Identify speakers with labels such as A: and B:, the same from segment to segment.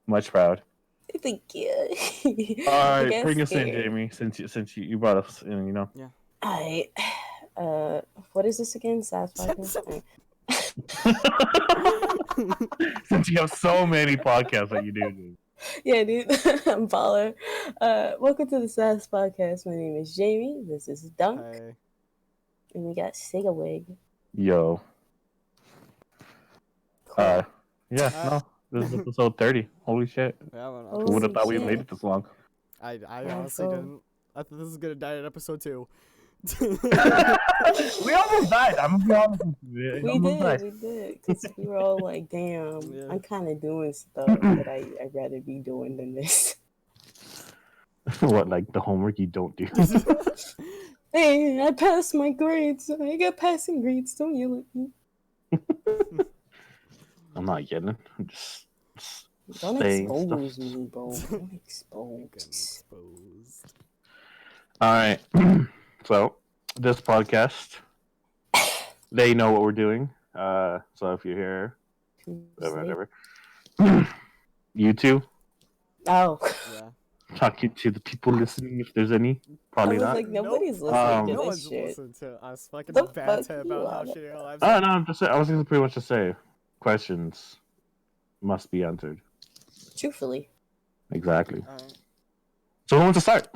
A: Much proud.
B: Thank you.
A: All
B: I
A: right,
B: got
A: bring us in,
B: scared.
A: Jamie. Since you brought us in, you know.
C: Yeah.
B: Alright. What is this again? Sass podcast? Alright.
A: Since you have so many podcasts that you do. Dude.
B: Yeah, dude. I'm baller. Welcome to the Sass podcast. My name is Jamie. This is Dunk.
C: Hey.
B: And we got Sigawig.
A: Yo.
B: Cool.
A: Yeah, no. This is episode 30. Holy shit.
C: Yeah, I don't know.
B: Oh,
A: Who would have thought we
B: shit.
A: made it this long?
C: I
B: Yeah,
C: honestly
B: so-
C: didn't. I thought this was gonna die in episode 2.
A: We almost died. I'm gonna be honest with you.
B: We
A: almost died.
B: did. Because we were all like, damn,
C: Yeah.
B: I'm kind of doing stuff that I'd rather be doing than this.
A: What, like the homework you don't do?
B: Hey, I passed my grades. I got passing grades. Don't yell at me.
A: I'm not yelling. I'm just
B: Don't
A: saying
B: expose
A: stuff.
B: me, bro. Don't
C: Getting
B: expose.
C: exposed.
A: All right. So this podcast, they know what we're doing. So if you're here, whatever. You two,
B: Oh.
C: Yeah.
A: talking to the people listening, if there's any, probably
B: I was
A: not.
B: like, nobody's
C: Nope.
B: listening to
C: No
B: this
C: one's
B: shit.
C: listening to us fucking
B: The
C: banter
B: fuck
C: about
B: you
C: how
B: are.
C: shitty our lives
A: Oh
C: are.
A: no, I was gonna pretty much just say questions must be answered.
B: Truthfully.
A: Exactly.
C: Alright.
A: So who wants to start?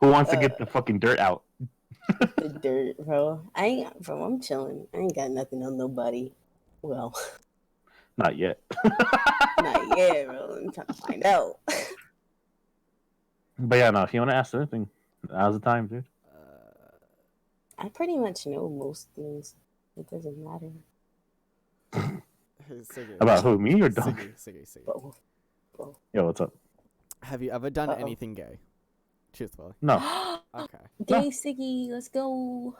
A: Who wants to get the fucking dirt out?
B: The dirt, bro. I'm chilling. I ain't got nothing on nobody. Well,
A: Not yet.
B: not yet, bro. I'm trying to find out.
A: But yeah, no. If you want to ask anything, now's the time, dude.
B: I pretty much know most things. It doesn't matter.
C: Hey, Siggy.
A: About who? Me or Dunk?
C: Siggy.
B: Bro.
A: Yo, what's up?
C: Have you ever done
B: Uh-oh.
C: anything gay? Truthfully.
A: No.
C: Okay.
B: Gay Siggy, let's go.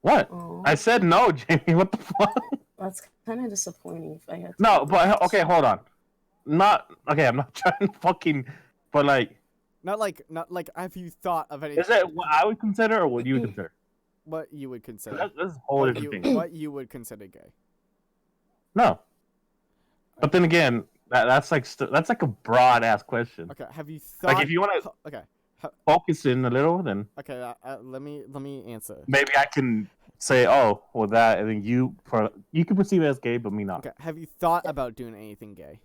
A: What?
B: Aw,
A: I said no, Jamie. What the fuck?
B: that's kind of disappointing if I had to.
A: No, but okay, hold on. Not okay. I'm not trying to fucking. But like,
C: Not like have you thought of anything?
A: is it what I would consider or what you would consider?
C: What you would consider?
A: That's a whole
C: What
A: different
C: you,
A: thing.
C: what you would consider gay?
A: No. But then again, that's like that's like a broad ass question.
C: Okay. Have you thought?
A: Like if you want to
C: Okay.
A: focus in a little, then
C: Okay. Let me answer.
A: maybe I can say, oh, well that, and then you can perceive it as gay, but me not.
C: Okay. Have you thought about doing anything gay?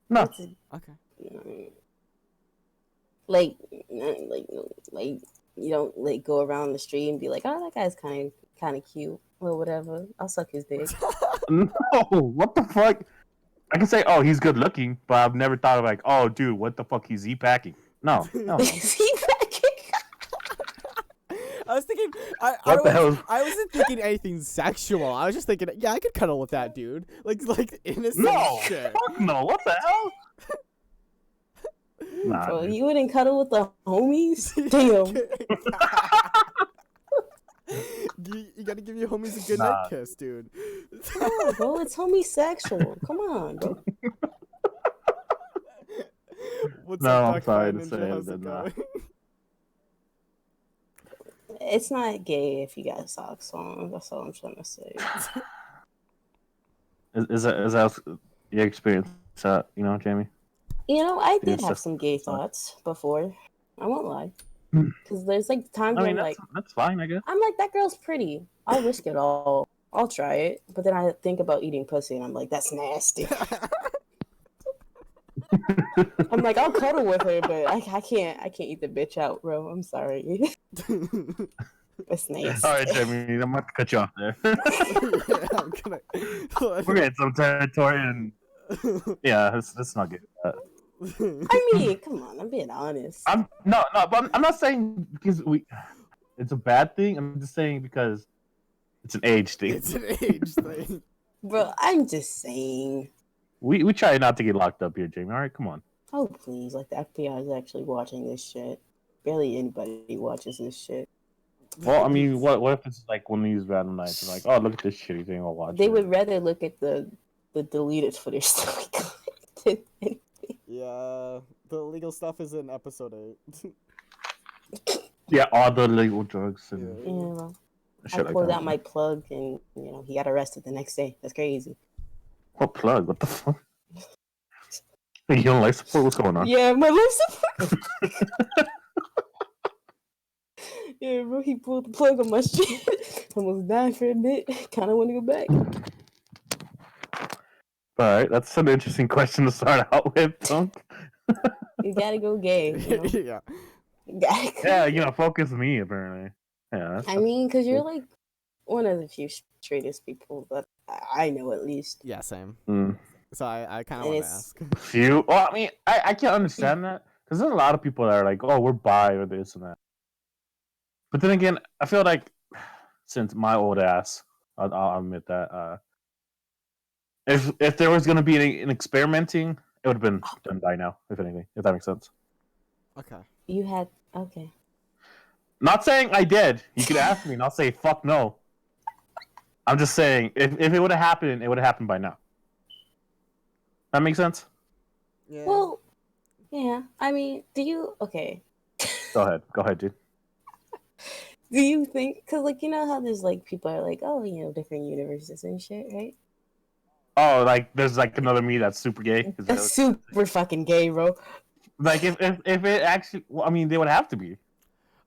A: No.
B: That's a-
C: Okay.
B: like you don't like go around the street and be like, oh, that guy's kind of cute or whatever. I'll suck his dick.
A: No. What the fuck? I can say, oh, he's good looking, but I've never thought of like, oh, dude, what the fuck he's packing? No. No.
B: Is he back?
C: I was thinking.
A: What the hell?
C: I wasn't thinking anything sexual. I was just thinking, yeah, I could cuddle with that dude. Like innocent
A: No.
C: shit.
A: Fuck no. What the hell? Nah,
B: Bro,
A: dude.
B: you wouldn't cuddle with the homies? Damn.
C: You gotta give your homies a good
A: Nah.
C: night kiss, dude.
B: No, bro, it's homosexual. Come on, bro.
C: What's
A: No,
C: up,
A: I'm
C: Dark
A: sorry
C: Fire
A: to
C: Ninja?
A: say
C: How's
A: that,
C: it
A: nah.
C: going?
B: It's not gay if you got socks on. That's all I'm trying to say.
A: Is that your experience? You know, Jamie?
B: You know, I did
A: It's
B: have
A: just-
B: some gay thoughts before. I won't lie.
A: Hmm.
B: Because there's like times
A: I
B: where
A: mean,
B: I'm like,
A: that's fine, I guess.
B: I'm like, that girl's pretty. I'll risk it all. I'll try it. But then I think about eating pussy and I'm like, that's nasty. I'm like, I'll cuddle with her, but I can't eat the bitch out, bro. I'm sorry. It's nasty.
A: All right, Jamie, I'm about to cut you off there.
C: Yeah, I'm gonna.
A: We're getting some territory, and yeah, that's not good.
B: I mean, come on, I'm being honest.
A: But I'm not saying because it's a bad thing. I'm just saying because it's an age thing.
C: It's an age thing.
B: Bro, I'm just saying.
A: We try not to get locked up here, Jamie. All right, come on.
B: Oh, please. Like, the FBI is actually watching this shit. Barely anybody watches this shit.
A: Well, I mean, what if it's like one of these random nights? And like, oh, look at this shitty thing. I'll watch.
B: They
A: it.
B: would rather look at the deleted footage that we collected.
C: Yeah, the illegal stuff is in episode 8.
A: Yeah, all the illegal drugs and
C: Yeah.
B: You know, I
A: shit like
B: pulled
A: that.
B: out my plug and, he got arrested the next day. That's crazy.
A: What plug? What the fuck? Hey, you don't life support? What's going on?
B: Yeah, my life support. Yeah, bro, he pulled the plug on my shit. Almost died for a bit. Kind of want to go back.
A: All right, that's an interesting question to start out with, Dunk.
B: You gotta go gay. You know?
C: Yeah.
B: You gotta go
A: Yeah,
B: gay.
A: focus me apparently. Yeah.
B: I mean, because you're like one of the few straightest people that I know, at least.
C: Yeah, same.
A: Mm.
C: So I kind of
B: And
C: want to
B: it's-
C: ask.
A: Few. Well, I mean, I can't understand that because there's a lot of people that are like, oh, we're bi or this and that. But then again, I feel like since my old ass, I'll admit that. If there was gonna be an experimenting, it would have been done by now. If anything, if that makes sense.
C: Okay.
B: You had okay.
A: Not saying I did. You could ask me, and I'll say fuck no. I'm just saying if it would have happened, it would have happened by now. That makes sense.
C: Yeah.
B: Well, yeah. I mean, do you okay?
A: Go ahead, dude.
B: Do you think? Because like you know how there's like people are like, oh, you know, different universes and shit, right?
A: Oh, like there's like another me that's super gay. Is that
B: That's super fucking gay, bro.
A: like if it actually, well, I mean, they would have to be.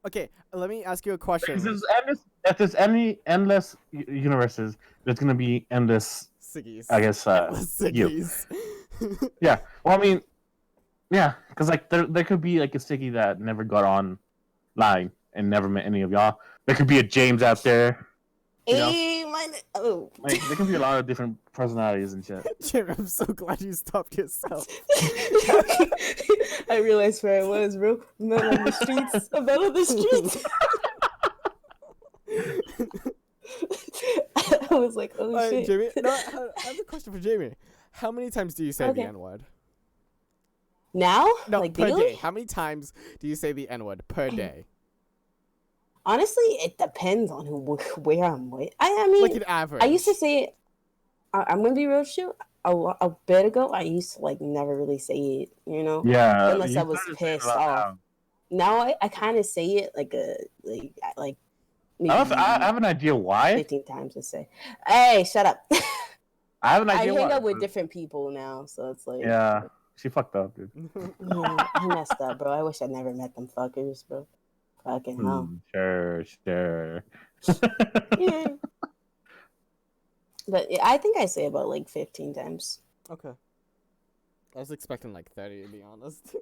C: Okay, let me ask you a question.
A: If there's any endless universes, there's gonna be endless.
C: Siggies.
A: I guess you.
C: Siggies.
A: Yeah. Well, I mean, yeah, because like there could be like a sticky that never got online and never met any of y'all. There could be a James out there. You know?
B: Oh.
A: Like there can be a lot of different personalities and shit.
C: Jim, I'm so glad you stopped yourself.
B: I realized where I was, bro. Not on the streets. I'm not on the streets. I was like, oh shit.
C: Jamie, no, I have a question for Jamie. How many times do you say
B: Okay.
C: the N-word?
B: Now?
C: No,
B: like
C: per
B: daily?
C: day. How many times do you say the N-word per day?
B: Honestly, it depends on where I'm with. I mean,
C: Like an average.
B: I used to say it. I'm gonna be real with you. A bit ago, I used to like never really say it, you know,
A: Yeah.
B: unless
A: you
B: I was
A: started saying it a
B: pissed
A: lot
B: off.
A: now.
B: Now I kind of say it like maybe
A: I have an idea why.
B: 15 times to say, "Hey, shut up."
A: I have an
B: I
A: idea
B: hang
A: why.
B: up with different people now, so it's like,
A: Yeah, she fucked up, dude.
B: yeah, I messed up, bro. I wish I never met them fuckers, bro. Fucking hell.
A: Sure.
B: Yeah. But yeah, I think I say about like 15 times.
C: Okay. I was expecting like 30 to be honest.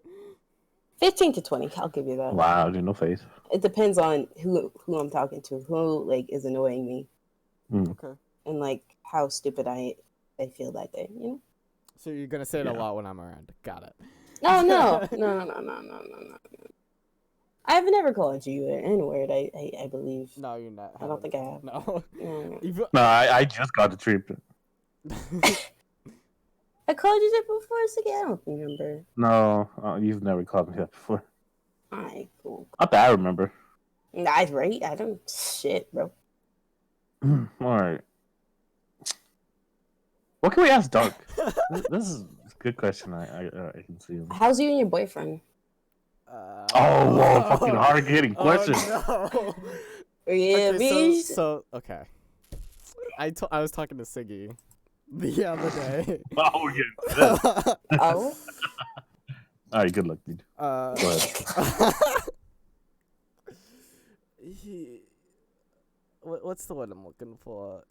B: 15 to 20, I'll give you that.
A: Wow, dude, no face.
B: It depends on who I'm talking to, who like is annoying me,
C: Okay.
B: and like how stupid I feel that day, you know?
C: So you're gonna say it a lot when I'm around. Got it.
B: No. I've never called you an N-word, I believe.
C: No, you're not.
B: I don't think I have.
C: No.
B: No.
A: No, I just got the treatment.
B: I called you that before, so yeah, I don't remember.
A: No, you've never called me that before.
B: Alright, cool.
A: Not that I remember.
B: That's right. I don't shit, bro.
A: All right. What can we ask Doug? This is a good question. I can see him.
B: How's you and your boyfriend?
A: Oh, whoa, fucking hard hitting question.
C: Oh, no.
B: Yeah,
C: Okay,
B: bitch.
C: so okay. I was talking to Siggy the other day.
A: Oh, yeah.
B: Oh.
A: All right, good luck, dude. Go ahead.
C: What's the word I'm looking for?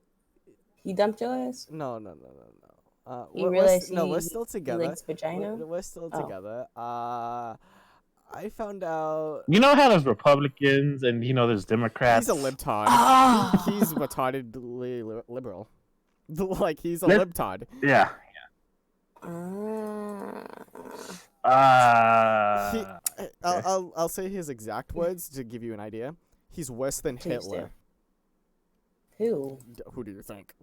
B: He dumped your ass?
C: No.
B: You realize
C: we're still together.
B: He likes vagina?
C: We're still
B: Oh.
C: together. I found out
A: You know how there's Republicans and there's Democrats.
C: he's a libtard.
B: Ah.
C: He's retardedly liberal. Like he's a
A: Lib-
C: libtard.
A: Yeah.
C: I'll say his exact words to give you an idea. He's worse than
B: Please
C: Hitler.
B: Who?
C: Who do you think?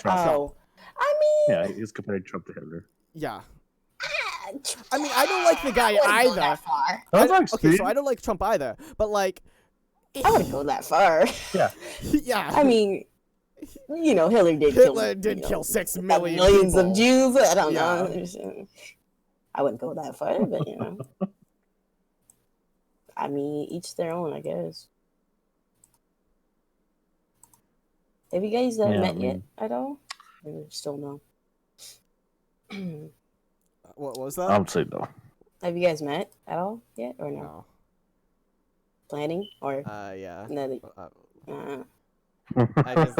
B: Oh. I mean,
A: Yeah, he's comparing Trump to Hitler.
C: Yeah. I mean, I don't like the guy either.
A: That's
C: Okay, so I don't like Trump either. But like,
B: I wouldn't go that far.
A: Yeah.
C: yeah.
B: I mean, Hitler did
C: Hitler did kill 6 million
B: millions
C: people.
B: of Jews. I don't
C: Yeah.
B: know. I wouldn't go that far, but I mean, each their own, I guess. Have you guys met yet at all? Or still no?
C: What was that?
A: I would say no.
B: Have you guys met at all yet, or no?
C: No.
B: Planning or
C: Yeah.
B: no?
C: I just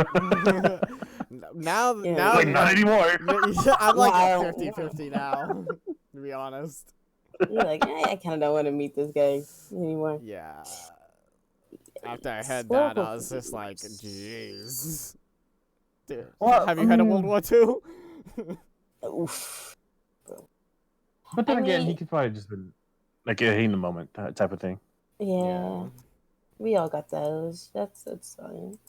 C: now
B: Yeah.
C: now
A: Like, not anymore.
C: I'm like
B: Wow.
C: 50-50 now. To be honest.
B: You're like, I kind of don't want to meet this guy anymore.
C: Yeah. After I heard
B: Well,
C: that, I was just like, jeez. Dude,
A: Well,
C: have you heard of World War II?
B: Oof.
A: But then
B: I
A: again, he
B: mean-
A: could probably just been like in the moment type of thing.
B: Yeah, we all got those. That's fine.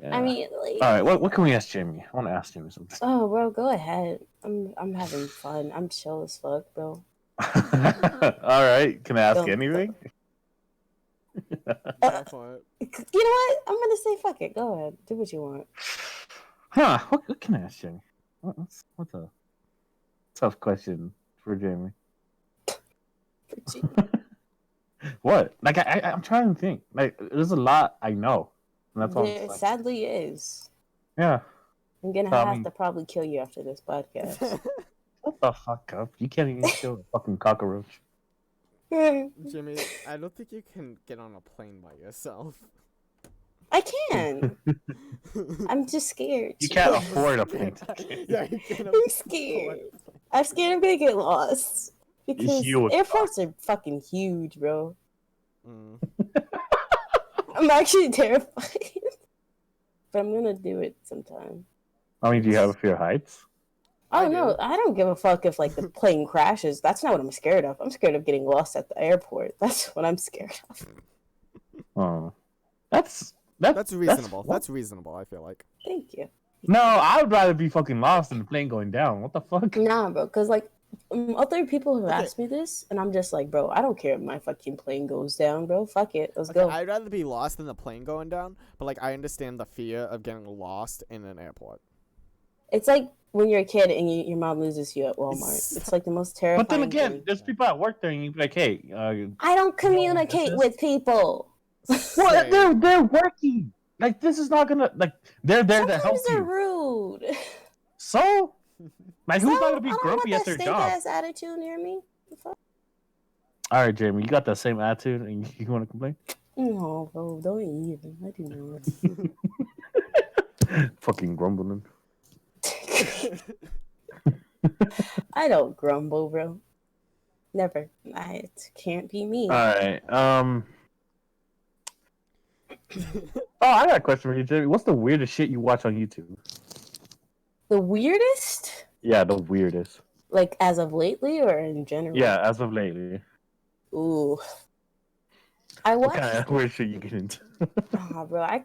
A: Yeah.
B: I mean, like,
A: all right. What can we ask Jamie? I want to ask Jamie something.
B: oh, bro, go ahead. I'm having fun. I'm chill as fuck, bro.
A: All right. Can I ask
B: Don't-
A: anything?
C: Go for it.
B: You know what? I'm gonna say fuck it. Go ahead. Do what you want.
A: Huh? What can I ask Jamie? What's a tough question for Jamie? What? Like I'm trying to think. Like there's a lot I know, and that's all.
B: There sadly is.
A: Yeah.
B: I'm gonna
A: I
B: have
A: mean-
B: to probably kill you after this podcast.
A: What the fuck up? You can't even kill a fucking cockroach.
C: Jimmy, I don't think you can get on a plane by yourself.
B: I can. I'm just scared.
A: You can't afford a plane
C: Yeah,
A: ticket.
C: you can
B: I'm scared. I'm scared I'm gonna get lost. Because
A: You would
B: airports are fucking huge, bro.
C: Mm.
B: I'm actually terrified. But I'm gonna do it sometime.
A: I mean, do you have a fear of heights?
B: Oh
C: I
B: no,
C: do.
B: I don't give a fuck if like the plane crashes. That's not what I'm scared of. I'm scared of getting lost at the airport. That's what I'm scared of.
A: Oh, that's
C: Reasonable.
A: That's
C: That's reasonable, I feel like.
B: Thank you.
A: no, I would rather be fucking lost than the plane going down. What the fuck?
B: Nah, bro, because like other people have
C: Okay.
B: asked me this, and I'm just like, bro, I don't care if my fucking plane goes down, bro. Fuck it, let's
C: Okay,
B: go.
C: I'd rather be lost than the plane going down, but like I understand the fear of getting lost in an airport.
B: It's like when you're a kid and your mom loses you at Walmart. It's like the most terrifying.
A: But then again,
B: thing.
A: there's people at work there, and you'd be like, "Hey,
B: I don't communicate
A: this?
B: with people.
A: what?
C: Same.
A: They're working. Like this is not gonna like they're there to help
B: Sometimes they're
A: you.
B: rude.
A: So, like, who's not
B: So,
A: gonna be
B: I don't
A: grumpy
B: want
A: at
B: that
A: their
B: stink
A: job?
B: ass attitude near me. The fuck?
A: All right, Jamie, you got that same attitude, and you want to complain?
B: No, bro, don't even. I do not.
A: Fucking grumbling.
B: I don't grumble, bro. Never. It can't be me.
A: All right. Oh, I got a question for you, Jamie. What's the weirdest shit you watch on YouTube?
B: The weirdest?
A: Yeah, the weirdest.
B: Like as of lately or in general?
A: Yeah, as of lately.
B: Ooh. I
A: What
B: watched.
A: kind of weird shit you get into?
B: Oh, bro, I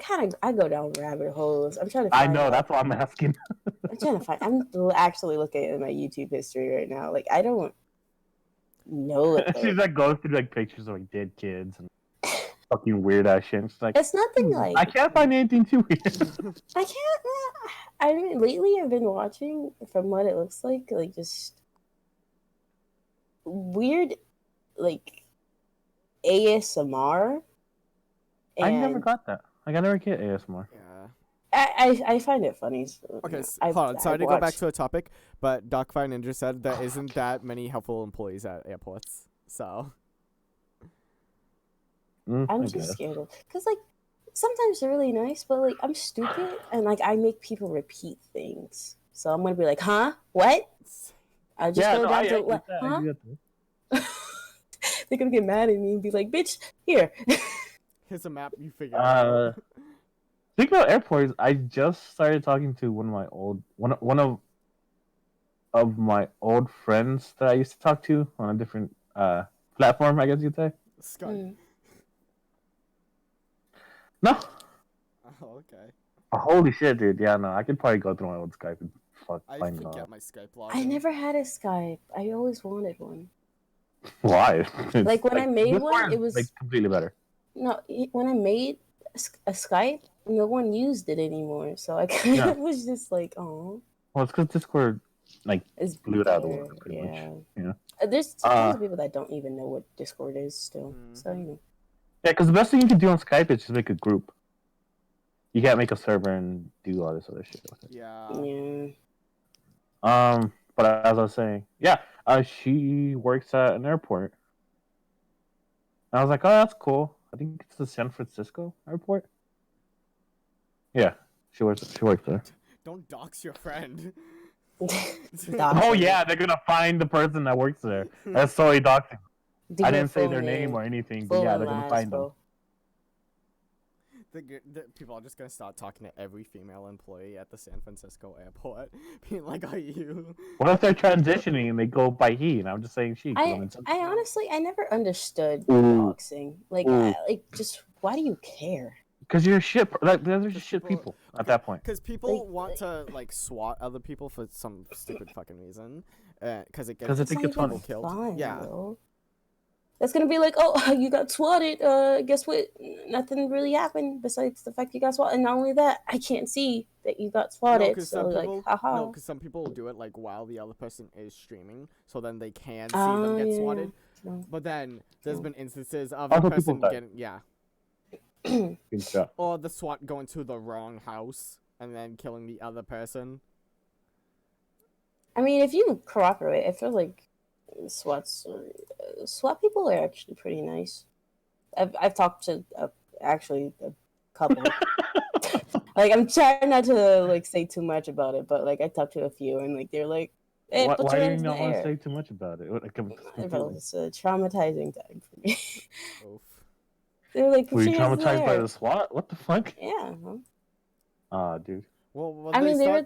B: go down rabbit holes. I'm trying to.
A: I
B: Find
A: know.
B: out-
A: That's why I'm asking.
B: I'm trying to find. I'm actually looking at my YouTube history right now. Like I don't know it.
A: She's like going through like pictures of like dead kids and fucking weird ass shit. And she's like,
B: It's nothing like
A: I can't find anything too weird.
B: I can't. I mean, lately I've been watching, from what it looks like just weird, like ASMR.
A: I never
B: And
A: got that. Like I never get ASMR.
C: Yeah.
B: I find it funny. So,
C: Okay,
B: I-
C: hold on.
B: I
C: Sorry to go back
B: watched-
C: to a topic, but Darkfire Ninja said there isn't that many helpful employees at airports. So
B: I'm
A: I
B: just
A: guess.
B: scared of, because like sometimes they're really nice, but like I'm stupid and like I make people repeat things. So I'm gonna be like, huh? What? I just go
A: no,
B: down
A: I
B: to
A: get
B: what?
A: that. I
B: Huh?
A: get that.
B: They're gonna get mad at me and be like, bitch, here.
C: here's a map you figure out.
A: Speaking of airports, I just started talking to one of my old friends that I used to talk to on a different platform, I guess you'd say.
C: Skype.
B: Mm.
A: No.
C: Oh, okay.
A: Oh, holy shit, dude. Yeah, no, I could probably go through my old Skype and
C: I
A: find it
C: forget
A: out.
C: my Skype login.
B: I never had a Skype. I always wanted one.
A: Why? It's
B: Like, when I made
A: Discord
B: one,
A: is,
B: it was-
A: like completely better.
B: No, when I made a Skype, no one used it anymore. So I kind
A: Yeah.
B: of was just like, oh,
A: Well, it's because Discord,
B: it's
A: blew it out of the
B: better.
A: water, pretty much.
B: Yeah.
A: Yeah.
B: There's tons of people that don't even know what Discord is still. So, you know.
A: Yeah, because the best thing you can do on Skype is just make a group. You can't make a server and do all this other shit with it.
C: Yeah.
B: Yeah.
A: But as I was saying, yeah, she works at an airport. And I was like, oh, that's cool. I think it's the San Francisco airport. Yeah, she works. She works there.
C: Don't dox your friend.
A: Oh yeah, they're gonna find the person that works there. That's totally doxing. I didn't say their name or anything, but yeah, they're gonna find them.
C: The people are just gonna start talking to every female employee at the San Francisco airport, being like, "Are you?"
A: What if they're transitioning and they go by he? And I'm just saying she.
B: I honestly, I never understood
A: Ooh.
B: doxing. Like, just why do you care?
A: Because you're shit. Like, they're just shit people at that point.
C: Because people want to like swat other people for some stupid fucking reason. Because it gets people killed.
B: Fun,
C: yeah.
B: Bro. That's gonna be like, oh, you got swatted. Guess what? Nothing really happened besides the fact you got swatted. And not only that, I can't see that you got swatted.
C: No,
B: so like, haha.
C: No, because some people do it like while the other person is streaming, so then they can see them get swatted. No. But then there's been instances of a person getting or the SWAT going to the wrong house and then killing the other person.
B: I mean, if you cooperate, I feel like SWAT people are actually pretty nice. I've talked to actually a couple. Like, I'm trying not to like say too much about it, but like I talked to a few and like they're like, hey,
A: why do you not want to say too much about it?
B: It's a traumatizing time for me.
C: Oof.
B: They're like,
A: were you traumatized by the SWAT? What the fuck?
B: Yeah.
A: Dude.
C: Well,
B: I mean, they were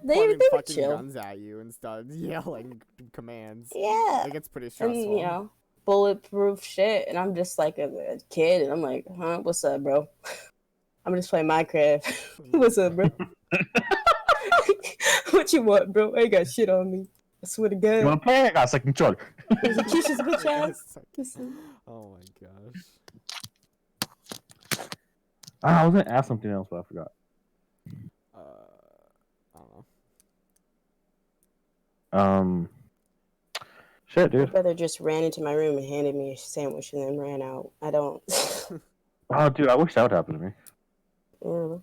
C: fucking
B: chill.
C: guns at you and start yelling commands.
B: Yeah.
C: Like, it's pretty stressful.
B: And, you know, bulletproof shit. And I'm just like a kid, and I'm like, huh, what's up, bro? I'm just playing Minecraft. What's up, bro? What you want, bro? I ain't got shit on me. I swear to God.
A: You wanna play? I got a second controller.
B: Kiss his bitch ass.
C: Oh my gosh.
A: I was gonna ask something else, but I forgot.
C: I don't know.
A: Shit, dude.
B: My brother just ran into my room and handed me a sandwich and then ran out. I don't.
A: Oh, dude, I wish that would happen to me.
B: Yeah.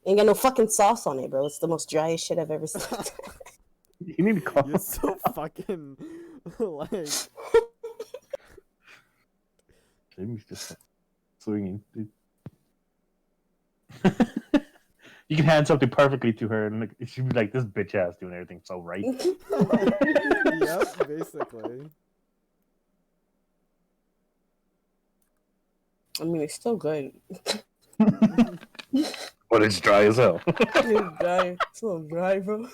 B: Ain't got no fucking sauce on it, bro. It's the most driest shit I've ever seen.
A: You need to call.
C: You're so fucking like.
A: Jimmy's just swinging, dude. You can hand something perfectly to her, and she'd be like, "This bitch ass doing everything so right."
C: Yep, basically.
B: I mean, it's still good.
A: But it's dry as hell.
B: It's dry. It's a little dry, bro.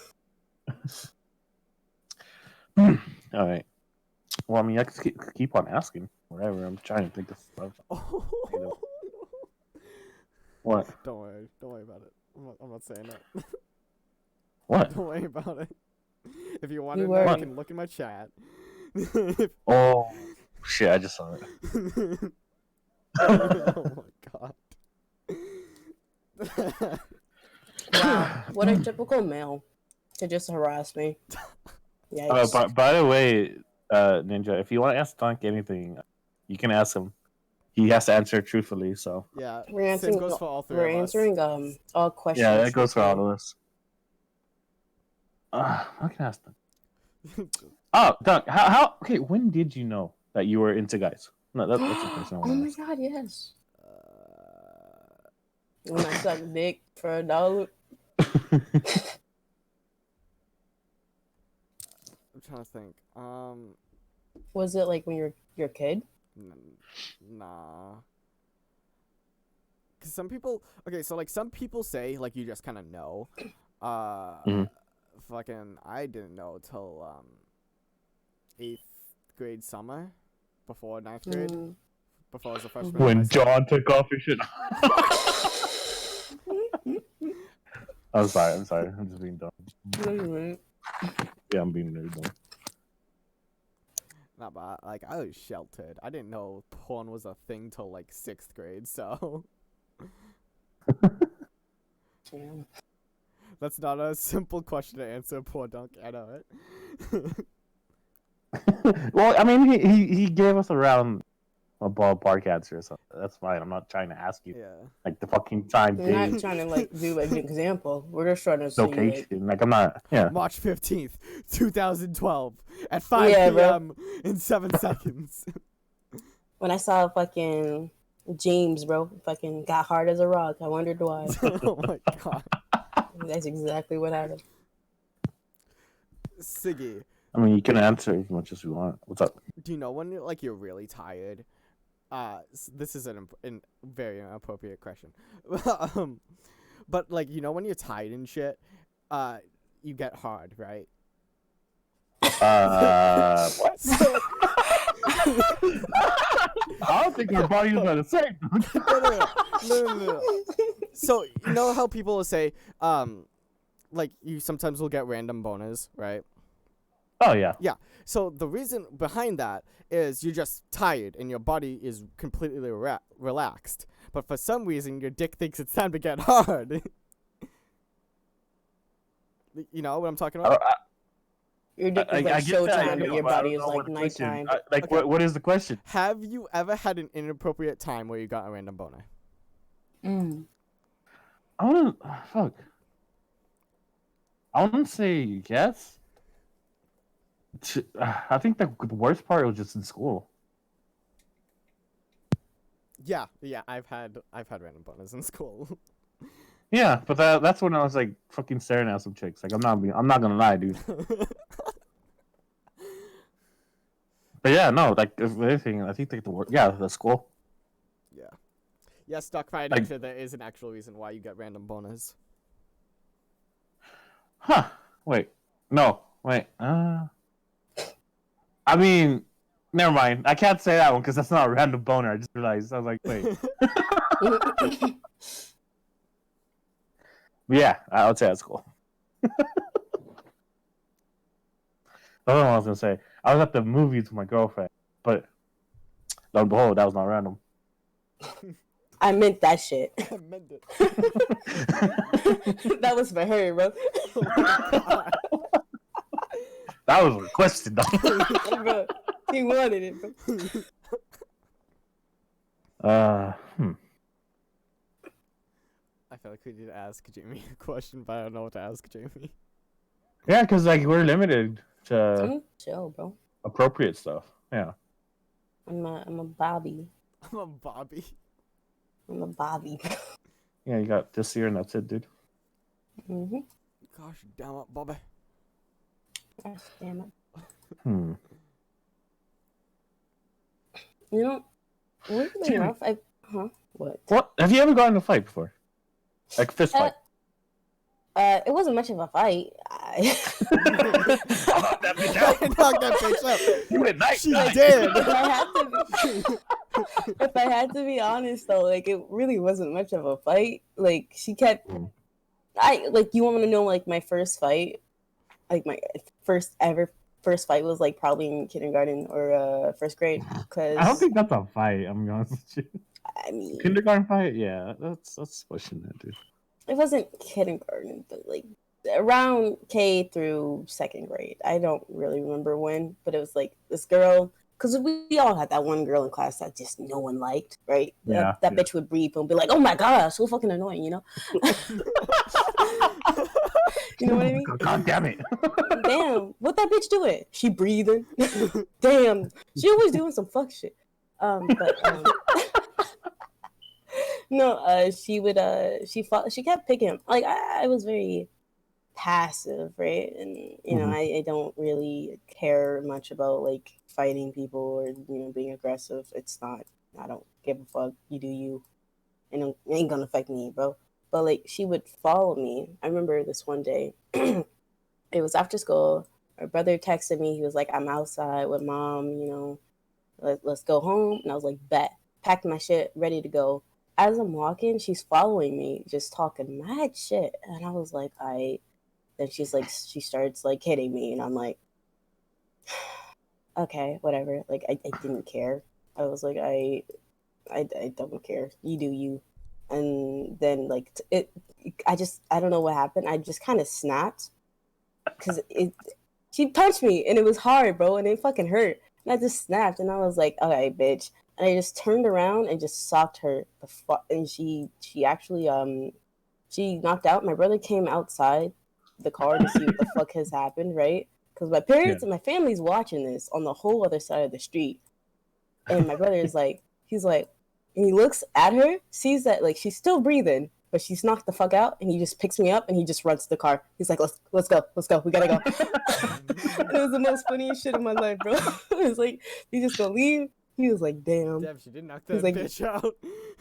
A: All right. Well, I mean, I could keep on asking. Whatever. I'm trying to think of stuff. What?
C: Don't worry about it. I'm not saying that.
A: What?
C: Don't worry about it. If you want to know, you can look in my chat.
A: Oh, shit, I just saw it.
C: Oh my god.
B: Wow, what a typical male to just harass me. Yeah.
A: By the way, Ninja, if you want to ask Dunk anything, you can ask him. He has to answer truthfully, so.
C: Yeah,
B: we're answering,
C: goes for all three
B: we're
C: of us.
B: answering all questions.
A: Yeah, that goes for all of us. I can ask them. Oh, Dunk, how? Okay, when did you know that you were into guys? No, that's the question.
B: Oh my god, yes. When I sucked dick for $1.
C: I'm trying to think.
B: Was it like when you're a kid?
C: Nah. Cause some people, okay, so like some people say like you just kind of know. Fucking, I didn't know till 8th grade summer, before 9th grade, before I was a freshman.
A: When John took off his shit. I'm sorry. I'm just being dumb. Yeah, I'm being really dumb.
C: Not bad. Like, I was sheltered. I didn't know porn was a thing till like 6th grade, so.
B: Damn.
C: That's not a simple question to answer, poor Dunk. I know it.
A: Well, I mean, he gave us around a ballpark answer or something. That's fine. I'm not trying to ask you
C: Yeah.
A: like the fucking time,
B: We're not
A: date,
B: trying to like do like an example. We're just trying to see like,
A: location. Like I'm not. Yeah.
C: March 15th, 2012 at 5
B: Yeah, bro.
C: p.m. in 7 seconds.
B: when I saw fucking James, bro, fucking got hard as a rock. I wondered why.
C: Oh my god.
B: That's exactly what happened.
C: Siggy,
A: I mean, you can answer as much as you want. What's up?
C: do you know when you're really tired? This is an very inappropriate question. But like when you're tired and shit, you get hard, right?
A: What?
C: So,
A: I don't think our bodies are the same.
C: no. So you know how people will say, like you sometimes will get random boners, right?
A: Oh yeah.
C: Yeah. So the reason behind that is you're just tired and your body is completely relaxed. But for some reason, your dick thinks it's time to get hard. You know what I'm talking about?
B: Your dick is like showtime, but your body is like nighttime.
A: Like,
C: Okay.
A: what is the question?
C: Have you ever had an inappropriate time where you got a random boner?
A: I want to fuck. I want to say yes. I think the worst part was just in school.
C: Yeah, I've had random boners in school.
A: Yeah, but that's when I was like fucking staring at some chicks. Like I'm not gonna lie, dude. But yeah, no, like if anything, I think like the school.
C: Yeah. Yeah, stockfired
A: Like-
C: answer, there is an actual reason why you get random boners.
A: Huh? Wait, no, wait. I mean, never mind. I can't say that one because that's not a random boner. I just realized. I was like, wait. But yeah, I would say that's cool. The other one I was gonna say, I was at the movies with my girlfriend, but lo and behold, that was not random.
B: I meant that shit.
C: I meant it.
B: That was for her, bro.
C: Oh my god.
A: That was requested, though.
B: Bro, he wanted it, bro.
C: I feel like we need to ask Jamie a question, but I don't know what to ask Jamie.
A: Yeah, because like we're limited to
B: Chill, bro.
A: appropriate stuff. Yeah.
B: I'm a Bobby.
C: I'm a Bobby.
B: I'm a Bobby.
A: Yeah, you got this year and that's it, dude.
C: Gosh damn it, Bobby.
B: Gosh damn it. You know, weirdly enough, what?
A: What? Have you ever gotten in a fight before? Like fist fight?
B: It wasn't much of a fight.
A: Knock that bitch out.
C: Knock that bitch up.
A: You went nice.
C: She did.
B: If I had to be honest though, like it really wasn't much of a fight. Like she kept, you want me to know like my first fight, like my first fight was like probably in kindergarten or first grade. Cause
A: I don't think that's a fight. I'm gonna be honest with you.
B: I mean,
A: Kindergarten fight? Yeah, that's pushing that, dude.
B: it wasn't kindergarten, but like around K through second grade. I don't really remember when, but it was like this girl. Because we all had that one girl in class that just no one liked, right?
A: Yeah,
B: that bitch would breathe and be like, "Oh my god, so fucking annoying," you know? You know what I mean?
A: God damn it!
B: Damn, what that bitch doing? She breathing? Damn, she always doing some fuck shit. No, she would she kept picking. Like I was very passive, right? And you know, I don't really care much about like fighting people or being aggressive. It's not. I don't give a fuck. You do you, and it ain't gonna affect me, bro. But like she would follow me. I remember this one day. It was after school. My brother texted me. He was like, "I'm outside with mom. Let's go home." And I was like, "Bet." Packed my shit, ready to go. As I'm walking, she's following me, just talking mad shit, and I was like, Then she starts like hitting me, and I'm like, okay, whatever. Like I didn't care. I was like, I don't care. You do you. And then like I don't know what happened. I just kind of snapped because she punched me and it was hard, bro, and it fucking hurt. And I just snapped and I was like, okay, bitch, and I just turned around and just socked her the fuck, and she actually she knocked out. My brother came outside the car to see what the fuck has happened, right? Because my parents and my family's watching this on the whole other side of the street, and my brother is like, he's like, and he looks at her, sees that like she's still breathing, but she's knocked the fuck out, and he just picks me up and he just runs to the car. He's like, let's go, we gotta go. It was the most funniest shit of my life, bro. It was like, you just gonna leave? He was like, damn.
C: Damn, she did knock that bitch out.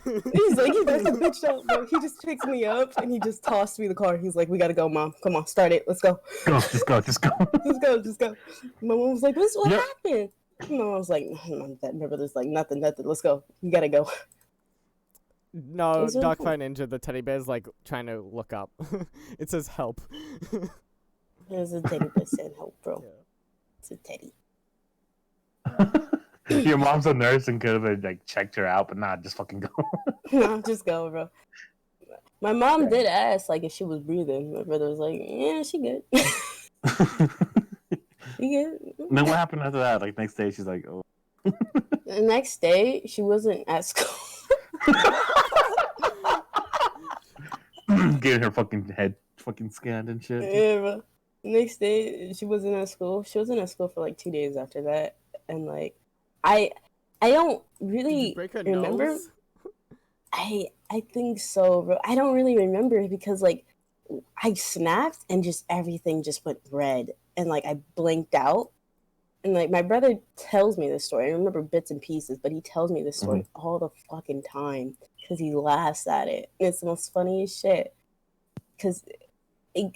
B: He's like, he knocked the bitch out, bro. He just picks me up and he just tossed me the car. He's like, we gotta go, Mom. Come on, start it. Let's go.
A: Just go.
B: Just go. My mom was like, what happened? My mom was like, my brother's like, nothing. Let's go. You gotta go.
C: No,
B: Really
C: Dogfight Ninja, the teddy bear's like trying to look up. It says help.
B: There's a teddy bear saying help, bro. Yeah. It's a teddy.
A: Your mom's a nurse and could have like checked her out, but nah, just fucking go.
B: No, just go, bro. My mom did ask like if she was breathing. My brother was like, yeah, she good. She good.
A: Then what happened after that? Like next day, she's like, oh.
B: The next day, she wasn't at school.
A: Getting her fucking head fucking scanned and shit.
B: Yeah, bro. Next day, she wasn't at school. She wasn't at school for like 2 days after that, and like, I don't really
C: Did you break her
B: remember.
C: Nose?
B: I think so, bro. I don't really remember because like I snapped and just everything just went red, and like I blinked out, and like my brother tells me this story. I remember bits and pieces, but he tells me this story all the fucking time because he laughs at it. And it's the most funniest shit because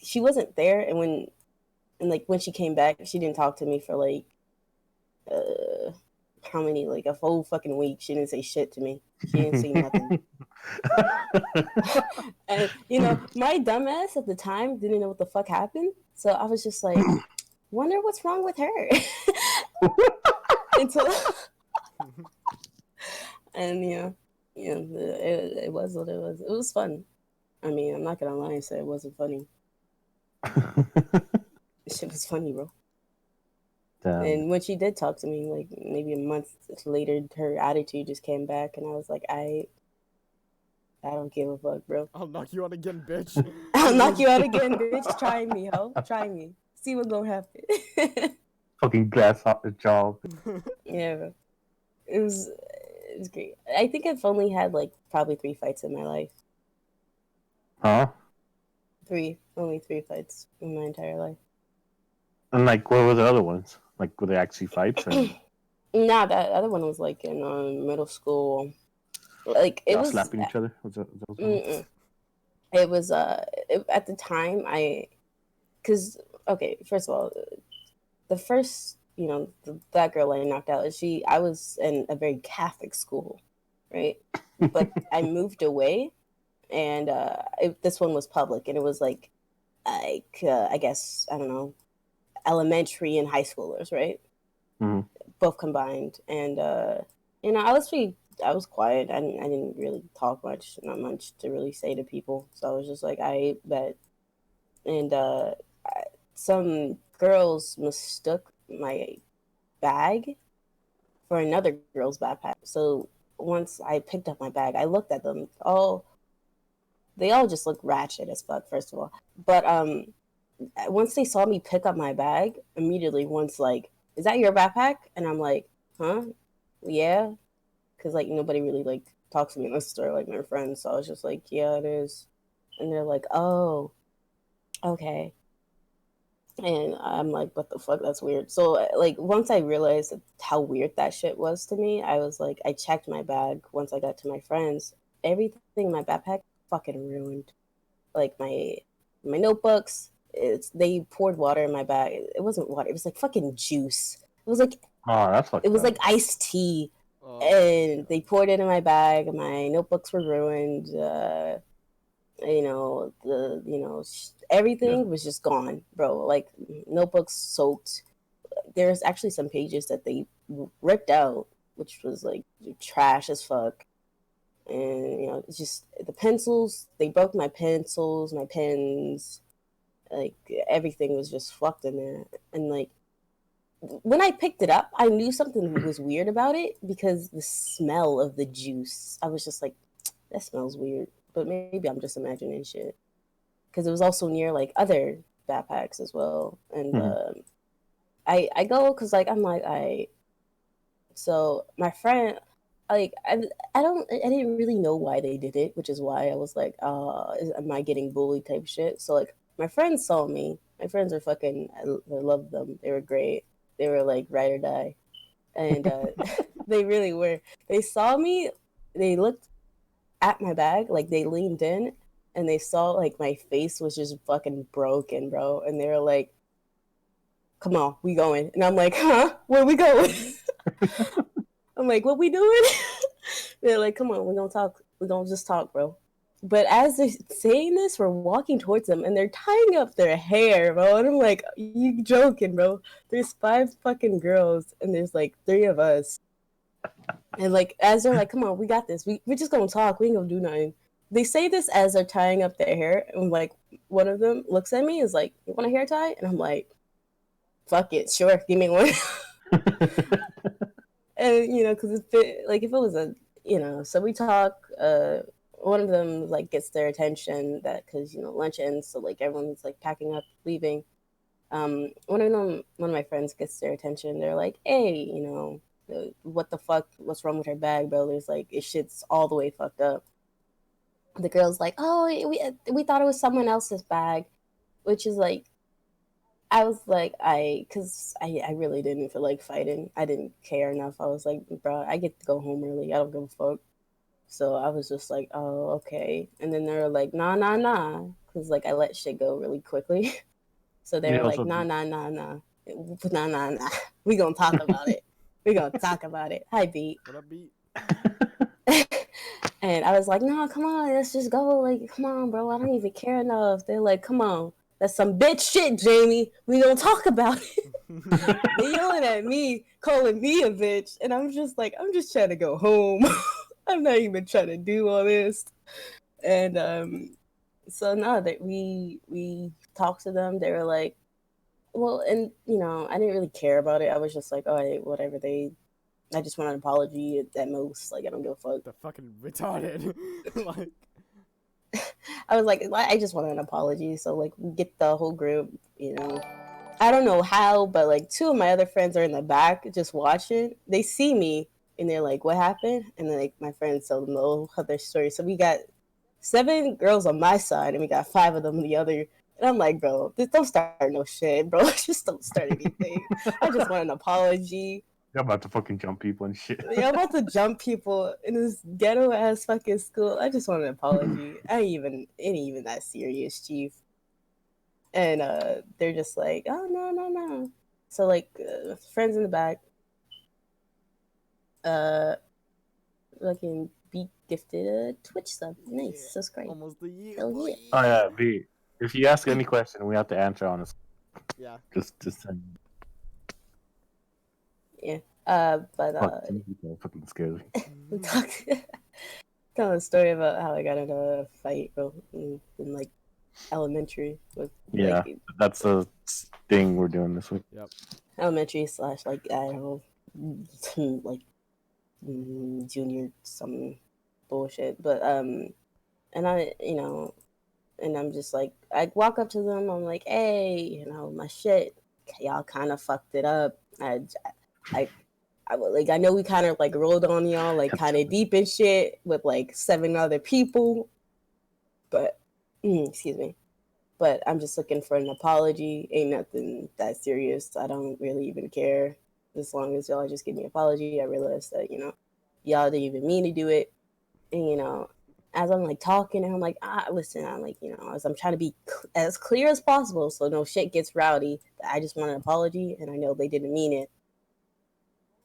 B: she wasn't there, and when she came back, she didn't talk to me for like how many, like a whole fucking week. She didn't say shit to me. She didn't say nothing. And you know, my dumbass at the time didn't know what the fuck happened, so I was just like, wonder what's wrong with her. Until and it was what it was. It was fun. I mean, I'm not gonna lie and say it wasn't funny. Shit was funny, bro.
A: Damn.
B: And when she did talk to me, like maybe a month later, her attitude just came back, and I was like, I don't give a fuck, bro.
C: I'll knock you out again, bitch.
B: I'll knock you out again, bitch. Try me, ho. Try me. See what's gonna happen.
A: Fucking glass off the jaw.
B: Yeah, bro. It was great. I think I've only had like probably 3 fights in my life.
A: Huh?
B: Only 3 fights in my entire life.
A: And like, what were the other ones? Like, were they actually fights? Or...
B: Nah, that other one was like in middle school. Like it
A: y'all
B: was
A: slapping each other.
B: It was at the time because okay, first of all, the first that girl I knocked out. I was in a very Catholic school, right? But I moved away, and this one was public, and it was like I guess I don't know, elementary and high schoolers, right?
A: Mm-hmm.
B: Both combined, and I was quiet. I didn't really talk much, not much to really say to people. So I was just like, I bet. And some girls mistook my bag for another girl's backpack. So once I picked up my bag, I looked at them. They all just looked ratchet as fuck, first of all. But once they saw me pick up my bag, immediately one's like, is that your backpack? And I'm like, huh? Yeah. Because like nobody really like talks to me in the store like my friends, so I was just like, yeah, it is. And they're like, oh, okay. And I'm like, what the fuck, that's weird. So like once I realized how weird that shit was to me, I was like, I checked my bag once I got to my friends. Everything in my backpack fucking ruined. Like my notebooks, they poured water in my bag. It wasn't water, it was like fucking juice. It was like it was like iced tea. And they poured it in my bag. My notebooks were ruined. Everything was just gone, bro. Like notebooks soaked. There's actually some pages that they ripped out, which was like trash as fuck. And it's just the pencils. They broke my pencils, my pens. Like everything was just fucked in there. And like when I picked it up, I knew something was weird about it because the smell of the juice. I was just like, that smells weird, but maybe I'm just imagining shit. Because it was also near like other backpacks as well, and I go because like I'm like so my friend like I didn't really know why they did it, which is why I was like, am I getting bullied type shit? So like my friends saw me. My friends are fucking I love them. They were great. They were like ride or die, and they really were. They saw me. They looked at my bag, like they leaned in, and they saw like my face was just fucking broken, bro. And they were like, "Come on, we going?" And I'm like, "Huh? Where we going?" I'm like, "What we doing?" They're like, "Come on, we're gonna talk. We're gonna just talk, bro." But as they're saying this, we're walking towards them and they're tying up their hair, bro. And I'm like, you joking, bro? There's 5 fucking girls and there's like 3 of us. And like, as they're like, come on, we got this. We're just gonna talk. We ain't gonna do nothing. They say this as they're tying up their hair. And like, one of them looks at me and is like, you want a hair tie? And I'm like, fuck it, sure, give me one. And you know, because if it was a, you know, so we talk. One of them like gets their attention that because you know lunch ends, so like everyone's like packing up, leaving. One of my friends gets their attention. They're like, hey, you know, what the fuck? What's wrong with her bag, bro? There's like, it shit's all the way fucked up. The girl's like, oh, we thought it was someone else's bag, which is like, I was like, because I really didn't feel like fighting. I didn't care enough. I was like, bro, I get to go home early. I don't give a fuck. So I was just like, oh, okay. And then they were like, nah, nah, nah. Because, like, I let shit go really quickly. So they
A: Yeah,
B: were like,
A: also-
B: nah, nah, nah, nah. Nah, nah, nah. We gonna talk about it. We gonna talk about it. Hi, Beat.
C: What up, beat?
B: And I was like, no, come on. Let's just go. Like, come on, bro. I don't even care enough. They're like, come on. That's some bitch shit, Jamie. We gonna talk about it. They yelling at me, calling me a bitch. And I'm just like, I'm just trying to go home. I'm not even trying to do all this. And so no, that we talked to them. They were like, well, and you know, I didn't really care about it. I was just like, all right, whatever. I just want an apology at most. Like, I don't give a fuck.
C: The fucking retarded. Like,
B: I was like, I just want an apology. So like, we get the whole group. You know, I don't know how, but like 2 of my other friends are in the back just watching. They see me and they're like, what happened? And then like my friends tell them the whole other story. So we got 7 girls on my side and we got 5 of them on the other. And I'm like, bro, just don't start no shit, bro. Just don't start anything. I just want an apology.
A: You're about to fucking jump people and shit.
B: Yeah, I'm about to jump people in this ghetto ass fucking school. I just want an apology. It ain't even that serious, chief. And they're just like, oh no, no, no. So like friends in the back, fucking be gifted a Twitch sub. Nice,
C: yeah,
B: subscribe.
C: almost the year.
B: Hell
C: Boy.
B: yeah.
A: Oh yeah, B. If you ask any question, we have to answer honestly.
C: Yeah.
A: Just send.
B: Yeah. But
A: Fuck, people fucking scares me.
B: tell a story about how I got in a fight, bro, in like elementary with
A: Yeah,
B: like
A: that's a thing we're doing this week.
C: Yep.
B: elementary / like I don't know, like junior some bullshit. But and I you know, and I'm just like I walk up to them. I'm like, hey, you know, my shit, y'all kind of fucked it up. Like I know we kind of like rolled on y'all like kind of deep and shit with like 7 other people, but excuse me. But I'm just looking for an apology. Ain't nothing that serious. I don't really even care as long as y'all just give me an apology. I realize that you know y'all didn't even mean to do it, and you know. As I'm like talking, and I'm like, listen, I'm like, you know, as I'm trying to be as clear as possible, so no shit gets rowdy. I just want an apology, and I know they didn't mean it.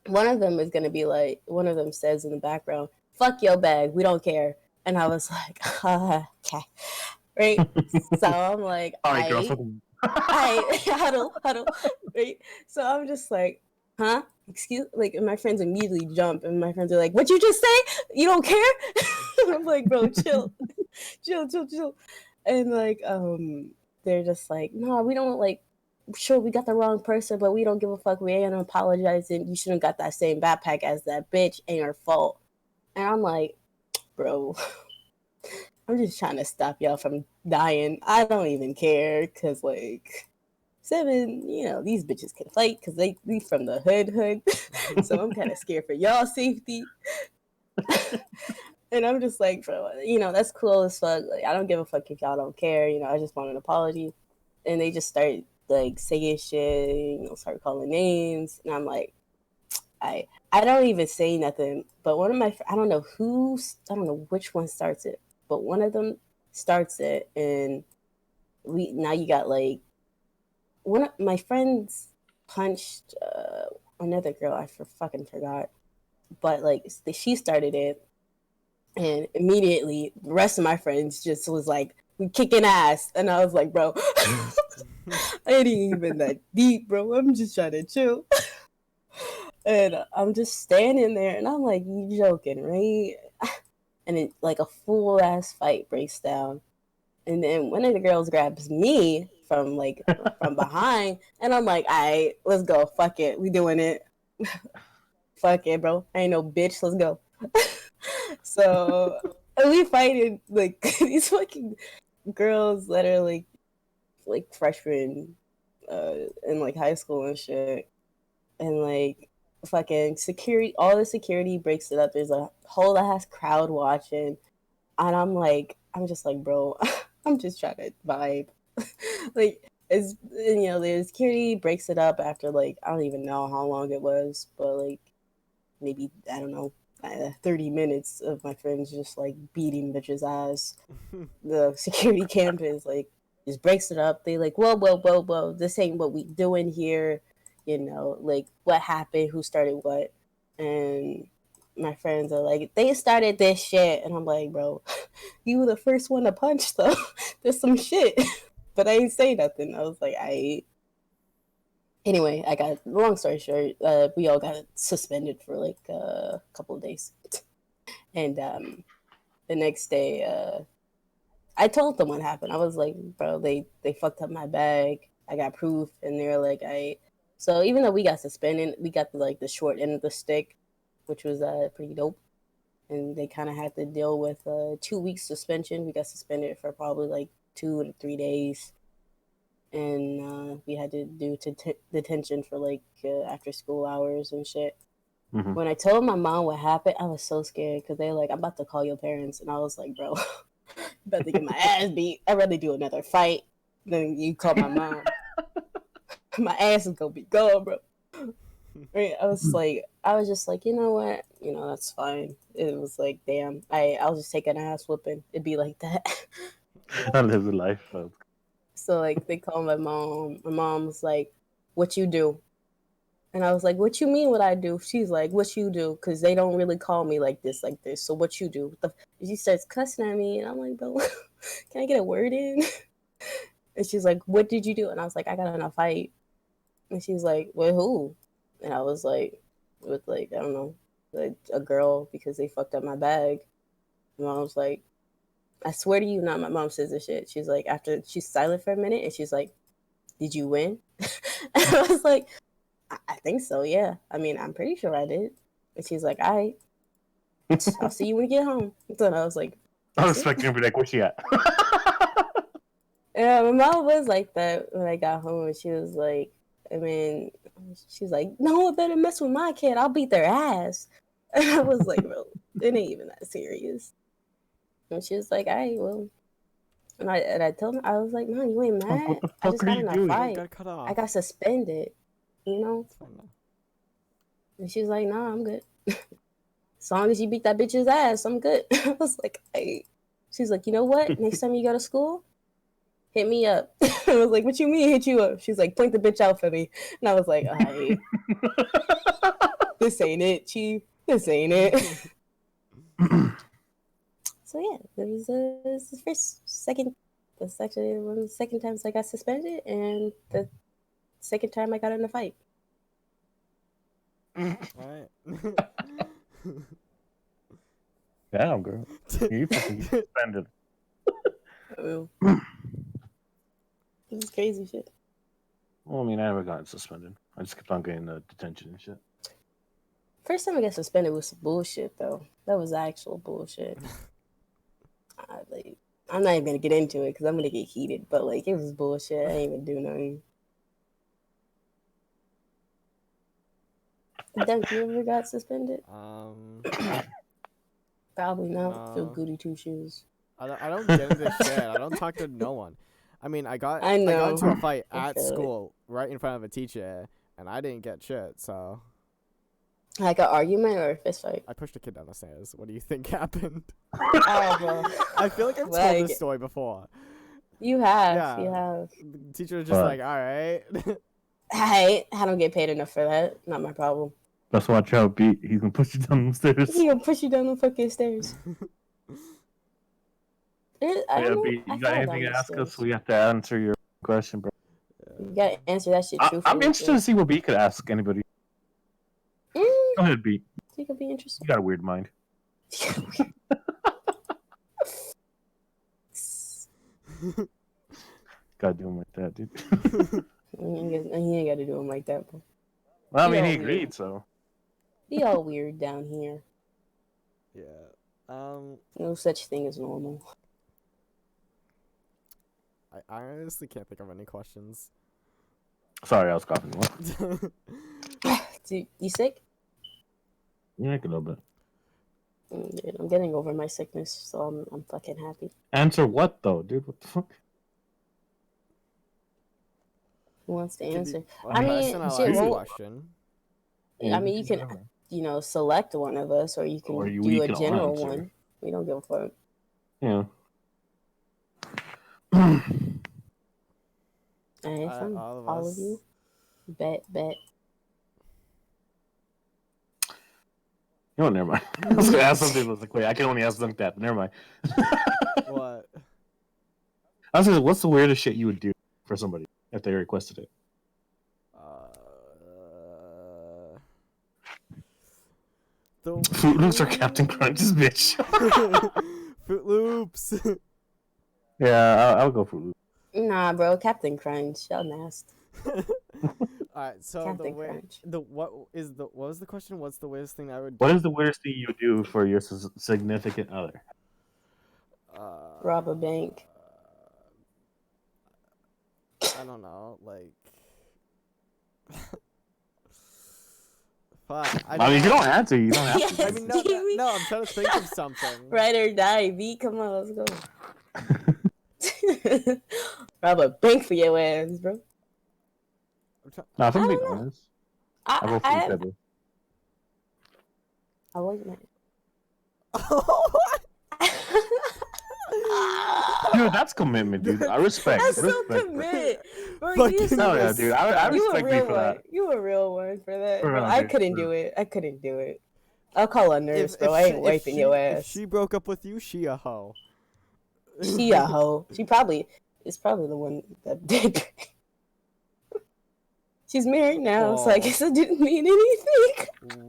B: One of them is gonna be like, one of them says in the background, "Fuck your bag, we don't care." And I was like, okay, right? So I'm like,
A: All right, girl.
B: I huddle, right? So I'm just like, huh? Excuse, like, and my friends immediately jump, and my friends are like, "What you just say? You don't care?" I'm like, bro, chill, chill. And like, they're just like, no, we don't like. sure, we got the wrong person, but we don't give a fuck. We ain't apologizing. You shouldn't got that same backpack as that bitch. Ain't your fault. And I'm like, bro, I'm just trying to stop y'all from dying. I don't even care, cause like 7, these bitches can fight because they from the hood. So I'm kind of scared for y'all safety. And I'm just like, bro, that's cool as fuck. Like, I don't give a fuck if y'all don't care. I just want an apology. And they just start like saying shit, start calling names. And I'm like, I don't even say nothing. But one of my, I don't know which one starts it, but one of them starts it. And now you got like, one of my friends punched another girl. I fucking forgot. But like, she started it. And immediately, the rest of my friends just was like, we kicking ass. And I was like, bro, I ain't even that deep, bro. I'm just trying to chill. And I'm just standing there, and I'm like, you joking, right? And it, like, a full-ass fight breaks down. And then one of the girls grabs me from behind, and I'm like, all right, let's go. Fuck it. We doing it. Fuck it, bro. I ain't no bitch. Let's go. So we fighting like these fucking girls that are like freshmen in like high school and shit, and like fucking security, all the security breaks it up. There's a whole ass crowd watching, and I'm just like, bro, I'm just trying to vibe. Like, the security breaks it up after like, I don't even know how long it was, but like maybe, I don't know, 30 minutes of my friends just like beating bitches' ass. The security campus like just breaks it up. They like, whoa, this ain't what we doing here. Like, what happened? Who started what? And my friends are like, they started this shit. And I'm like, bro, you were the first one to punch though. There's some shit. But I ain't say nothing. I was like, Anyway, long story short, we all got suspended for like a couple of days. And the next day, I told them what happened. I was like, bro, they fucked up my bag. I got proof. And they were like, so even though we got suspended, we got the short end of the stick, which was pretty dope. And they kind of had to deal with 2 weeks suspension. We got suspended for probably like 2 to 3 days. And we had to do detention for like after school hours and shit.
A: Mm-hmm.
B: When I told my mom what happened, I was so scared because they were like, I'm about to call your parents. And I was like, bro, I'm about to get my ass beat. I'd rather do another fight than you call my mom. My ass is going to be gone, bro. Right? I was just like, you know what? That's fine. It was like, damn, I'll just take an ass whooping. It'd be like that.
A: I live the life.
B: So like they called my mom. My mom was like, what you do? And I was like, what you mean what I do? She's like, what you do? Because they don't really call me like this. So what you do? She starts cussing at me. And I'm like, bro, can I get a word in? And she's like, what did you do? And I was like, I got in a fight. And she's like, with who? And I was like, with like, I don't know, like a girl, because they fucked up my bag. And I was like, I swear to you, not my mom says this shit. She's like, after she's silent for a minute, and she's like, did you win? And I was like, I think so, yeah. I mean, I'm pretty sure I did. And she's like, all right, I'll see you when you get home. So I was like,
A: I was expecting her to be like, where's she at?
B: yeah, my mom was like that when I got home. And she was like, she's like, no one better mess with my kid. I'll beat their ass. And I was like, bro, it ain't even that serious. And she was like, all right, well. And I told her, I was like, no, you ain't mad.
A: What the
B: I
A: fuck
B: just
A: are
B: got
A: you
B: in a
A: doing?
B: fight.
C: Got cut off.
B: I got suspended,
C: It's fine now.
B: And she was like, nah, I'm good. As long as you beat that bitch's ass, I'm good. I was like, hey. She's like, you know what? Next time you go to school, hit me up. I was like, what you mean hit you up? She's like, point the bitch out for me. And I was like, all right. This ain't it, Chief. This ain't it. So yeah, this is the second one of the second times I got suspended, and the second time I got in a fight.
C: Alright.
A: Damn, girl. You fucking get suspended.
B: Oh, this is crazy shit.
A: Well, I mean, I never got suspended. I just kept on getting the detention and shit.
B: First time I got suspended was some bullshit though. That was actual bullshit. I'm not even gonna get into it because I'm gonna get heated. But like, it was bullshit. I ain't even do nothing. Dunk, you ever got suspended? Probably not. Feel
C: No.
B: goody two shoes.
C: I don't get into shit. I don't talk to no one. I mean, I got
B: I know.
C: into a fight
B: I
C: at
B: feel it.
C: school right in front of a teacher, and I didn't get shit. So
B: Like an argument or a fist fight?
C: I pushed a kid down the stairs. What do you think happened?
B: Oh, bro.
C: I feel like I've told
B: Like,
C: this story before.
B: You have.
C: Yeah.
B: You have.
C: The teacher was just like, all right.
B: Hey, I don't get paid enough for that. Not my problem.
A: Let's watch out, Pete. He's gonna push you down the stairs.
B: He gonna push you down the fucking stairs. I don't know.
A: Pete,
B: I
A: you got
B: fell
A: anything
B: down
A: to ask
B: the
A: us?
B: stairs.
A: We have to answer your question, bro.
B: You gotta answer that shit truthfully.
A: I'm interested to see what Pete could ask anybody. Go ahead, Pete.
B: I think it'll be interesting.
A: You got a weird mind. Gotta do him like that, dude.
B: He ain't gotta do him like that, bro.
A: Well, I mean, he
B: Yeah,
A: agreed, so.
B: Be all weird down here.
C: Yeah.
B: No such thing as normal.
C: I honestly can't think of any questions.
A: Sorry, I was coughing. What?
B: Dude, you sick?
A: Yeah, a little bit.
B: Dude, I'm getting over my sickness, so I'm fucking happy.
A: Answer what, though, dude? What the fuck?
B: Who wants to answer?
C: Well,
B: I mean,
C: that's an
B: shit,
C: allowed
B: well,
C: question.
B: I mean, you can, select one of us, or you can
A: Or
B: do
A: we
B: a
A: can all
B: general
A: answer.
B: one. We don't give a fuck.
A: Yeah.
B: Alright, fine. All of you. Bet.
A: You know what, never mind. I was gonna ask something, but I was like, wait, I can only ask like that, but never mind.
C: What?
A: I was like, what's the weirdest shit you would do for somebody if they requested it? Fruit Loops or Captain Crunch's bitch?
C: Fruit Loops.
A: Yeah, I would go Fruit Loops.
B: Nah, bro. Captain Crunch. Y'all nasty.
C: Alright, so
B: Captain Crunch.
C: what was the question? What's the weirdest thing I would do?
A: What is the weirdest thing you would do for your significant other?
B: Rob a bank.
C: I don't know, like. Fuck.
A: I mean, if you don't answer, you don't have to.
C: I mean, no, I'm trying to think of something.
B: Ride or die, V. Come on, let's go. Rob a bank for your ass, bro.
A: No, if I'm
B: I
A: being
B: don't know.
A: honest, I go Fruit Pebble.
B: I like that.
A: Dude, that's commitment, dude. I respect.
B: That's so
A: respect.
B: commit. Bro,
C: Fucking
B: you
A: Hell yeah, dude. I
B: you a
A: respect you
B: real
A: for
B: one.
A: that.
B: You a real one for that.
A: For
B: Bro,
A: real,
B: I
A: dude,
B: couldn't
A: for
B: do it. I couldn't do it. I'll call a nurse, bro. I ain't wiping your
C: If
B: ass.
C: she broke up with you, she a hoe.
B: She a hoe. She probably is probably the one that did. She's married now, so I guess it didn't mean anything.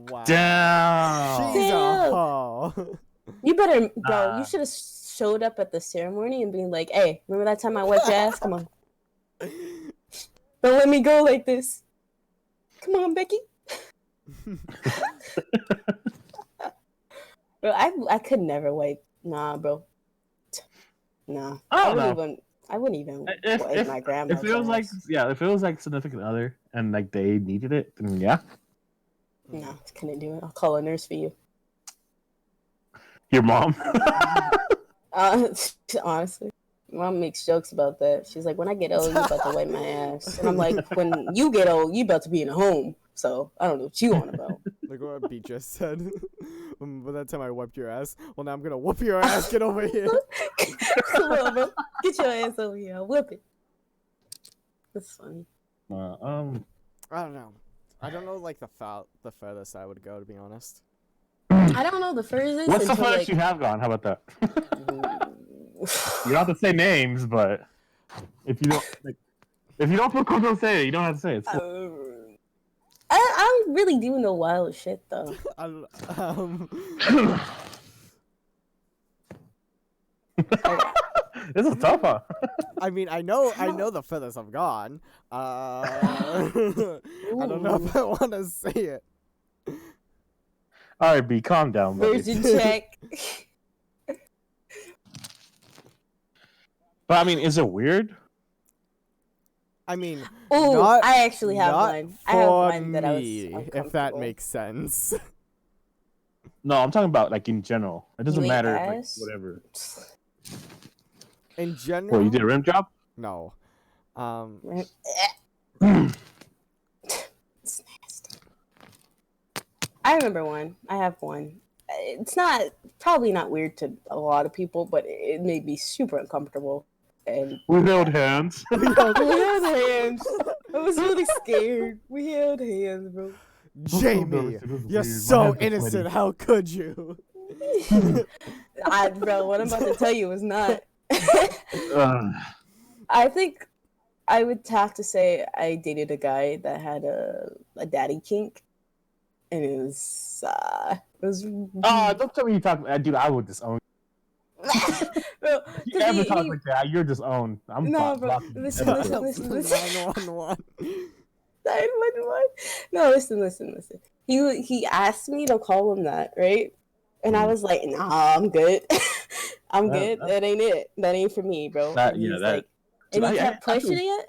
C: Wow.
A: Damn.
C: She's a
B: Damn.
C: hoe.
B: You better, bro. You should have showed up at the ceremony and been like, "Hey, remember that time I wiped your ass? Come on, don't let me go like this. Come on, Becky." Bro, I could never wipe. Nah, bro. Nah,
A: I don't know.
B: I wouldn't even
A: If
B: wipe my grandma's
A: if it was like
B: ass.
A: if it was like significant other and like they needed it, then yeah.
B: Nah, couldn't do it. I'll call a nurse for you.
A: Your mom.
B: Honestly, mom makes jokes about that. She's like, "When I get old, you about to wipe my ass," and I'm like, "When you get old, you about to be in a home." So I don't know what you on about.
C: Like what B just said. By that time I wiped your ass. Well, now I'm gonna whoop your ass. Get over here.
B: Come on, bro. Get your ass over here. I'll whip it. That's funny.
C: I don't know. I don't know like the furthest I would go, to be honest.
B: I don't know the furthest.
A: What's the
B: until,
A: furthest you have gone? How about that? You don't have to say names, but if you don't feel comfortable saying it, you don't have to say it. It's cool.
B: I really do know wild shit though.
A: This is tough, huh?
C: I mean, I know the furthest I've gone. I don't know if I want to say it.
A: All right, B, calm down, buddy.
B: Version check.
A: But I mean, is it weird?
C: I mean,
B: Ooh,
C: not,
B: I actually have
C: not
B: one.
C: For
B: I have one that I was
C: me,
B: uncomfortable.
C: if that makes sense.
A: No, I'm talking about like in general. It doesn't
B: You ate
A: matter, like
B: ass?
A: whatever.
C: In general.
A: Well, you did a rim job?
C: No.
B: It's nasty. I remember one. I have one. It's probably not weird to a lot of people, but it made me super uncomfortable. And
A: We held hands.
B: we held hands. I was really scared. We held hands, bro.
C: Jamie,
A: It was
C: you're
A: weird. My
C: so
A: hands were
C: innocent.
A: sweaty.
C: How could you?
B: Bro, what I'm about to tell you is not.
A: Ugh.
B: I think I would have to say I dated a guy that had a daddy kink, and it was
A: Don't tell me you talk. Dude, I would disown.
B: bro,
A: You ever talk like that? You're disowned. I'm
B: No, bro,
A: blocking you.
B: listen.
C: 911.
B: 911. No, listen. He asked me to call him that, right? And I was like, nah, I'm good. I'm good. That ain't it. That ain't for me, bro. And he's like, and he kept pushing it.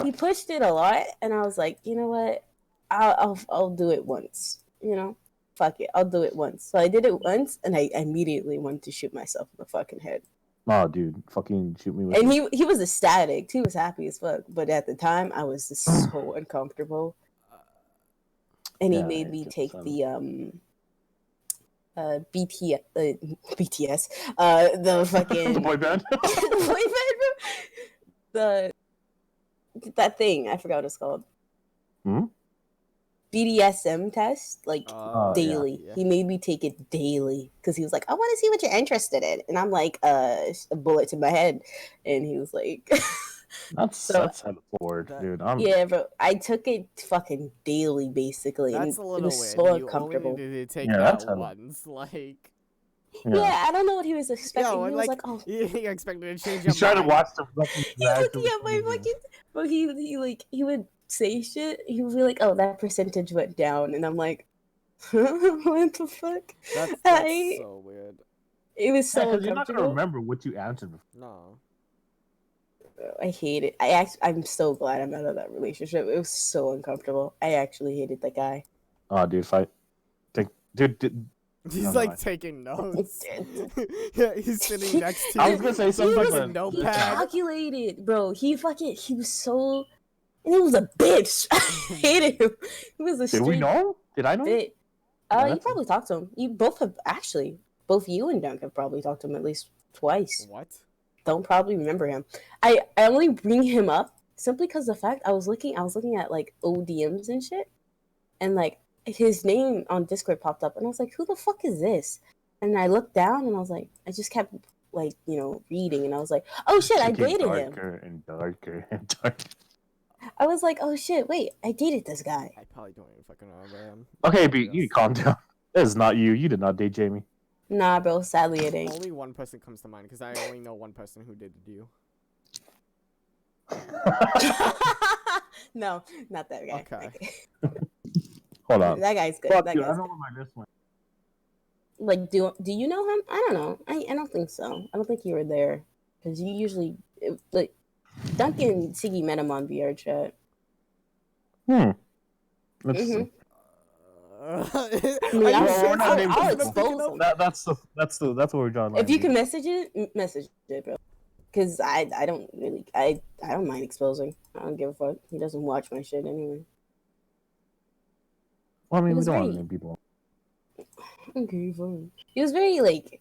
B: He pushed it a lot, and I was like, you know what? I'll do it once. You know, fuck it. I'll do it once. So I did it once, and I immediately wanted to shoot myself in the fucking head.
A: Oh, dude, fucking shoot me with
B: And
A: it.
B: he was ecstatic. He was happy as fuck. But at the time, I was just so uncomfortable. And he made me take the BTS, the fucking
A: Boy band.
B: that thing. I forgot what it's called.
A: Hmm?
B: BDSM test, like daily.
C: Yeah.
B: He made me take it daily because he was like, "I want to see what you're interested in," and I'm like, "A bullet to my head," and he was like,
A: That's hella forward, dude.
B: "Yeah, bro." I took it fucking daily, basically.
C: That's
B: and
C: a little
B: it was
C: weird.
B: so
C: You
B: uncomfortable.
C: only needed to take
A: that's
C: that
A: hella-
C: once, like.
B: Yeah, I don't know what he was expecting.
C: Yo,
B: He was like, "Oh."
C: you expected to change your
A: He's trying to
C: mind.
A: watch the fucking.
B: He looking at my fucking, but he would say shit. He would be like, "Oh, that percentage went down," and I'm like, "What the fuck?"
C: That's so weird.
B: It was so
A: Because you're not gonna
B: uncomfortable.
A: remember what you answered before.
C: No.
B: I hate it. I'm so glad I'm out of that relationship. It was so uncomfortable. I actually hated that guy.
A: Oh, dude, dude.
C: He's
A: No,
C: like
A: no.
C: taking notes. Yeah, he's sitting next to
A: I
C: you.
A: was gonna say
B: He
A: something,
B: was
A: but
B: he
C: notepad.
B: calculated, bro. He was so. And he was a bitch. I hated him. He was a
A: did we
B: straight
A: know him? Did I know him?
B: bitch.
A: Yeah,
B: You
A: that's
B: probably talked to him. You both have actually. Both you and Dunk have probably talked to him at least twice.
C: What?
B: Don't probably remember him. I only bring him up simply because the fact I was looking at like ODMs and shit, and like his name on Discord popped up, and I was like, who the fuck is this? And I looked down, and I was like, I just kept like reading, and I was like, oh shit, I dated him.
A: Darker and darker and darker.
B: I was like, oh shit, wait, I dated this guy.
C: I probably don't even fucking remember him.
A: Okay, B, you calm down. That is not you. You did not date Jamie.
B: Nah, bro, sadly it ain't.
C: Only one person comes to mind because I only know one person who dated you.
B: No, not that guy.
C: Okay.
A: Hold on.
B: That guy's good.
A: Fuck
B: That
A: you, I
B: guy's
A: don't
B: good.
A: know where my list went.
B: Like, do you know him? I don't know. I don't think so. I don't think you were there because you usually like Duncan and Siggy met him on VR chat.
A: Let's
B: Mhm.
A: see.
B: I mean, I'll expose him.
A: That's what we're drawing.
B: If you can message it, bro. Because I don't really I don't mind exposing. I don't give a fuck. He doesn't watch my shit anyway.
A: Well, I mean,
B: It
A: we
B: was
A: don't want
B: very-
A: to name people.
B: Okay, fine. He was very like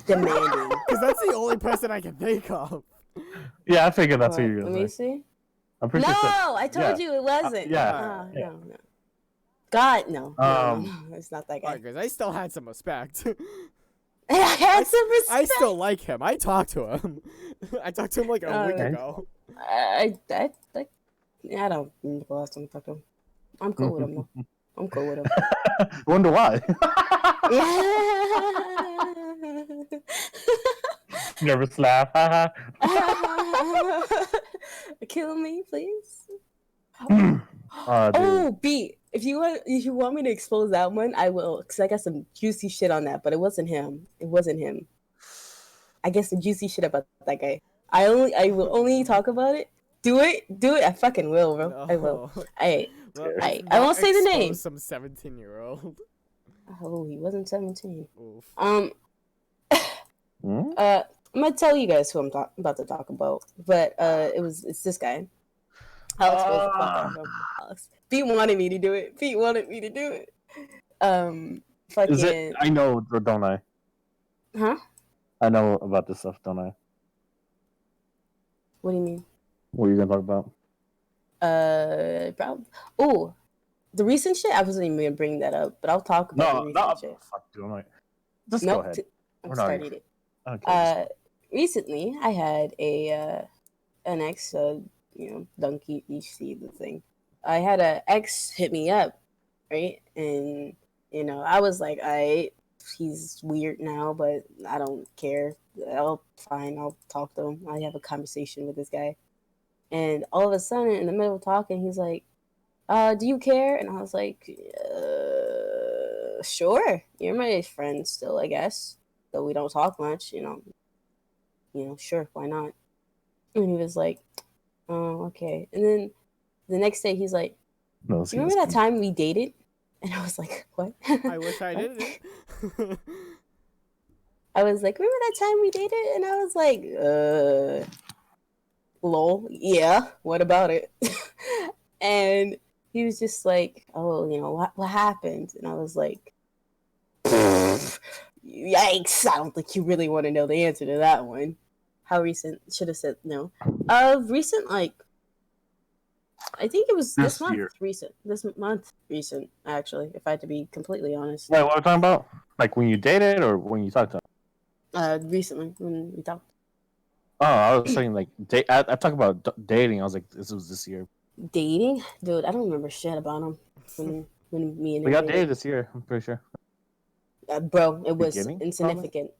B: demanding.
C: Because that's the only person I can think of.
A: Yeah, I figured that's
B: What?
A: who you're
B: Let
A: gonna
B: me
A: say.
B: see.
A: I'm pretty
B: No,
A: sure.
B: I told you it wasn't.
A: yeah.
B: No. God, no. No, it's not that guy.
C: Alright, guys, I still had some respect.
B: I had some respect.
C: I still like him. I talked to him. I talked to him like a week
A: Okay.
C: ago.
B: I don't remember the last time I talked to him. I'm cool with him though. I'm cool with him.
A: Wonder why. Nervous laugh. Haha.
B: Kill me, please.
A: Dude.
B: Oh, B. If you want me to expose that one, I will, cause I got some juicy shit on that. But it wasn't him. It wasn't him. I guess the juicy shit about that guy. I will only talk about it. Do it. I fucking will, bro.
C: No.
B: I will.
C: Well,
A: I-
C: let's
B: I won't
C: not
B: say the
C: expose
B: name.
C: some 17-year-old.
B: Oh, he wasn't 17.
C: Oof.
A: Hmm?
B: I'm gonna tell you guys who I'm about to talk about, but it's this guy. Alex knows the fuck out of him. Alex. Pete wanted me to do it.
A: Is it?
B: Fucking.
A: I know, or don't I?
B: Huh?
A: I know about this stuff, don't I?
B: What do you mean?
A: What are you gonna talk about?
B: Probably. Oh, the recent shit. I wasn't even gonna bring that up, but I'll talk about the
A: No,
B: recent
A: no.
B: shit.
A: Fuck, dude. Just
B: Nope.
A: go ahead.
B: I'm
A: We're not
B: starting
A: even-
B: it.
A: Okay.
B: Recently I had an ex, donkey. You see the thing. I had an ex hit me up, right? And I was like, he's weird now, but I don't care. I'll talk to him. I have a conversation with this guy, and all of a sudden, in the middle of talking, he's like, do you care? And I was like, sure. You're my friend still, I guess. Though we don't talk much, sure, why not? And he was like, oh, okay. And then the next day he's like,
A: No,
B: you remember that time we dated? And I was like, what?
C: I wish I
B: What?
C: didn't.
B: I was like, remember that time we dated? And I was like, lol, yeah, what about it? And he was just like, oh, what happened? And I was like, yikes, I don't think you really want to know the answer to that one. How recent? Should have said no. Recent, like, I think it was this month
A: year.
B: recent. This month recent, actually, if I had to be completely honest.
A: Wait, what are we talking about? Like when you dated or when you talked to him?
B: Recently when we talked.
A: Oh, I was saying like I talk about dating. I was like, this was this year.
B: Dating? Dude, I don't remember shit about him when me and
A: We
B: him
A: got
B: dated.
A: dated this year. I'm pretty sure.
B: Bro, it was
A: Beginning,
B: insignificant.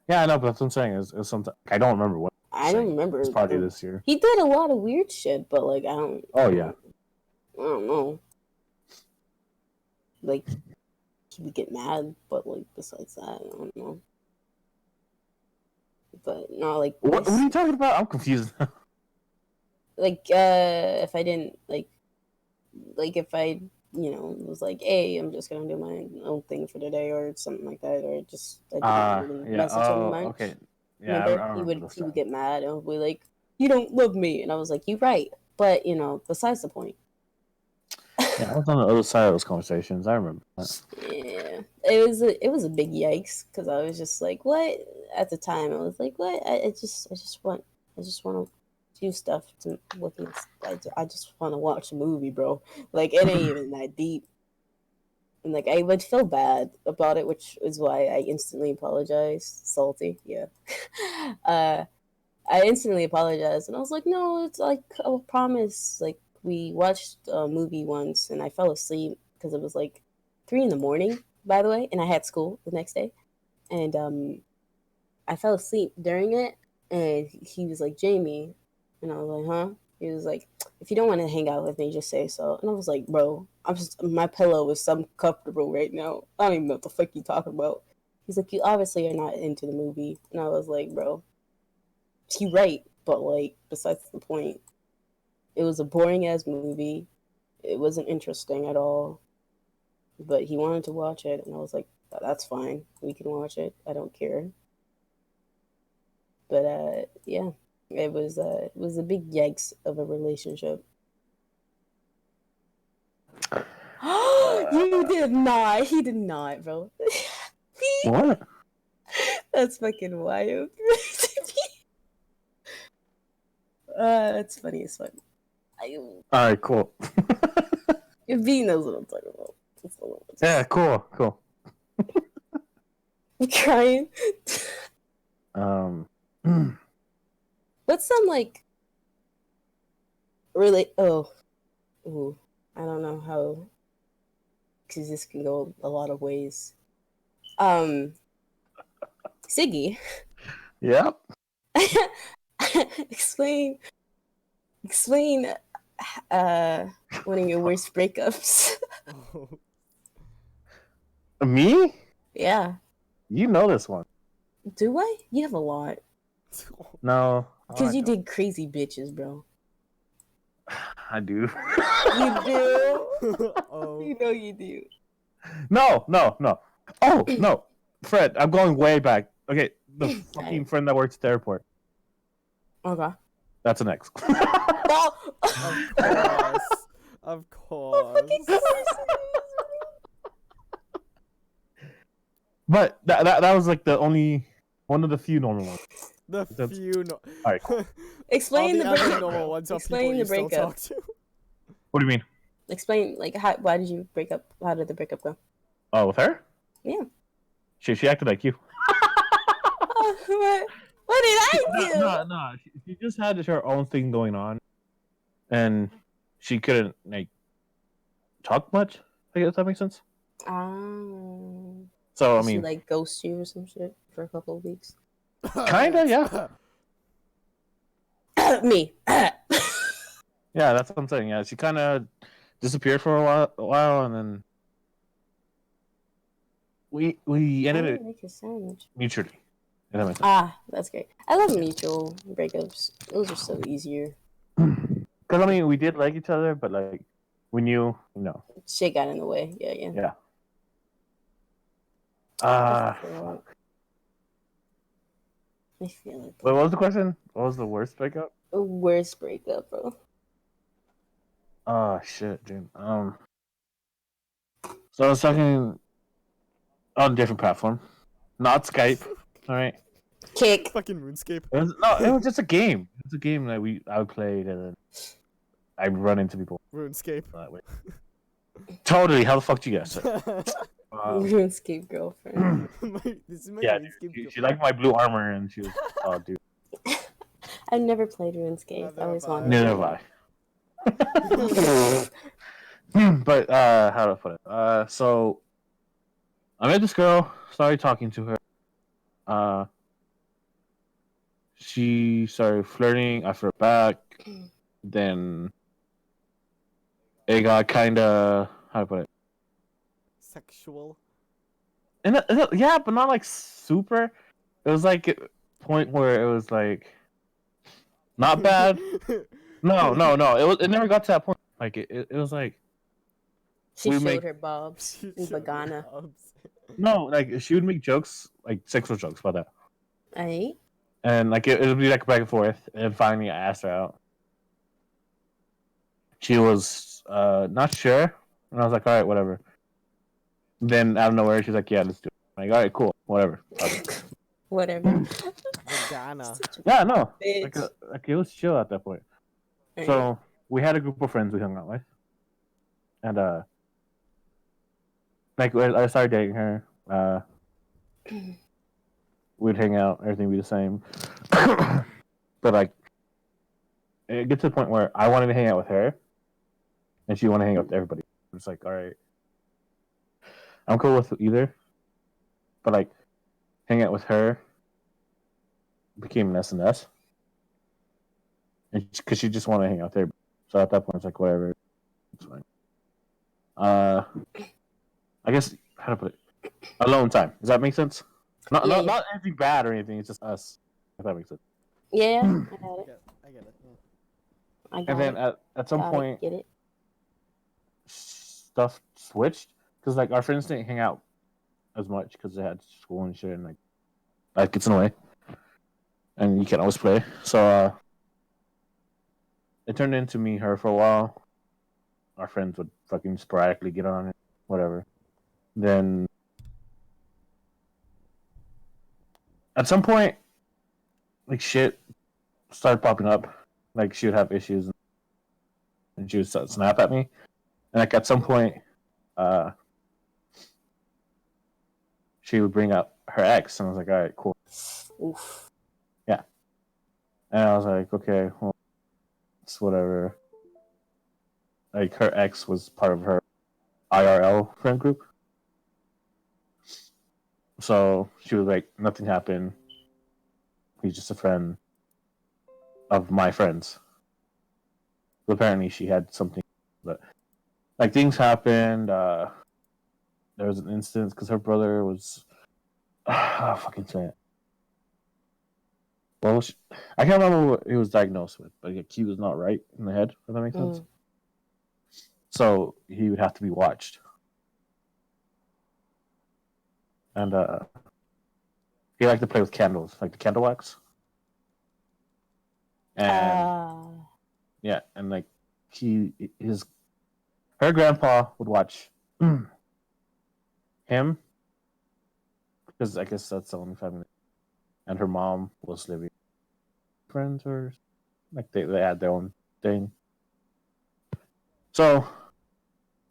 A: Yeah, I know, but that's what I'm saying. It was something. I don't remember what.
B: I don't remember.
A: It's probably this year.
B: He did a lot of weird shit, but like I don't.
A: Oh yeah.
B: I don't know. Like he would get mad, but like besides that, I don't know. But no, like
A: What are you talking about? I'm confused.
B: like if I didn't like if I was like, hey, I'm just gonna do my own thing for the day or something like that, or just I didn't really
A: Yeah.
B: message him much.
A: Okay. Yeah,
B: Remember,
A: I
B: he
A: remember
B: would get mad and be like, "You don't love me," and I was like, "You're right," but besides the point.
A: Yeah, I was on the other side of those conversations. I remember that.
B: Yeah, it was a big yikes because I was just like, "What?" At the time, I was like, "What?" I just want to do stuff to look at. I just want to watch a movie, bro. Like it ain't even that deep. And like I would feel bad about it, which is why I instantly apologized. Salty, yeah. I instantly apologized, and I was like, "No, it's like a promise." Like we watched a movie once, and I fell asleep because it was like 3 in the morning, by the way, and I had school the next day, and I fell asleep during it, and he was like, "Jamie," and I was like, "Huh?" He was like, "If you don't want to hang out with me, just say so." And I was like, "Bro, my pillow is so comfortable right now. I don't even know what the fuck you talking about." He's like, "You obviously are not into the movie," and I was like, "Bro, he right, but like besides the point, it was a boring ass movie. It wasn't interesting at all. But he wanted to watch it, and I was like, that's fine. We can watch it. I don't care." But yeah, it was a big yikes of a relationship. You did not. He did not, bro.
A: What?
B: That's fucking wild. That's funny as fuck.
A: All right, cool.
B: If B knows what I'm talking about. That's all I'm
A: Yeah, cool.
B: I'm crying.
A: Um,
B: What's some like really? Ooh, I don't know how, because this can go a lot of ways. Siggy,
A: Yep.
B: explain, explain. One of your worst breakups.
C: Oh.
A: Me?
B: Yeah.
A: You know this one.
B: Do I? You have a lot.
A: No.
B: Because
A: I
B: you
A: don't.
B: did crazy bitches, bro.
A: I do.
B: You do.
C: Oh.
B: You know you do.
A: No. Oh, no. Fred, I'm going way back. Okay, the fucking
B: Alright.
A: friend that works at the airport.
B: Okay.
A: That's an ex.
B: Oh!
C: Of course. Of
B: Fucking
C: course.
A: But that was like the only one of the few normal ones.
C: The
A: That's-
C: few no.
A: Alright, cool.
C: All
B: Explain
C: the
B: the
C: other
B: breakup.
C: normal
B: bro.
C: ones are people
B: Explain
C: you
B: the
C: still
B: breakup.
C: talk to.
A: What do you mean?
B: Explain, like, how, why did you break up? How did the breakup go?
A: Oh, with her?
B: Yeah.
A: She acted like you.
B: What did I do?
A: No. She just had her own thing going on, and she couldn't like talk much. I guess that makes sense. So I
B: Did she,
A: mean,
B: like, ghost you or some shit for a couple of weeks?
A: Kinda, yeah.
B: Me.
A: yeah, that's what I'm saying. Yeah, she kind of disappeared for a while, and then we
B: I
A: ended
B: didn't
A: it
B: make a sandwich.
A: mutually. If that makes sense.
B: Ah, that's great. I love mutual breakups. Those are so easier.
A: Because I mean, we did like each other, but like we knew,
B: Shit got in the way. Yeah.
A: yeah.
B: I feel it.
A: What was the question? What was the worst breakup?
B: The worst breakup, bro.
A: Oh shit, dude. So I was talking on a different platform, not Skype. All right.
B: Kick.
C: Fucking RuneScape.
A: It was just a game. It's a game that I played, and then I run into people
C: RuneScape.
A: that way. Totally. How the fuck do you guess?
B: RuneScape girlfriend.
C: This is my
A: Yeah,
C: RuneScape.
A: dude, she liked my blue armor, and she was, oh, dude.
B: I've never played RuneScape.
C: Neither
B: I always
C: have I.
B: wanted
A: Neither have I. But how do I put it? So I met this girl. Started talking to her. She started flirting. I flirt back. Then it got kind of, how do I put it?
C: Sexual.
A: And yeah, but not like super. It was like a point where it was like not bad. No. It never got to that point. Like it was like
B: She
A: We
B: showed
A: make-
B: her bobs
C: She
B: in
C: showed me
B: Bagana.
C: bobs.
A: no, like she would make jokes, like sexual jokes about that,
B: Hey?
A: and like it would be like back and forth. And finally, I asked her out. She was not sure, and I was like, all right, whatever. Then out of nowhere, she's like, yeah, let's do it. I'm like, all right, cool, whatever.
B: Whatever.
C: Vagina.
B: Such a
A: Yeah, no,
B: bitch.
A: like it was chill at that point.
B: Right.
A: So we had a group of friends we hung out with, and like I started dating her. We'd hang out, everything would be the same. But like, it gets to the point where I wanted to hang out with her, and she wanted to hang out with everybody. It's like, all right, I'm cool with either, but like, hang out with her became an S, and because she just wanted to hang out there. So at that point, it's like whatever, it's fine. I guess how to put it, alone time. Does that make sense? Not
B: Yeah.
A: not anything bad or anything. It's just us. If that makes sense.
B: Yeah, I got it.
C: I get it. Yeah.
B: I got
A: And then
B: it.
A: at some
B: Got
A: point,
B: it. Get it?
A: stuff switched because like our friends didn't hang out as much because they had school and shit, and like life gets in the way, and you can't always play. So it turned into me her for a while. Our friends would fucking sporadically get on it, whatever. Then at some point, like shit started popping up. Like she would have issues, and she would snap at me. And like at some point, she would bring up her ex, and I was like, all right, cool.
B: Oof.
A: Yeah. And I was like, okay, well, it's whatever. Like her ex was part of her IRL friend group. So she was like, nothing happened. He's just a friend of my friends. But apparently, she had something, but like things happened. There was an instance because her brother was, fucking say it. Well, I can't remember what he was diagnosed with, but he was not right in the head. If that makes sense. So he would have to be watched, and he liked to play with candles, like the candle wax, and yeah, and like her grandpa would watch him because I guess that's the only family, and her mom was living with friends or like they had their own thing. So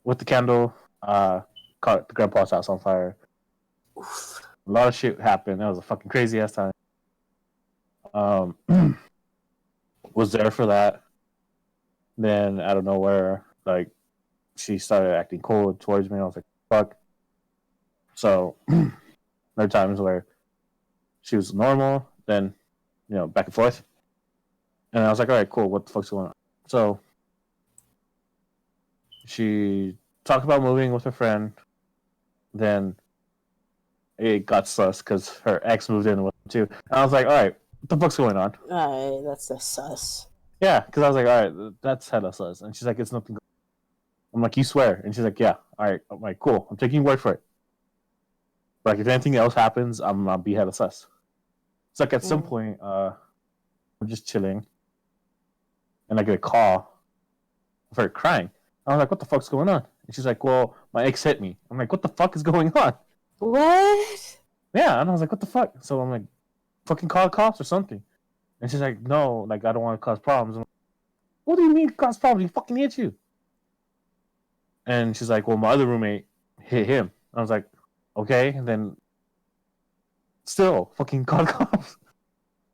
A: with the candle, caught the grandpa's house on fire.
B: Oof.
A: A lot of shit happened. That was a fucking crazy ass time. Was there for that. Then out of nowhere, like she started acting cold towards me. I was like, "Fuck." So there are times where she was normal, then back and forth, and I was like, "All right, cool. What the fuck's going on?" So she talked about moving with her friend. Then it got sus because her ex moved in with him too. And I was like, "All right, what the fuck's going on?"
B: Alright, that's the sus.
A: Yeah, because I was like, "All right, that's hella sus," and she's like, "It's nothing." I'm like, "You swear?" And she's like, "Yeah." All right. I'm like, "Cool. I'm taking your word for it." Like if anything else happens, I'll be hella sus. It's like at some point, I'm just chilling, and I get a call of her crying. I was like, "What the fuck's going on?" And she's like, "Well, my ex hit me." I'm like, "What the fuck is going on?"
B: What?
A: Yeah, and I was like, "What the fuck?" So I'm like, "Fucking call the cops or something." And she's like, "No, like I don't want to cause problems." I'm like, "What do you mean cause problems? He fucking hit you." And she's like, "Well, my other roommate hit him." I was like, "Okay," and then still fucking call the cops.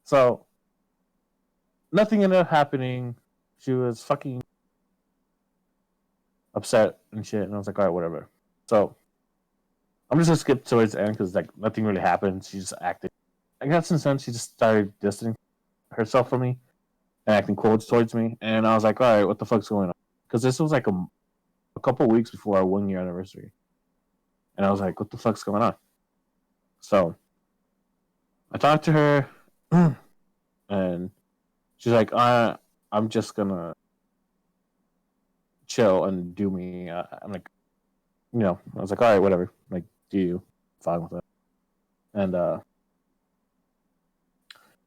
A: So nothing ended up happening. She was fucking upset and shit, and I was like, "All right, whatever." So I'm just gonna skip towards the end because like nothing really happened. She just acted. I guess in a sense, she just started distancing herself from me and acting cold towards me, and I was like, "All right, what the fuck's going on?" Because this was like a couple weeks before our 1 year anniversary, and I was like, "What the fuck's going on?" So I talked to her, and she's like, I'm just gonna chill and do me." I'm like, I was like, "All right, whatever." Like, do you? Fine with it. And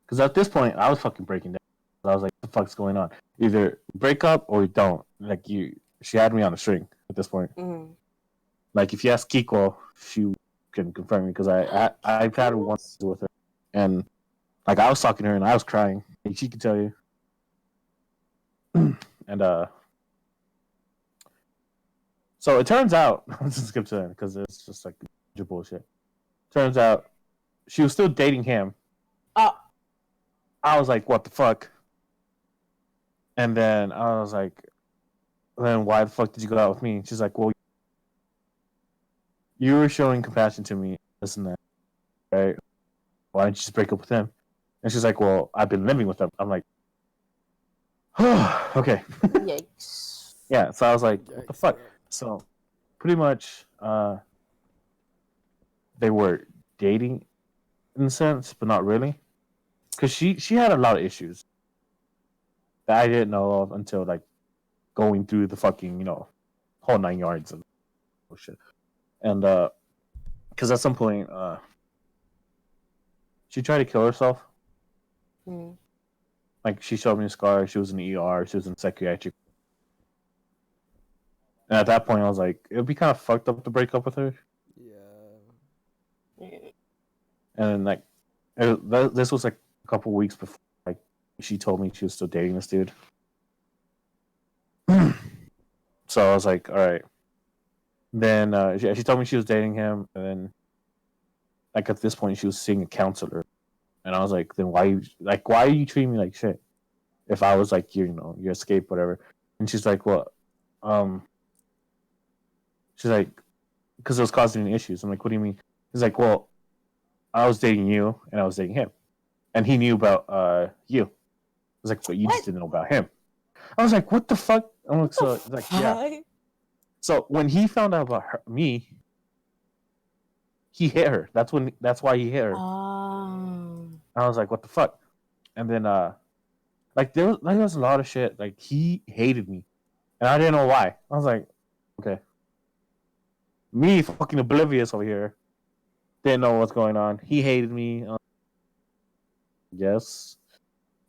A: because at this point, I was fucking breaking down. I was like, "What the fuck's going on? Either break up or we don't." Like she had me on a string at this point. Like, if you ask Kiko, she can confirm me because I've had one with her, and like I was talking to her and I was crying. Like, she could tell you. And so it turns out, let's just skip to that because it's just like bullshit. Turns out she was still dating him. I was like, "What the fuck?" And then I was like, "Then why the fuck did you go out with me?" She's like, "Well, you were showing compassion to me, this and that, right? Why didn't you just break up with him?" And she's like, "Well, I've been living with him." I'm like, "Okay."
B: Yikes.
A: Yeah, so I was like, "What the fuck?" So pretty much, they were dating in a sense, but not really, because she had a lot of issues that I didn't know of until like going through the fucking whole 9 yards of shit. And because at some point, she tried to kill herself. Like she showed me a scar. She was in the ER. She was in psychiatric. And at that point, I was like, it would be kind of fucked up to break up with her.
C: Yeah.
A: And then, like, this was like a couple weeks before, like, she told me she was still dating this dude. So I was like, all right. Then she told me she was dating him, and then, like, at this point, she was seeing a counselor, and I was like, then why are you treating me like shit? If I was like your escape, whatever. And she's like, well, she's like, because it was causing me issues. I'm like, what do you mean? He's like, well, I was dating you and I was dating him, and he knew about you. I was like, but you just
B: What?
A: didn't know about him. I was like, what the fuck? I'm like, so it's like, yeah.
B: Fuck?
A: So when he found out about me, he hit her. That's why he hit her. I was like, what the fuck? And then like there was a lot of shit. Like he hated me, and I didn't know why. I was like, okay, me fucking oblivious over here, didn't know what's going on. He hated me. Yes,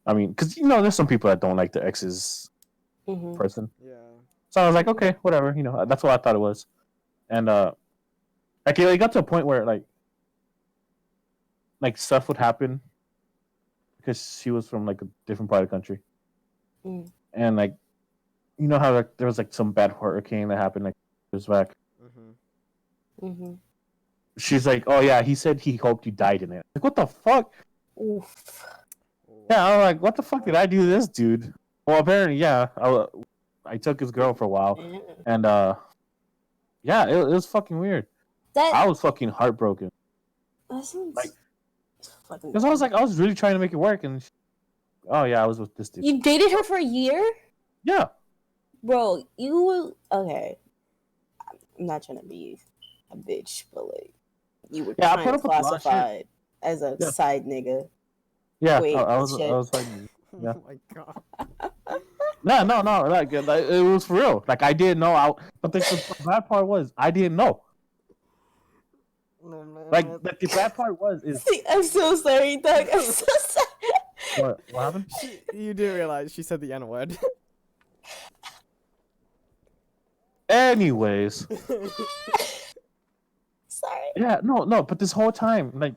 A: I mean, because there's some people that don't like their ex's
B: Mm-hmm.
A: person.
C: Yeah.
A: So I was like, okay, whatever. That's what I thought it was. And like it got to a point where like stuff would happen because she was from like a different part of the country,
B: Mm.
A: and like how like there was like some bad hurricane that happened like years back.
C: Mm-hmm.
B: Mm-hmm.
A: She's like, oh yeah, he said he hoped you died in it. Like, what the fuck?
B: Oof.
A: Yeah, I'm like, what the fuck did I do to this dude? Well, apparently, yeah, I took his girl for a while,
B: Yeah.
A: and yeah, it was fucking weird.
B: That
A: I was fucking heartbroken
B: sounds
A: like,
B: fucking.
A: because I was really trying to make it work, and oh yeah, I was with this dude.
B: You dated her for a year,
A: Yeah,
B: bro. You okay? I'm not trying to be a bitch, but like you were
A: Yeah, I
B: kind
A: put
B: of
A: up with a lot of shit.
B: classified as a
A: Yeah.
B: side nigga.
A: yeah.
B: Wait,
A: I was
B: shit.
A: like, yeah.
C: Oh my god.
A: No, like it was for real. Like I didn't know. But the bad part was I didn't know.
C: No, man.
A: Like the bad part is
B: See, I'm so sorry, Doug. I'm so sorry.
A: what happened?
C: You do realize she said the N word.
A: Anyways,
B: Sorry.
A: yeah, no. But this whole time, like,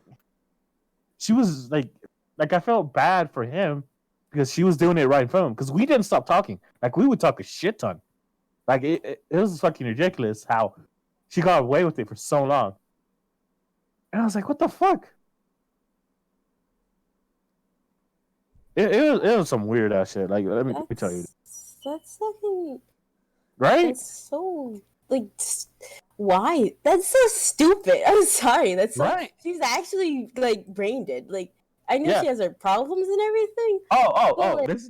A: she was like I felt bad for him because she was doing it right in front of him. Because we didn't stop talking. Like we would talk a shit ton. Like it was fucking ridiculous how she got away with it for so long. And I was like, what the fuck? It was some weird ass shit. Like let me tell you,
B: That's fucking.
A: right?
B: That's so like. Why? That's so stupid. I'm sorry. That's so.
A: Right.
B: She's actually like brain dead. Like I know
A: Yeah.
B: she has her problems and everything.
A: Oh!
B: like-
A: This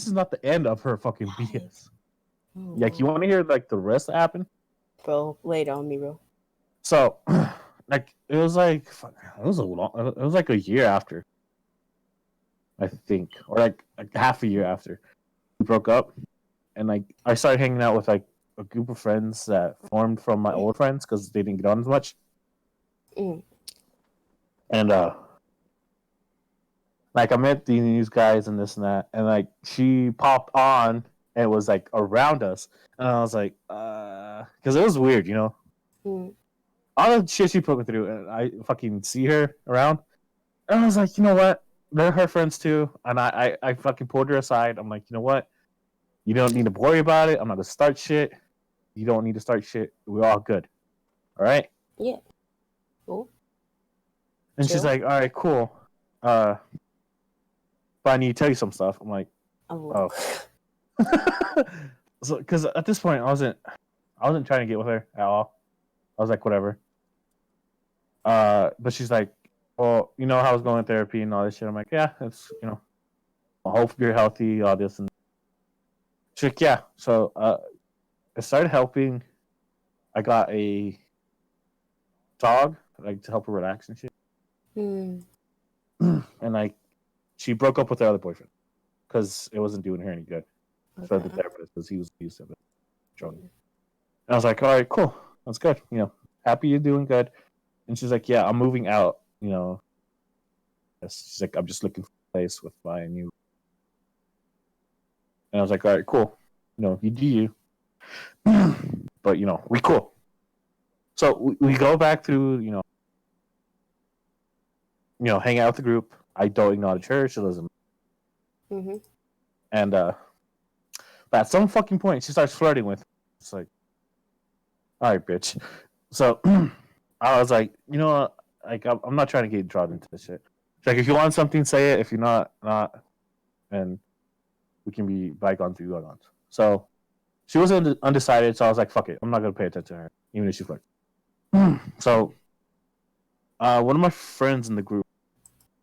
A: is not the end of her fucking
B: Why?
A: BS.
B: Oh,
A: Like you want to hear like the rest that happened?
B: bro, lay it on me, bro.
A: So, like it was like a year after, I think, or like half a year after we broke up, and like I started hanging out with like a group of friends that formed from my old friends because they didn't get on as much,
B: Mm.
A: and like I met these guys and this and that, and like she popped on and was like around us, and I was like, because it was weird,
B: Mm.
A: all the shit she put me through, and I fucking see her around, and I was like, you know what? They're her friends too, and I fucking pulled her aside. I'm like, you know what? You don't need to worry about it. I'm not gonna start shit. You don't need to start shit. We're all good. All right.
B: Yeah. Cool.
A: And she's
B: Chill.
A: like, all right, cool. But I need to tell you some stuff. I'm like,
B: Oh.
A: so because at this point I wasn't trying to get with her at all. I was like, whatever. But she's like, well, how I was going to therapy and all this shit. I'm like, yeah, it's I hope you're healthy, all this and she's like, yeah. So I started helping. I got a dog like to help her relax and shit.
B: Mm.
A: And like she broke up with her other boyfriend because it wasn't doing her any good. For the
B: Okay.
A: therapist because he was abusive and drunk. And I was like, all right, cool, that's good. Happy you're doing good. And she's like, yeah, I'm moving out. She's like, I'm just looking for a place with my new. And I was like, all right, cool. You do you. But we cool. So we go back through, hang out with the group. I don't acknowledge her. She doesn't.
B: Mm-hmm.
A: And but at some fucking point, she starts flirting with me. It's like, all right, bitch. So I was like, what? Like, I'm not trying to get drawn into this shit. She's like, if you want something, say it. If you're not, and we can be bygones be bygones. So she was undecided. So I was like, fuck it. I'm not gonna pay attention to her, even if she flirts. So one of my friends in the group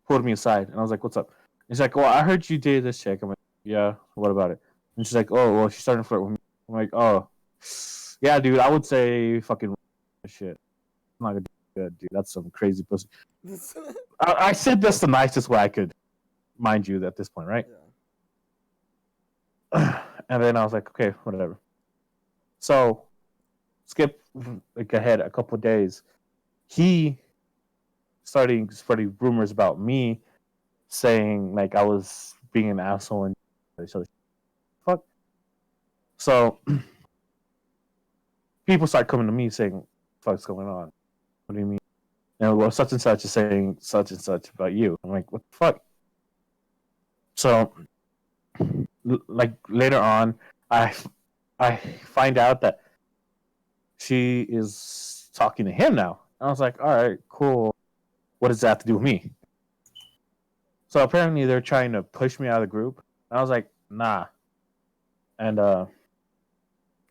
A: pulled me aside, and I was like, "What's up?" And she's like, "Well, I heard you dated this chick." I'm like, "Yeah, what about it?" And she's like, "Oh, well, she's starting to flirt with me." I'm like, "Oh, yeah, dude. I would say fucking shit. I'm not gonna do good, dude. That's some crazy pussy." I said this the nicest way I could, mind you, at this point, right?
C: Yeah.
A: And then I was like, "Okay, whatever." So, skip like ahead a couple of days. He starting spreading rumors about me, saying like I was being an asshole and so fuck. So people start coming to me saying, "Fuck's going on? What do you mean?" And well, such and such is saying such and such about you. I'm like, "What the fuck?" So like later on, I find out that she is talking to him now. I was like, "All right, cool. What does that have to do with me?" So apparently they're trying to push me out of the group. I was like, "Nah." And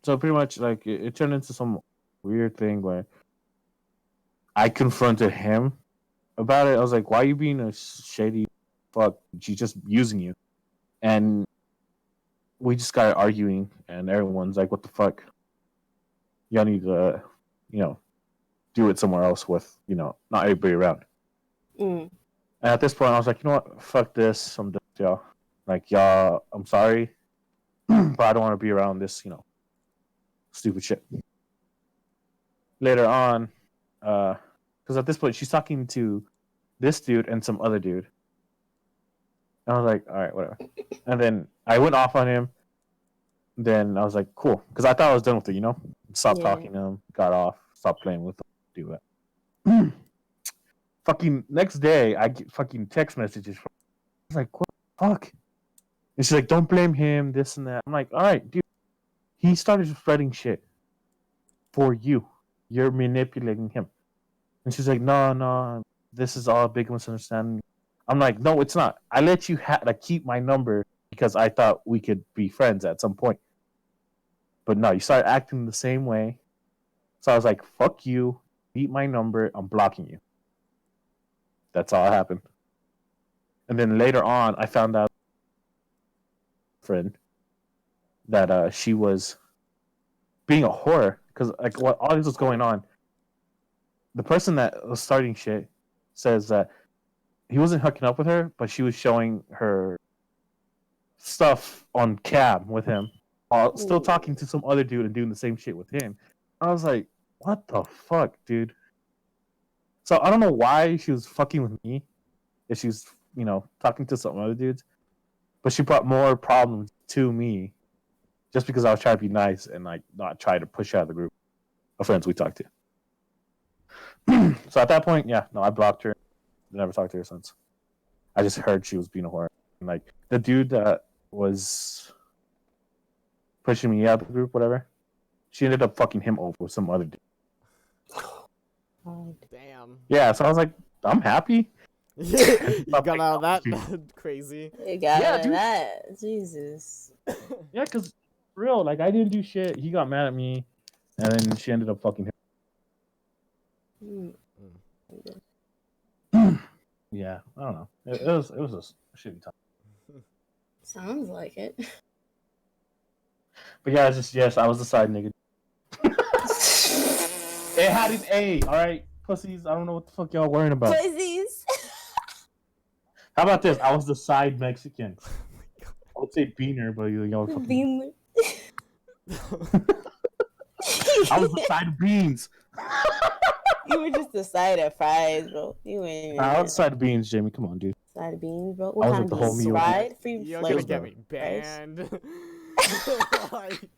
A: so pretty much like it turned into some weird thing where I confronted him about it. I was like, "Why are you being a shady fuck? She's just using you." And we just got arguing, and everyone's like, "What the fuck? Y'all need to, you know, do it somewhere else with, not everybody around."
B: Mm.
A: And at this point, I was like, "You know what? Fuck this. I'm done with y'all. Like, y'all, I'm sorry, but I don't want to be around this, stupid shit." Later on, because at this point, she's talking to this dude and some other dude. And I was like, "All right, whatever." And then I went off on him. Then I was like, "Cool," because I thought I was done with it. Stopped
B: Yeah.
A: talking to him, got off, stopped playing with him, do that. Fucking next day, I get fucking text messages from. I was like, "What the fuck?" And she's like, "Don't blame him, this and that." I'm like, "All right, dude. He started spreading shit for you. You're manipulating him." And she's like, "No, no, this is all a big misunderstanding." I'm like, "No, it's not. I let you keep my number because I thought we could be friends at some point. But no, you started acting the same way." So I was like, "Fuck you. Keep my number. I'm blocking you." That's all that happened. And then later on, I found out friend that she was being a whore because like what all this was going on. The person that was starting shit says that he wasn't hooking up with her, but she was showing her stuff on cam with him, while still talking to some other dude and doing the same shit with him. I was like, "What the fuck, dude?" So I don't know why she was fucking with me if she's talking to some other dudes, but she brought more problems to me just because I was trying to be nice and like not try to push her out of the group of friends we talked to. So at that point, yeah, no, I blocked her. Never talked to her since. I just heard she was being a whore. And like the dude that was pushing me out of the group, whatever, she ended up fucking him over with some other dude.
C: Damn.
A: Yeah, so I was like, I'm happy.
C: You got out of that crazy.
B: You got
A: Yeah,
B: out of
A: dude.
B: that. Jesus.
A: Yeah, because real, like I didn't do shit. He got mad at me, and then she ended up fucking him. Yeah, I don't know. It was a shitty time.
B: Sounds like it.
A: But yeah, it's just yes, I was the side nigga. It had an A, all right, pussies. I don't know what the fuck y'all worrying about.
B: Pussies.
A: How about this? I was the side Mexican. I would say beaner, but y'all fucking.
B: Bean.
A: I was the side of beans.
B: You were just the side of fries, bro. You ain't.
A: I was the side of beans, Jamie. Come on, dude.
B: Side of beans, bro.
A: I
B: What
A: was
B: kind
A: at the
B: of
A: whole
B: beans?
A: meal.
B: Fried? Free
C: You're
B: like
C: gonna get
A: bro.
C: me banned. Like,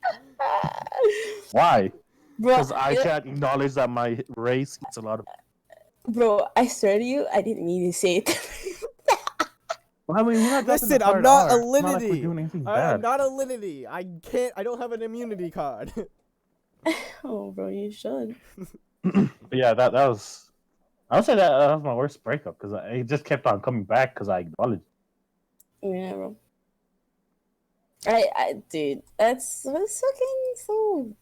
A: Why?
B: bro.
A: Because I can't acknowledge that my race gets a lot of.
B: Bro, I swear to you, I didn't mean to say it.
A: Well, I mean, we're not dropping
C: listen,
A: the
C: I'm
A: hard
C: not a
A: R. It's not like we're
C: linity.
A: doing anything
C: I'm
A: bad.
C: not a linity. I don't have an immunity card.
B: Oh, bro, you should.
A: But yeah, that was. I would say that was my worst breakup because it just kept on coming back because I acknowledged.
B: Yeah, bro. Dude, that's fucking so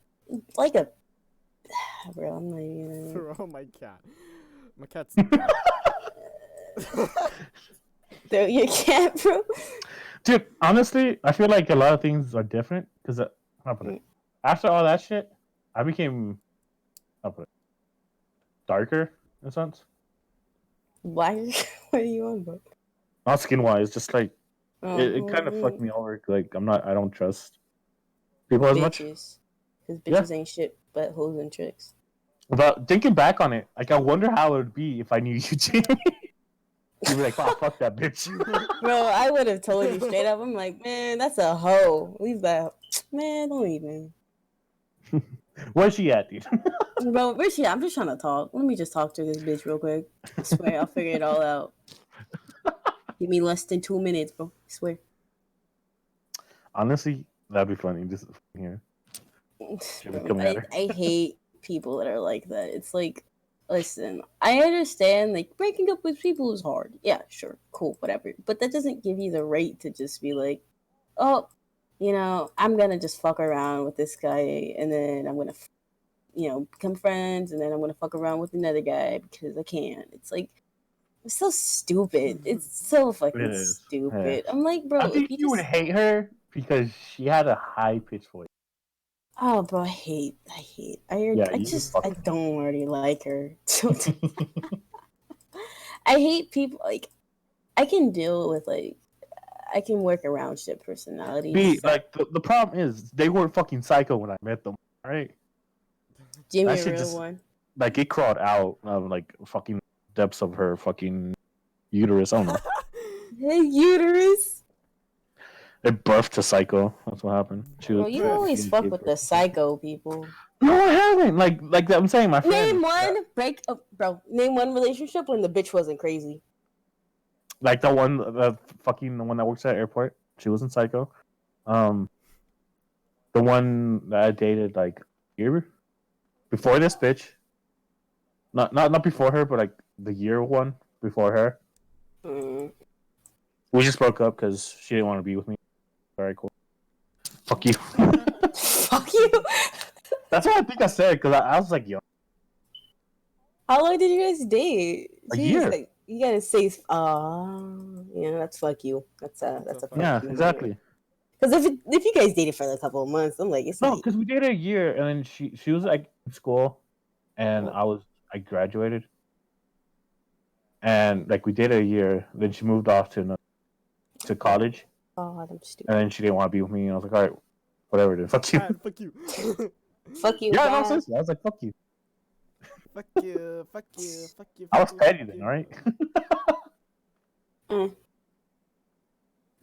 B: like a. Bro, I'm not even.
C: Throw my cat. My cat's dead.
B: Throw your cat, bro.
A: Dude, honestly, I feel like a lot of things are different because after all that shit, I became how put it, darker in a sense.
B: Why? What are you on, bro?
A: Not skin wise, just like it kind of fucked
B: Oh,
A: me over. Like I don't trust people as much.
B: bitches. Because
A: Yeah.
B: bitches ain't shit but hoes and tricks.
A: But thinking back on it, like I wonder how it would be if I knew you, Jamie. You'd be like, "Wow, fuck that bitch."
B: Bro, I would have told you straight up. I'm like, man, that's a hoe. Leave that. Man, don't even.
A: Where's she at, dude?
B: Bro, where's she at? I'm just trying to talk. Let me just talk to this bitch real quick. I swear, I'll figure it all out. Give me less than 2 minutes, bro. I swear.
A: Honestly, that'd be funny. Just here. Come at her.
B: I hate people that are like that. It's like, listen, I understand like breaking up with people is hard. Yeah, sure, cool, whatever. But that doesn't give you the right to just be like, oh, I'm gonna just fuck around with this guy, and then I'm gonna, become friends, and then I'm gonna fuck around with another guy because I can. It's like. It's so stupid. It's so fucking
A: It is.
B: stupid.
A: Yeah.
B: I'm like, bro,
A: I
B: if
A: think you would
B: just
A: hate her because she had a high pitched voice.
B: oh, bro, I hate.
A: Yeah,
B: I
A: you
B: just,
A: fuck-
B: I don't already like her. I hate people like I can deal with like I can work around shit personalities.
A: like the problem is they were fucking psycho when I met them. Right?
B: Jimmy,
A: That
B: a
A: shit
B: real
A: just
B: one.
A: like it crawled out of like fucking depths of her fucking uterus. I don't know.
B: Hey, uterus.
A: It birthed to psycho. That's what happened. She
B: Bro,
A: was
B: you
C: Bruh.
B: always fuck with the psycho people.
A: No, I haven't. Like I'm saying, my friend.
B: Name one break up, bro. Name one relationship when the bitch wasn't crazy.
A: Like the one, the one that works at airport. She wasn't psycho. The one that I dated like year before this bitch. Not before her, but like the year one before her.
B: Mm.
A: We just broke up because she didn't want to be with me. All right, cool. Fuck you.
B: Fuck you.
A: That's what I think I said because I was like, yo,
B: How long did you guys date?
A: A
B: Jeez,
A: year.
B: like, you gotta say, yeah, that's fuck you. That's a fuck
A: yeah,
B: you.
A: exactly.
B: Because if you guys dated for like a couple of months, I'm like, it's
A: No,
B: not.
A: because we dated a year, and then she was like in school, and I graduated, and like we dated a year. Then she moved off to college,
B: God, I'm stupid.
A: and then she didn't want to be with me. And I was like, all right, whatever, then fuck you.
C: God, fuck you.
B: Fuck you.
A: Yeah, no,
B: bye.
A: seriously, I was like, fuck you.
C: Fuck you. Fuck you. Fuck you.
A: I was
C: fuck
A: petty
C: you,
A: then,
C: fuck
A: all right.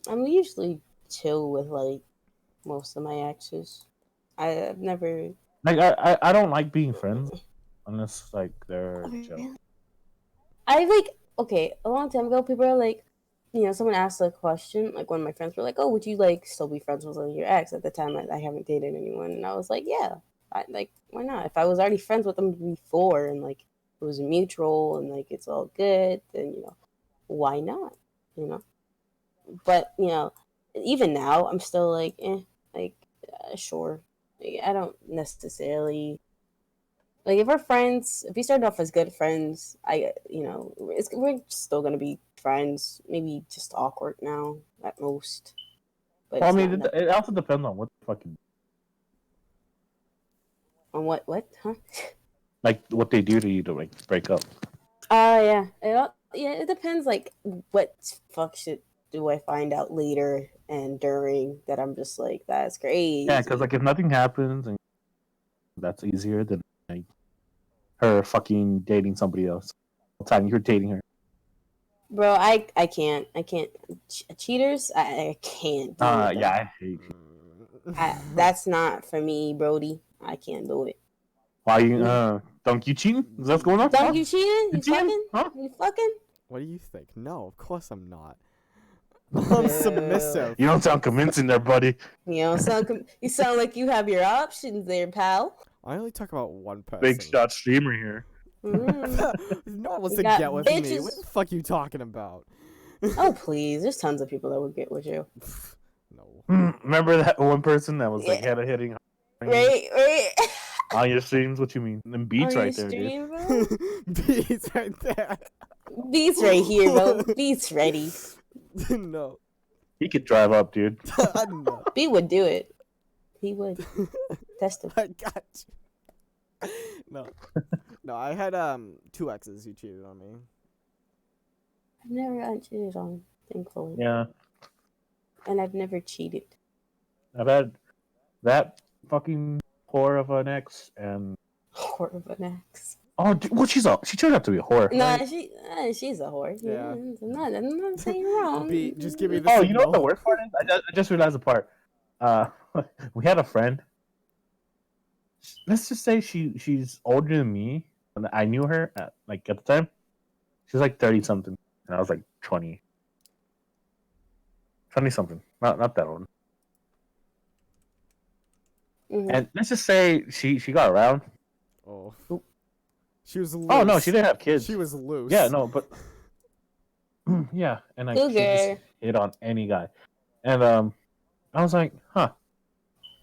B: I'm usually chill with like most of my exes. I've never.
A: Like I don't like being friends unless like they're chill.
B: I like okay. A long time ago, people are like, someone asked a question. Like one of my friends were like, "Oh, would you like still be friends with your ex?" At the time, I haven't dated anyone, and I was like, "Yeah, why not? If I was already friends with them before, and like it was mutual, and like it's all good, then why not? You know." But even now, I'm still like, sure. Like, I don't necessarily. Like if we're friends, if we started off as good friends, we're still gonna be friends. Maybe just awkward now at most. But
A: Well, I
B: it's
A: mean,
B: not
A: it also depends on what the fucking
B: on what huh?
A: like what they do to you to like break up.
B: Yeah. It depends. Like what fuck shit do I find out later and during that I'm just like that's crazy.
A: Yeah, because like if nothing happens and that's easier than like her fucking dating somebody else. The time you're dating her.
B: Bro, I can't cheaters. I can't do it.
A: Yeah, I hate you.
B: That's not for me, Brody. I can't do it.
A: Why you Dunk you cheating? Is that what's going on?
B: Dunk,
A: Huh?
B: you cheating? You
A: cheating?
B: fucking?
A: Huh?
B: You fucking?
C: What do you think? No, of course I'm not. I'm submissive.
A: You don't sound convincing there, buddy.
B: You sound like you have your options there, pal.
C: I only talk about one person.
A: Big shot streamer here.
C: No one wants
B: You
C: to
B: got
C: get with me.
B: bitches.
C: What the fuck you talking about?
B: Oh please, there's tons of people that would get with you.
C: No.
A: Remember that one person that was like
B: Yeah.
A: head of hitting
B: Right.
A: on your streams? What you mean? Them beats
B: On
A: right
B: your
A: there, dude.
B: stream, bro?
C: Beats right there.
B: Beats right here, bro. Beats ready.
C: No.
A: He could drive up, dude.
C: No.
B: B would do it. He would. Test him.
C: I got you. No. No, I had 2 exes who cheated on me.
B: I've never gotten cheated on, thankfully.
A: Yeah,
B: And I've never cheated.
A: I've had that fucking whore of an ex, and
B: Whore of an ex.
A: oh, dude, well, she turned out to be a whore.
B: Nah,
A: Right?
B: she's a whore.
C: Yeah.
B: I'm not saying you're wrong.
C: B, just give me the
A: Oh,
C: signal.
A: you know what the worst part is? I just realized the part. Uh, we had a friend. Let's just say she's older than me, and I knew her at the time. She was like 30 something, and I was like 20 something. Not that old.
B: Mhm.
A: And let's just say she got around.
C: Oh. She was loose.
A: Oh no, she didn't have kids.
C: She was loose.
A: Yeah, no, but yeah, and like she
B: Cougar.
A: just hit on any guy, and I was like, huh.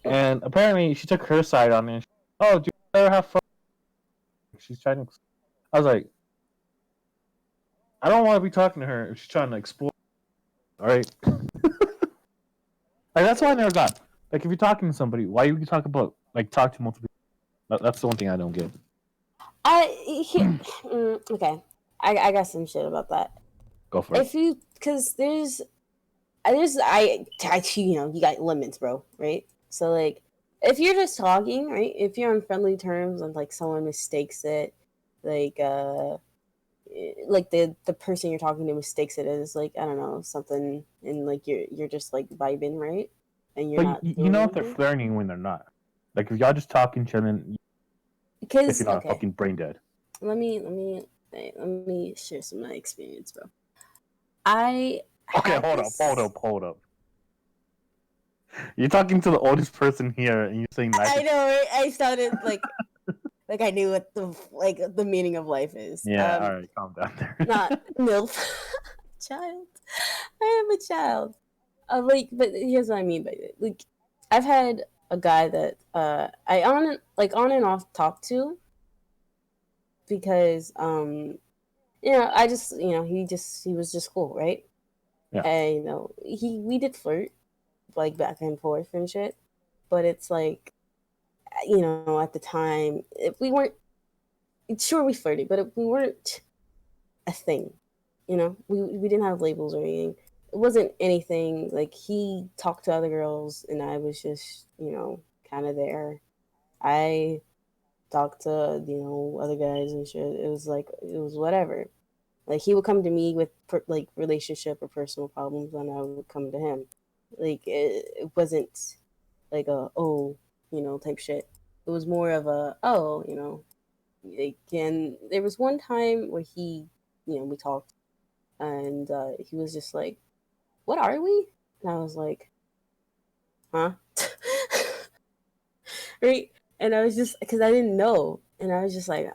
A: And apparently she took her side on it. Oh, do you ever have fun? She's trying to. I was like, I don't want to be talking to her if she's trying to explore. All right. Like that's why I never got. Like if you're talking to somebody, why you talk about talk to multiple people? That's the one thing I don't get.
B: Okay. I got some shit about that.
A: Go for it.
B: If you, because there's, you know, you got limits, bro, right? So, like, if you're just talking, right? If you're on friendly terms and, like, someone mistakes it, like the person you're talking to mistakes it as, like, I don't know, something, and, like, you're just, like, vibing, right? And you're
A: But
B: not
A: you
B: doing
A: know if they're
B: anything.
A: flirting when they're not. Like if y'all just talking, chilling, if
B: Because,
A: you're not
B: okay,
A: fucking brain dead.
B: let me share some of my experience, bro. I
A: Okay,
B: had
A: hold up. You're talking to the oldest person here, and you're saying life.
B: I know, right? I sounded like I knew what the meaning of life is.
A: Yeah, all right, calm down there.
B: Not milf, child. I am a child. But here's what I mean by it. Like, I've had a guy that I on and off talk to because I just he was just cool, right?
A: Yeah.
B: And we did flirt like back and forth and shit, but it's like at the time if we weren't sure we flirted, but if we weren't a thing. We didn't have labels or anything. It wasn't anything like he talked to other girls and I was just kind of there. I talked to other guys and shit. It was whatever. Like he would come to me with relationship or personal problems, and I would come to him. Like it wasn't like a type shit. It was more of a like, and there was one time where he we talked, and he was just like, "What are we?" And I was like, "Huh?" Right? And I was just because I didn't know, and I was just like,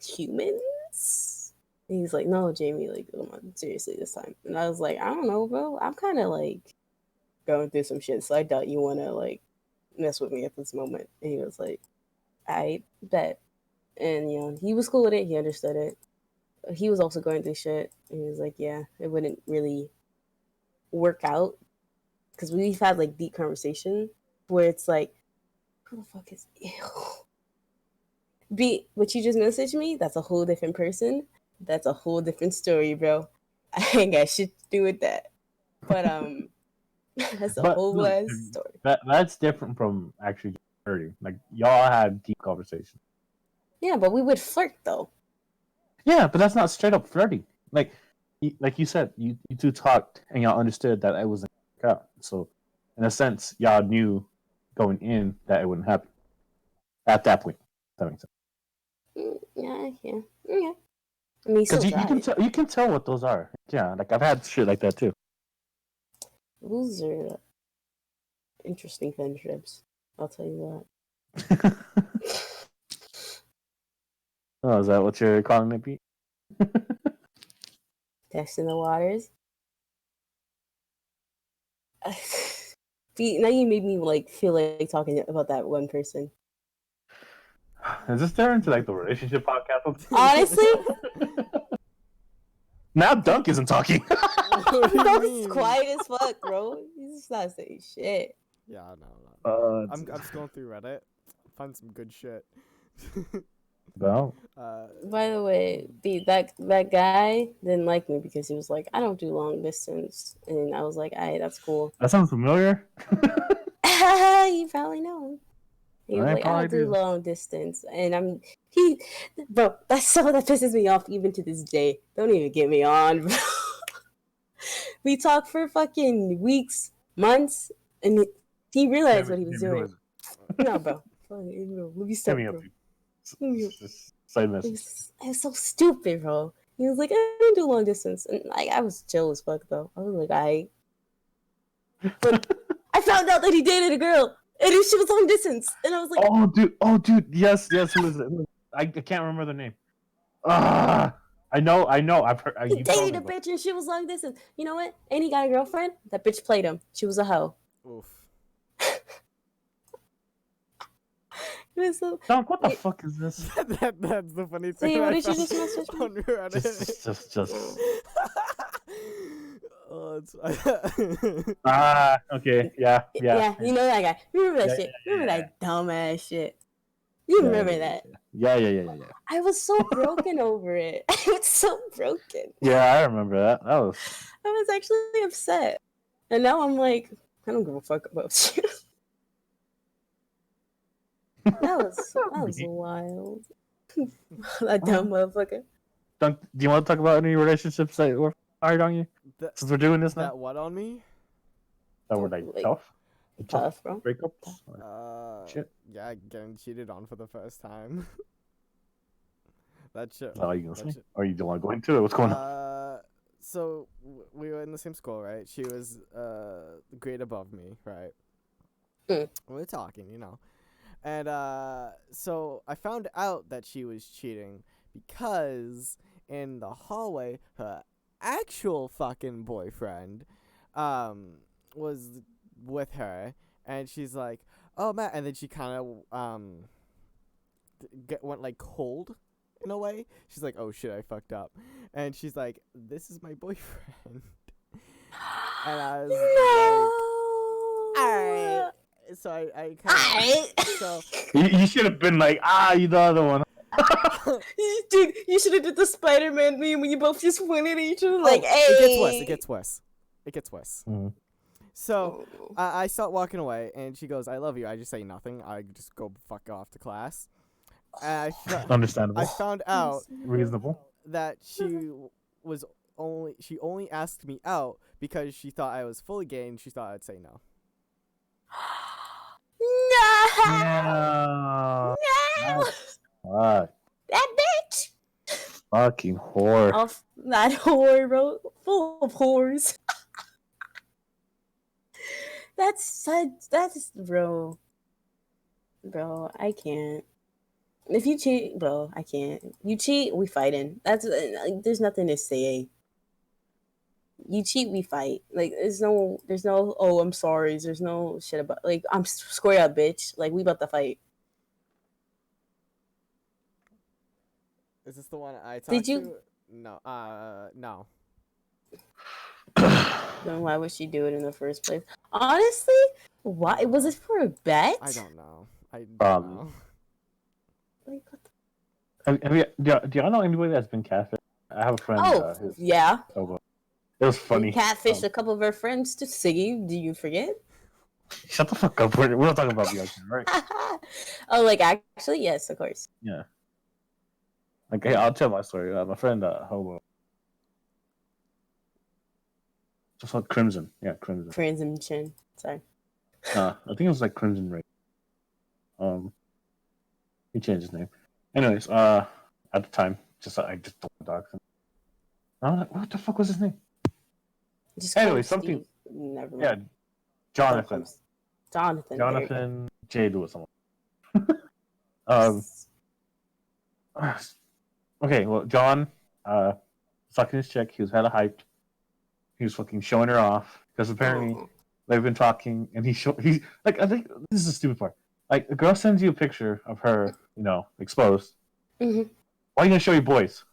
B: humans?" And he's like, "No, Jamie, like, come on, seriously this time." And I was like, "I don't know, bro. I'm kind of like going through some shit, so I doubt you want to like mess with me at this moment." And he was like, "I bet." And he was cool with it. He understood it. He was also going through shit. And he was like, "Yeah, it wouldn't really work out because we've had like deep conversation where it's like, who the fuck is ew? B, what you just messaged me? That's a whole different person. That's a whole different story, bro. I ain't got shit to do with that. But that's a
A: But
B: whole
A: look,
B: ass story.
A: that's different from actually flirting. Like y'all had deep conversations.
B: Yeah, but we would flirt though.
A: Yeah, but that's not straight up flirting. Like you said, you two talked and y'all understood that it wasn't work out. So in a sense, y'all knew going in that it wouldn't happen at that point. If that makes sense.
B: Yeah. I mean, he
A: Because
B: still tried.
A: you can tell what those are. Yeah, like I've had shit like that too.
B: Those are interesting friendships. I'll tell you that.
A: Oh, is that what you're calling it, Pete?
B: Testing the waters. Pete, now you made me like feel like talking about that one person.
A: Is this turn into like the relationship podcast?
B: Honestly,
A: Now Dunk isn't talking.
C: What do you
B: bro,
C: mean?
B: he's quiet as fuck, bro. He's just not saying shit.
C: Yeah, no. I'm
A: It's-
C: just going through Reddit. Find some good shit.
A: well,
B: By the way, that guy didn't like me because he was like, I don't do long distance, and I was like, "Alright, that's cool."
A: that sounds familiar.
B: You probably know him. He was
A: I
B: like, I
A: probably
B: don't do
A: do.
B: long distance, and bro. That's something that pisses me off even to this day. Don't even get me on, bro. We talked for fucking weeks, months, and he realized what he was doing. No, bro. Let me stop,
A: Hit me up.
B: bro.
A: Side
B: It
A: message.
B: was so stupid, bro. He was like, I don't do long distance. And like I was chill as fuck though. I was like, but I found out that he dated a girl and she was long distance. And I was like,
A: Oh, dude, yes. Who is it? I can't remember the name. I know. I've heard.
B: he
A: You told
B: dated
A: me
B: a
A: about-
B: bitch and she was long distance. You know what? And he got a girlfriend. That bitch played him. She was a hoe.
C: Oof.
B: It was so
A: Dunk, what the
B: Wait.
A: fuck is this?
C: That's the funny
B: So,
C: thing.
B: what
C: I
B: did you
C: found
B: just message me?
C: on Reddit.
A: Just.
C: Oh, it's
A: Okay, yeah.
B: You know that guy. You remember that
A: Yeah,
B: shit.
A: yeah,
B: You remember
A: yeah.
B: that dumbass shit. You remember that.
A: Yeah.
B: I was so broken over it. I was so broken.
A: Yeah, I remember that. That was.
B: I was actually upset. And now I'm like, I don't give a fuck about you. That was wild. That dumb motherfucker.
A: Dunk, do you want to talk about any relationships that were hard on you?
C: That,
A: Since we're doing this now,
C: that what on me?
A: that were like
B: Like,
A: tough.
B: Tough, bro.
A: Breakups. Like, shit.
C: Yeah, getting cheated on for the first time. That shit.
A: Is that all you gonna
C: that
A: say?
C: shit-
A: Or you don't want to go into it? What's going on?
C: So we were in the same school, right? She was the grade above me, right?
B: Mm.
C: We were talking, you know, and so I found out that she was cheating because in the hallway, her actual fucking boyfriend, was with her, and she's like, "Oh man," and then she kind of went like cold in a way. She's like, "Oh shit, I fucked up," and she's like, "This is my boyfriend," and I was
B: No.
C: like, "Alright." So I kind of so
A: You should have been like, you the other one.
B: Dude, you should have did the Spider-Man meme when you both just pointed at each other like, hey.
C: it gets worse.
A: Mhm.
C: So I start walking away, and she goes, "I love you." I just say nothing. I just go fuck off to class. And
A: Understandable.
C: I found out
A: Reasonable.
C: that she only asked me out because she thought I was fully gay, and she thought I'd say no.
B: No.
A: Yeah.
B: No.
A: Fuck.
B: That bitch.
A: Fucking whore.
B: Off that whore, bro. Full of whores. That's bro. Bro, I can't. If you cheat, bro, I can't. You cheat, we fighting. That's like, there's nothing to say. You cheat, we fight. Like there's no oh I'm sorry. There's no shit about like I'm square up, bitch. Like we about to fight.
C: Is this the one I talked
B: Did you-
C: to? No. No.
B: Then why would she do it in the first place? Honestly, why was it for a bet?
C: I don't know. I don't
A: Probably.
C: know.
B: Like, what the-
A: Have you, do y'all know anybody that's been catfished? I have a friend.
B: Oh, yeah.
A: It was funny.
B: Catfished a couple of her friends to Siggy. Do you forget?
A: Shut the fuck up. We're not talking about Bianca, right?
B: Oh, like actually, yes, of course.
A: Yeah. Like, hey, I'll tell my story. My friend, Hobo. Just called Crimson. Yeah, Crimson.
B: Crimson Chin. Sorry.
A: I think it was like Crimson Ray. He changed his name. Anyways, at the time, I just don't dox him. I'm like, what the fuck was his name?
B: Just call
A: Anyway,
B: him
A: something.
B: Steve. Never
A: Yeah,
B: mind.
A: Jonathan.
B: Jonathan. there you go.
A: Jonathan J. Lewis. Okay, well, John, sucking his chick. He was hella hyped. He was fucking showing her off because apparently
B: Oh.
A: they've been talking, and he's like, I think this is the stupid part. Like a girl sends you a picture of her, exposed.
B: Hmm.
A: Why are you gonna show your boys?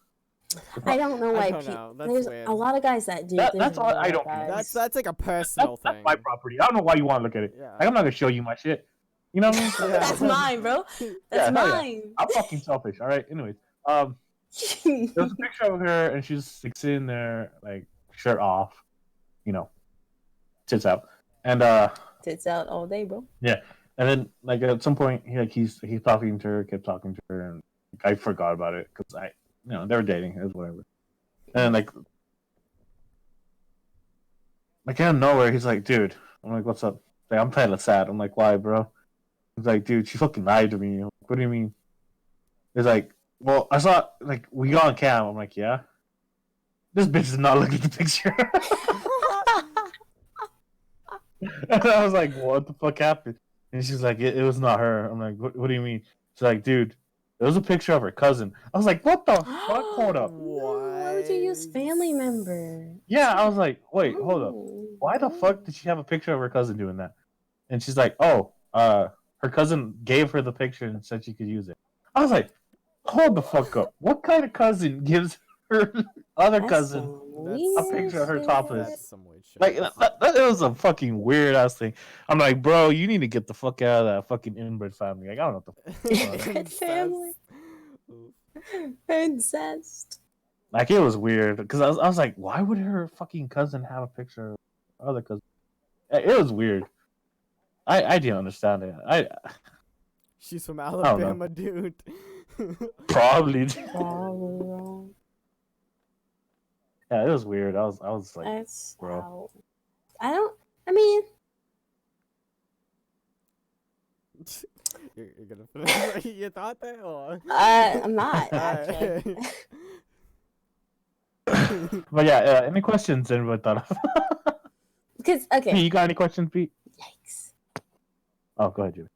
B: I don't know why
C: don't know. That's
B: there's
C: weird.
B: a lot of guys that do.
A: That's all. I don't.
C: That's
B: Guys.
C: like a personal
A: That's
C: thing.
A: my property. I don't know why you want to look at it.
C: Yeah.
A: Like, I'm not gonna show you my shit. You know what I mean?
C: Yeah.
B: That's mine, bro.
A: Yeah,
B: That's
A: hell yeah.
B: mine.
A: I'm fucking selfish. All right. Anyways, there was a picture of her, and she's like sitting there, like shirt off, tits out, and
B: Tits out all day, bro.
A: yeah, and then like at some point, he's talking to her, kept talking to her, and I forgot about it because they were dating, it was whatever, and like out of nowhere, he's like, dude, I'm like, what's up? Like, I'm kind of sad. I'm like, why, bro? He's like, dude, she fucking lied to me. I'm like, what do you mean? He's like, well, I saw like we got on cam. I'm like, yeah. This bitch is not looking at the picture. And I was like, what the fuck happened? And she's like, it was not her. I'm like, what do you mean? She's like, dude, there was a picture of her cousin. I was like, what the fuck? Hold up.
B: Why would you use family member?
A: Yeah, I was like, wait, hold up. Why the fuck did she have a picture of her cousin doing that? And she's like, oh, her cousin gave her the picture and said she could use it. I was like, hold the fuck up. What kind of cousin gives her other cousin a picture of her topless?
C: That's some weird shit.
A: Like, that was a fucking weird ass thing. I'm like, bro, you need to get the fuck out of that fucking inbred family. Like, I don't know what the fuck.
B: Inbred family. Incest.
A: Like, it was weird because I was like, why would her fucking cousin have a picture of her other cousin? It was weird. I didn't understand it.
C: She's from Alabama, dude.
A: Probably.
B: Probably wrong.
A: Yeah, it was weird. I was like,
B: That's
A: bro.
B: I mean,
C: You're gonna finish your thought there, or?
B: I'm not actually.
A: But yeah, any questions anybody thought of?
B: Because okay.
A: Hey, you got any questions, Pete?
B: Yikes.
A: Oh, go ahead, Jimmy.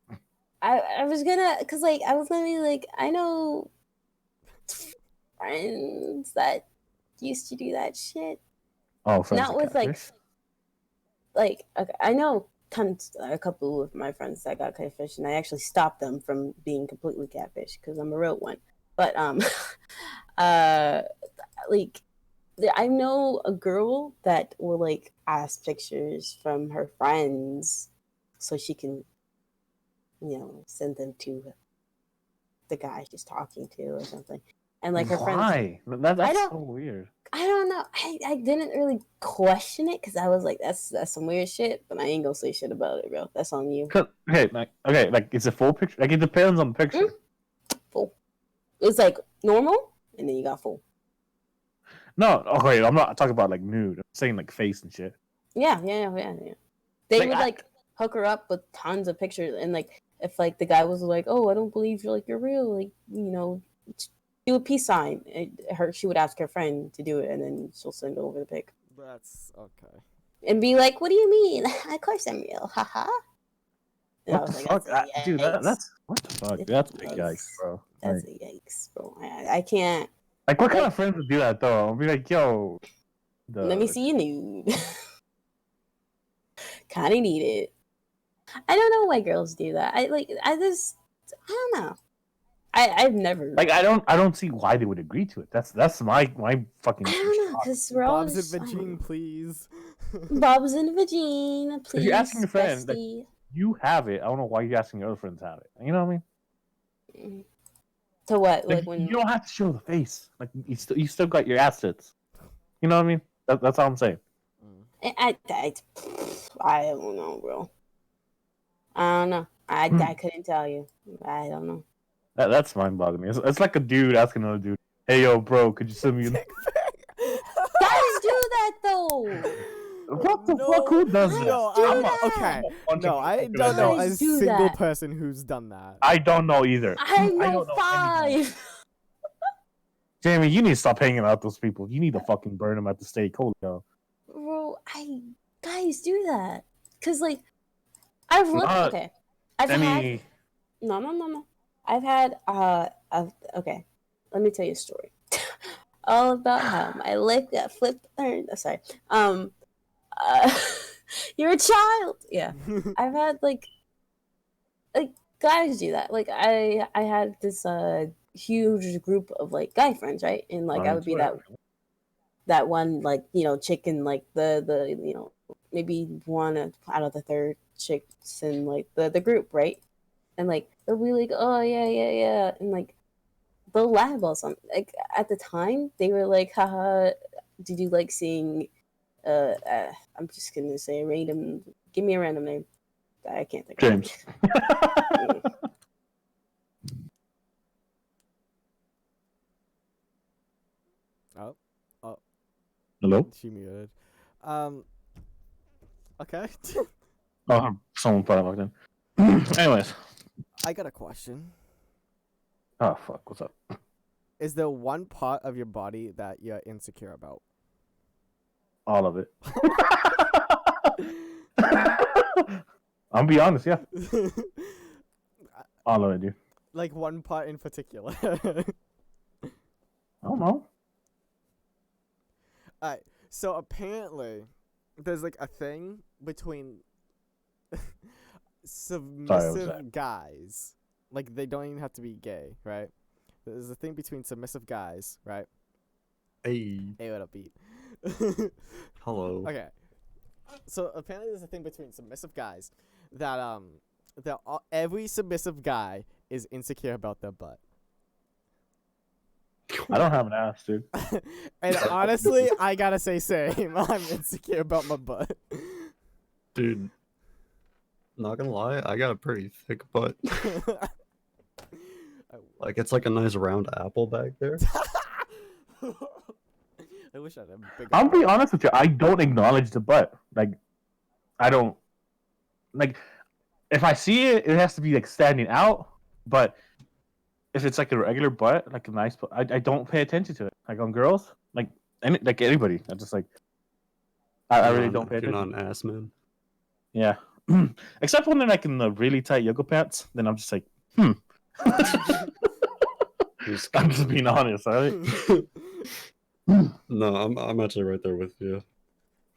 B: I was gonna, cause like I was gonna be like, I know friends that used to do that shit.
A: Oh, friends
B: Not with like okay, I know a couple of my friends that got catfish, and I actually stopped them from being completely catfish because I'm a real one. But like I know a girl that will like ask pictures from her friends so she can, send them to the guy she's talking to or something. And like her friends.
A: Why? That's so weird.
B: I don't know. I didn't really question it because I was like, that's some weird shit, but I ain't gonna say shit about it, bro. That's on you.
A: Like it's a full picture. Like it depends on the picture.
B: Full. It's like normal, and then you got full.
A: No, okay, I'm not talking about like nude. I'm saying like face and shit.
B: Yeah. They
A: Like,
B: would like hook her up with tons of pictures, and like if like the guy was like, "Oh, I don't believe you're real," like do a peace sign. She would ask her friend to do it, and then she'll send over the pic.
C: That's okay.
B: And be like, "What do you mean? Of course I'm real, haha."
A: What the fuck, dude? That's what the fuck? That's big yikes, bro.
B: That's a yikes, bro. I can't.
A: Like, what kind of friends would do that though? I'll be like, yo,
B: Let me see you nude. Kind of need it. I don't know why girls do that. I don't know. I've never
A: like I don't see why they would agree to it. That's my fucking.
B: I don't know because we're all
C: Bob's and Vagine, please.
B: Bob's and Vagine, please.
A: If you're asking your friend,
B: bestie.
A: you have it. I don't know why you're asking your other friends to have it. You know what I mean?
B: To what?
A: Like
B: when
A: you don't have to show the face. Like you still got your assets. You know what I mean? That's all I'm saying.
B: I don't know, bro. I don't know. I couldn't tell you. I don't know.
A: That's mind-boggling. It's like a dude asking another dude, "Hey, yo, bro, could you send me?"
B: Guys do that though.
A: What the fuck? Who does that?
C: No, okay. No, I don't know a
B: Guys do
C: single
B: that.
C: person who's done that.
A: I don't know either.
B: I
A: don't
B: know
A: know
B: 5.
A: Jamie, you need to stop hanging out with those people. You need to fucking burn them at the stake. Holy hell.
B: Bro, guys do that. Cause like I've looked okay. I've had no. I've had okay. Let me tell you a story. All about how my lip got flipped. Sorry. You're a child. Yeah. I've had like guys do that. Like I had this huge group of like guy friends, right? And like I would be that one like chick and like the maybe one out of the third chicks in like the group, right? And like they'll be like, oh yeah, and like they'll laugh about something. Like at the time, they were like, haha, did you like seeing? I'm just gonna say a random. Give me a random name. I can't think.
A: James.
B: Of it.
C: Oh,
A: Hello.
C: she muted. Okay.
A: Oh, someone probably walked in. Anyways.
C: I got a question.
A: Oh fuck. What's up?
C: Is there one part of your body that you're insecure about?
A: All of it. I'll be honest. Yeah. All of it, dude.
C: Like one part in particular.
A: I don't know.
C: Alright, so apparently there's like a thing between submissive guys. Like they don't even have to be gay, right? There's a thing between submissive guys, right?
D: Hey,
C: Hey, what up, Pete?
D: hello.
C: Okay. So apparently there's a thing between submissive guys that every submissive guy is insecure about their butt.
A: I don't have an ass, dude.
C: And honestly, I gotta say same. I'm insecure about my butt.
D: Dude, not gonna lie, I got a pretty thick butt. Like, it's like a nice round apple back there.
C: I wish I had a bigger
A: I'll be
C: butt.
A: honest with you. I don't acknowledge the butt. Like, I don't. Like, if I see it, it has to be like standing out. But if it's like a regular butt, like a nice butt, I don't pay attention to it. Like on girls, like anybody, I just like. I really don't pay
D: You're
A: attention.
D: not an ass man.
A: Yeah, except when they're like in the really tight yoga pants. Then I'm just like, I'm just being honest, alright?
D: No, I'm actually right there with you.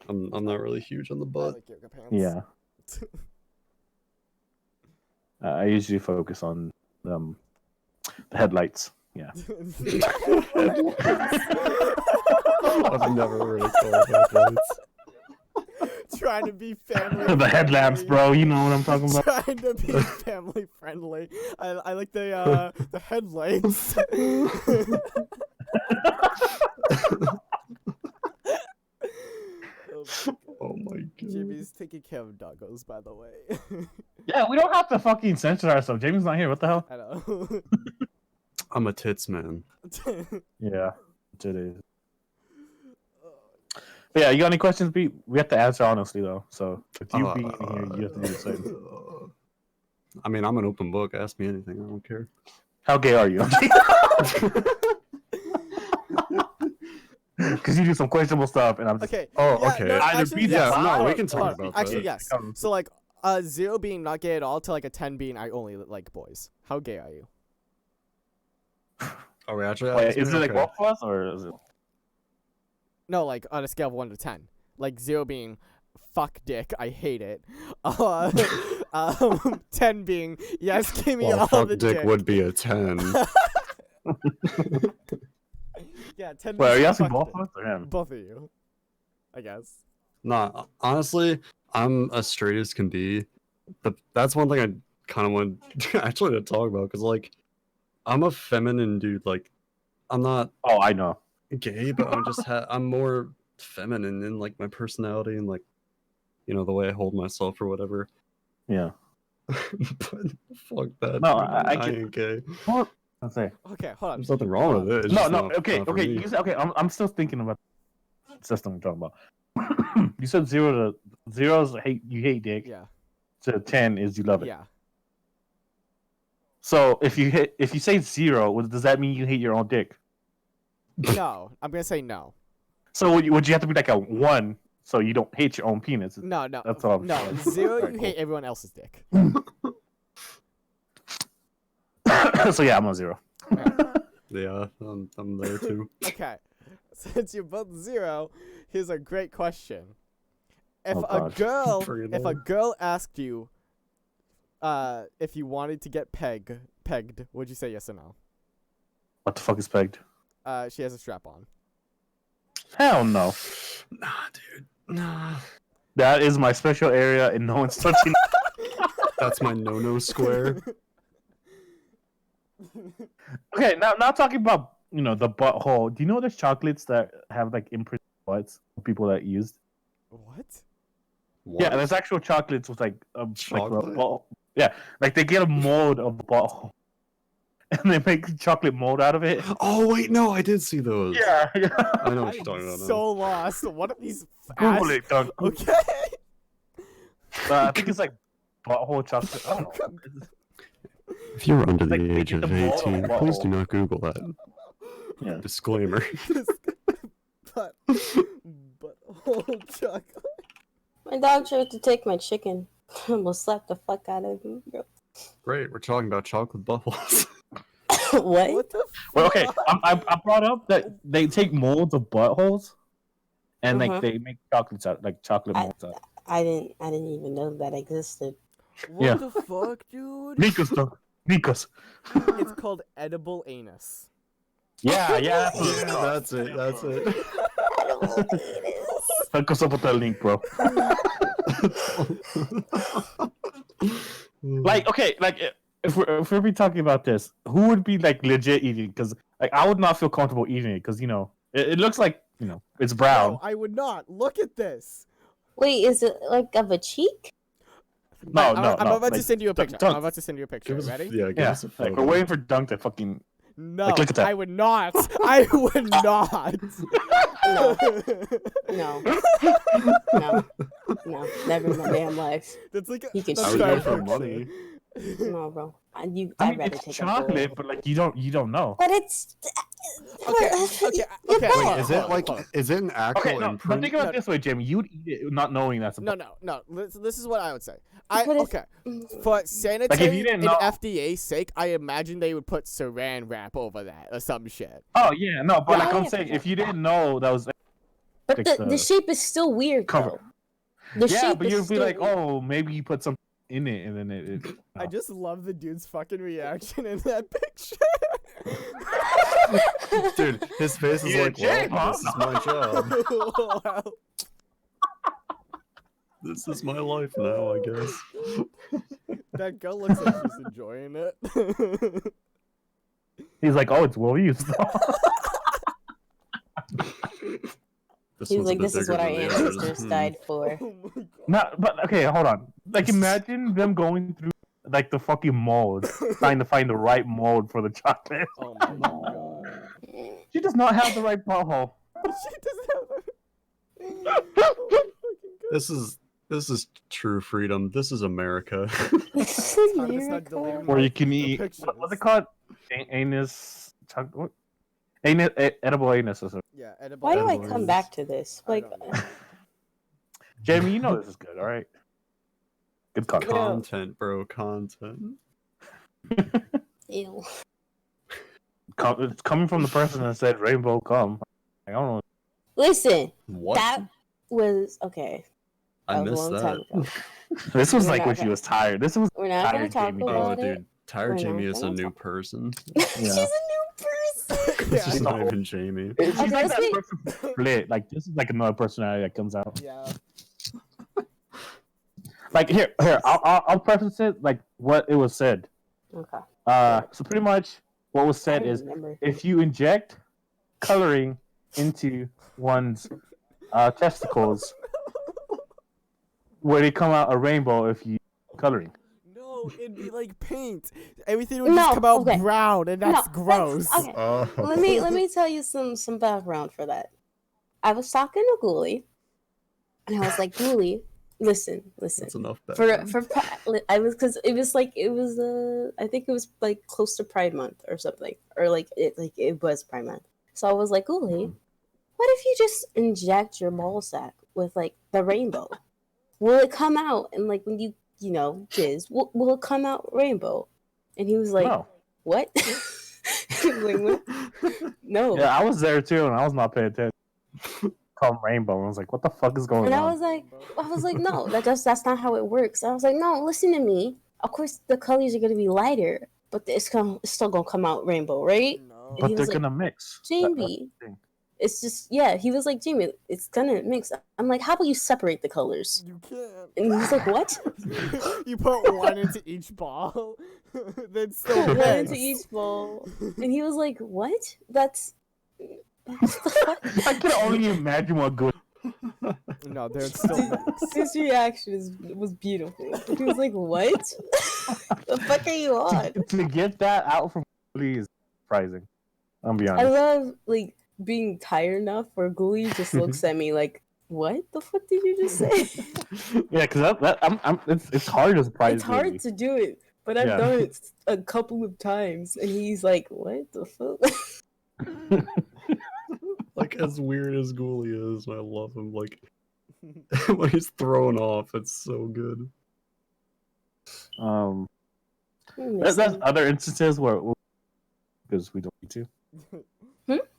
D: I'm not really huge on the
C: I
D: butt.
C: like yoga pants.
A: Yeah. I usually focus on the headlights. Yeah.
D: I've never really thought about headlights.
C: Trying to be family
A: The headlamps,
C: friendly.
A: bro. You know what I'm talking about.
C: Trying to be family friendly. I like the headlights.
D: Oh my god.
C: Jimmy's taking care of doggos, by the way.
A: Yeah, we don't have to fucking censor ourselves. Jamie's not here. What the hell?
C: I know.
D: I'm a tits man.
A: Yeah, it is. But yeah, you got any questions, Pete? We have to answer honestly, though. So with you being here, you have to do the same.
D: I mean, I'm an open book. Ask me anything. I don't care.
A: How gay are you? Because you do some questionable stuff, and I'm just
C: Okay.
D: Oh,
C: yeah,
D: okay.
C: No,
A: Either
C: actually,
A: be
C: yes.
A: that
D: no,
A: loud
D: we can talk
C: Hold on,
D: about
C: Actually,
D: that.
C: yes. So like, 0 being not gay at all to like a 10 being I only like boys. How gay are you?
D: Oh, we actually.
A: Wait, is it like
D: Okay.
A: both of us, or is it?
C: No, like on a scale of 1 to 10. Like 0 being fuck dick, I hate it. 10 being yes, give me
D: Well,
C: all
D: fuck
C: the
D: dick
C: dick.
D: would be a 10.
C: Yeah, 10.
A: Wait, are you
C: being
A: asking
C: fuck
A: both
C: dick.
A: of us or him?
C: Both of you, I guess.
D: Nah, honestly, I'm as straight as can be. But that's one thing I kind of want actually to talk about, because like, I'm a feminine dude. Like, I'm not
A: Oh, I know.
D: gay, but I'm more feminine in like my personality and like, you know, the way I hold myself or whatever.
A: Yeah.
D: But fuck that.
A: No,
D: dude.
A: I
D: I
A: get-
D: ain't gay.
A: What? Let's say.
C: Okay, hold on.
D: There's nothing wrong with it. It's
A: No,
D: just
A: no.
D: not-
A: Okay,
D: not for
A: okay.
D: me.
A: You said, okay. I'm still thinking about the system we're talking about. You said 0 to 0 is you hate dick.
C: Yeah,
A: To 10 is you love it.
C: yeah.
A: So if you say 0, does that mean you hate your own dick?
C: No, I'm gonna say no.
A: So would you have to be like a 1 so you don't hate your own penis?
C: No, no.
A: That's all I'm
C: No,
A: saying.
C: 0,
A: Alright,
C: you
A: cool.
C: hate everyone else's dick.
A: So yeah, I'm a 0.
D: Yeah, I'm there too.
C: Okay, since you're both 0, here's a great question. If
A: Oh,
C: a
A: God.
C: girl,
D: Bring it
C: if a
D: on.
C: girl asked you, if you wanted to get pegged, would you say yes or no?
A: What the fuck is pegged?
C: She has a strap on.
A: Hell no.
D: Nah, dude. Nah.
A: That is my special area, and no one's touching.
D: That's my no square.
A: Okay, now talking about the butthole. Do you know there's chocolates that have like imprinted butts for people that used?
C: What?
A: Yeah, there's actual chocolates with like a
D: Chocolate?
A: butthole. Yeah, like they get a mold of the butthole, and they make chocolate mold out of it.
D: Oh wait, no, I did see those.
A: Yeah,
D: I know what you're
C: I'm
D: talking about.
C: so lost. What are these?
A: Google it, dog.
C: Okay.
A: I think it's like butthole chocolate. I don't know.
D: If you're under the
A: Like, they
D: age
A: get
D: of
A: the mold
D: 18,
A: of
D: please do
A: butthole.
D: not Google that.
A: Yeah.
D: Disclaimer.
C: but whole chocolate.
B: My dog tried to take my chicken. Almost slapped the fuck out of him, bro.
D: Great, we're talking about chocolate buttholes.
B: What?
C: What the?
A: Well, okay,
C: fuck?
A: I brought up that they take molds of buttholes, and like
B: Mhm.
A: they make chocolates out, like chocolate molds out.
B: I didn't even know that existed.
C: What
A: Yeah.
C: the fuck, dude?
A: Nikos, dog. Nikos.
C: It's called edible anus.
A: Yeah.
D: Yeah, that's it. That's it.
A: Hook us up with that link, bro. Like, okay, like if we're be talking about this, who would be like legit eating? Because like I would not feel comfortable eating it because it looks like it's brown.
C: No, I would not. Look at this.
B: Wait, is it like of a cheek?
A: No,
C: I'm about to
A: like,
C: send you a picture.
A: Dunk.
C: I'm about to send you a picture.
D: Give us,
C: Ready?
D: yeah, give
A: Yeah,
D: us a
A: like
D: photo.
A: we're waiting for Dunk to fucking.
C: No,
A: Like, look at that.
C: I would not. I would not.
B: No. No, never in my damn life.
C: That's like
B: You can
C: that's
D: I would
B: shoot
C: not
D: go
B: it.
D: for
C: picture.
D: money.
B: No, bro.
A: I
B: I'd
A: mean,
B: rather
A: it's
B: take
A: chocolate,
B: a
A: but like you don't know.
B: But it's
C: Okay, okay.
B: Wait,
D: Is it like? Is it an actual
A: Okay, no, but
D: imprint?
A: think about it this way, Jim. You'd eat it not knowing that's a
C: No. This is what I would say.
B: But if-
C: Okay. For sanitary
A: didn't
C: and
A: know-
C: FDA's sake, I imagine they would put saran wrap over that or some shit.
A: Oh yeah, no, but like
B: Yeah,
A: I'm
B: yeah,
A: saying,
B: for
A: if you didn't know that was
B: But
A: like
B: the shape is still weird
A: cover.
B: though. The
A: Yeah,
B: shape
A: but
B: is
A: you'd be
B: still
A: like,
B: weird.
A: oh, maybe you put something in it, and then it
C: I just love the dude's fucking reaction in that picture.
D: Dude, his face is
A: Yeah,
D: like,
A: Jay,
D: well, this is my job.
C: Wow.
D: This is my life now, I guess.
C: That girl looks like she's enjoying it.
A: He's like, oh, it's well used.
D: This
B: He
D: one's
B: was
D: a
B: like,
D: bit
B: this is
D: bigger
B: what our
D: than the others.
B: ancestors
D: Hmm.
B: died for.
C: Oh my god.
A: No, but okay, hold on. Like, imagine them going through like the fucking mold, trying to find the right mold for the chocolate.
C: Oh my god.
A: She does not have the right butthole.
C: She doesn't have a... Oh my fucking god.
D: This is true freedom. This is America.
B: This is
C: Time to start deleting
B: America.
A: Where you can
C: The
A: eat.
C: pictures.
A: What's it called? Anus. What? Anus. Edible anus. Or something.
C: Yeah, edible.
B: Why do I
C: edible
B: come
C: is-
B: back to this?
C: I
B: Like,
C: don't know.
A: Jamie, you know this is good, all right? Good content.
D: Content, bro. Content.
B: ew.
A: It's coming from the person that said rainbow come. I don't know.
B: Listen,
D: What?
B: that was okay.
D: I
B: That was a
D: missed
B: long time
D: that.
B: ago.
A: This was
B: We're
A: like
B: not
A: when she
B: gonna-
A: was tired. This was
B: We're not gonna
A: Tired
B: talk
A: Jamie.
D: Oh,
B: about it.
D: dude. Tired
B: We're
D: Jamie
B: not
D: is a
B: gonna
D: new
B: talk-
D: person.
B: She's a new person.
C: Yeah.
D: She's not even Jamie.
A: She's like that
B: Honestly-
A: person split. Like this is like another personality that comes out.
C: Yeah.
A: Like here, I'll preface it like what it was said.
B: Okay.
A: So pretty much what was said
B: I
A: is
B: remember.
A: if you inject coloring into one's testicles, would it come out a rainbow if you coloring?
C: No, it'd be like paint. Everything would
B: No,
C: just come out
B: okay.
C: brown, and
B: No,
C: that's gross.
B: okay.
D: Oh.
B: let me tell you some background for that. I was talking to Ghoulie, and I was like, Ghoulie, listen.
D: That's enough.
B: I was because it was I think it was like close to Pride Month or something, or it was Pride Month. So I was like, Ghoulie, what if you just inject your ball sack with like the rainbow? Will it come out and like when you jizz, will it come out rainbow? And he was like,
A: No.
B: what? Like, what? No.
A: Yeah, I was there too, and I was not paying attention. Called rainbow. I was like, what the fuck is going
B: And
A: on?
B: I was like, no, that's not how it works. I was like, no, listen to me. of course the colors are gonna be lighter, but it's still gonna come out rainbow, right?
C: No.
A: But
B: he
A: they're
B: was like,
A: gonna mix.
B: Jamie,
A: the thing.
B: it's just he was like, Jamie, it's gonna mix. I'm like, how about you separate the colors?
C: You can't.
B: And he's like, what?
C: You put one into each ball, then still
B: Put one into
C: mix.
B: each bowl. And he was like, what? That's what the fuck?
A: I can only imagine what good.
C: No, they're still mixed.
B: His reaction was beautiful. He was like, what? The fuck are you on?
A: To get that out from Ghoulie is surprising. I'll be
B: I
A: honest.
B: love like being tired enough where Ghoulie just looks at me like, what the fuck did you just say?
A: Yeah, because it's hard to surprise.
B: It's hard to do it, but I've
A: Yeah.
B: done it a couple of times, and he's like, what the fuck?
D: Like as weird as Ghoulie is, I love him. Like when he's thrown off, it's so good.
A: That's other instances where because we don't need to.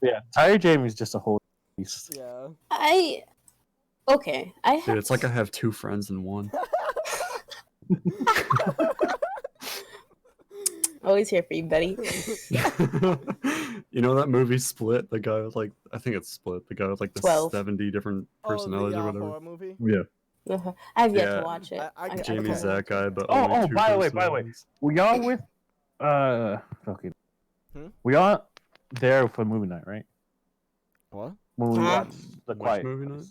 A: Yeah, Tired Jamie's just a whole beast.
C: Yeah.
B: I
D: Dude, it's like I have two friends in one.
B: always here for you, buddy.
D: You know that movie Split? The guy with like, I think it's Split. The guy with like the
B: 12.
D: 70 different personalities
C: oh, the,
D: or whatever.
C: horror movie?
D: Yeah.
B: I've yet
D: Yeah.
B: to watch it.
C: I
D: Jamie's
C: okay.
D: that guy, but
A: Oh,
D: only two
A: by the way,
D: personalities.
A: were y'all with okay. Were y'all there for movie night, right?
C: What?
A: When we
B: Huh?
A: watched the
D: Which
A: Quiet
D: movie
A: Place.
D: night?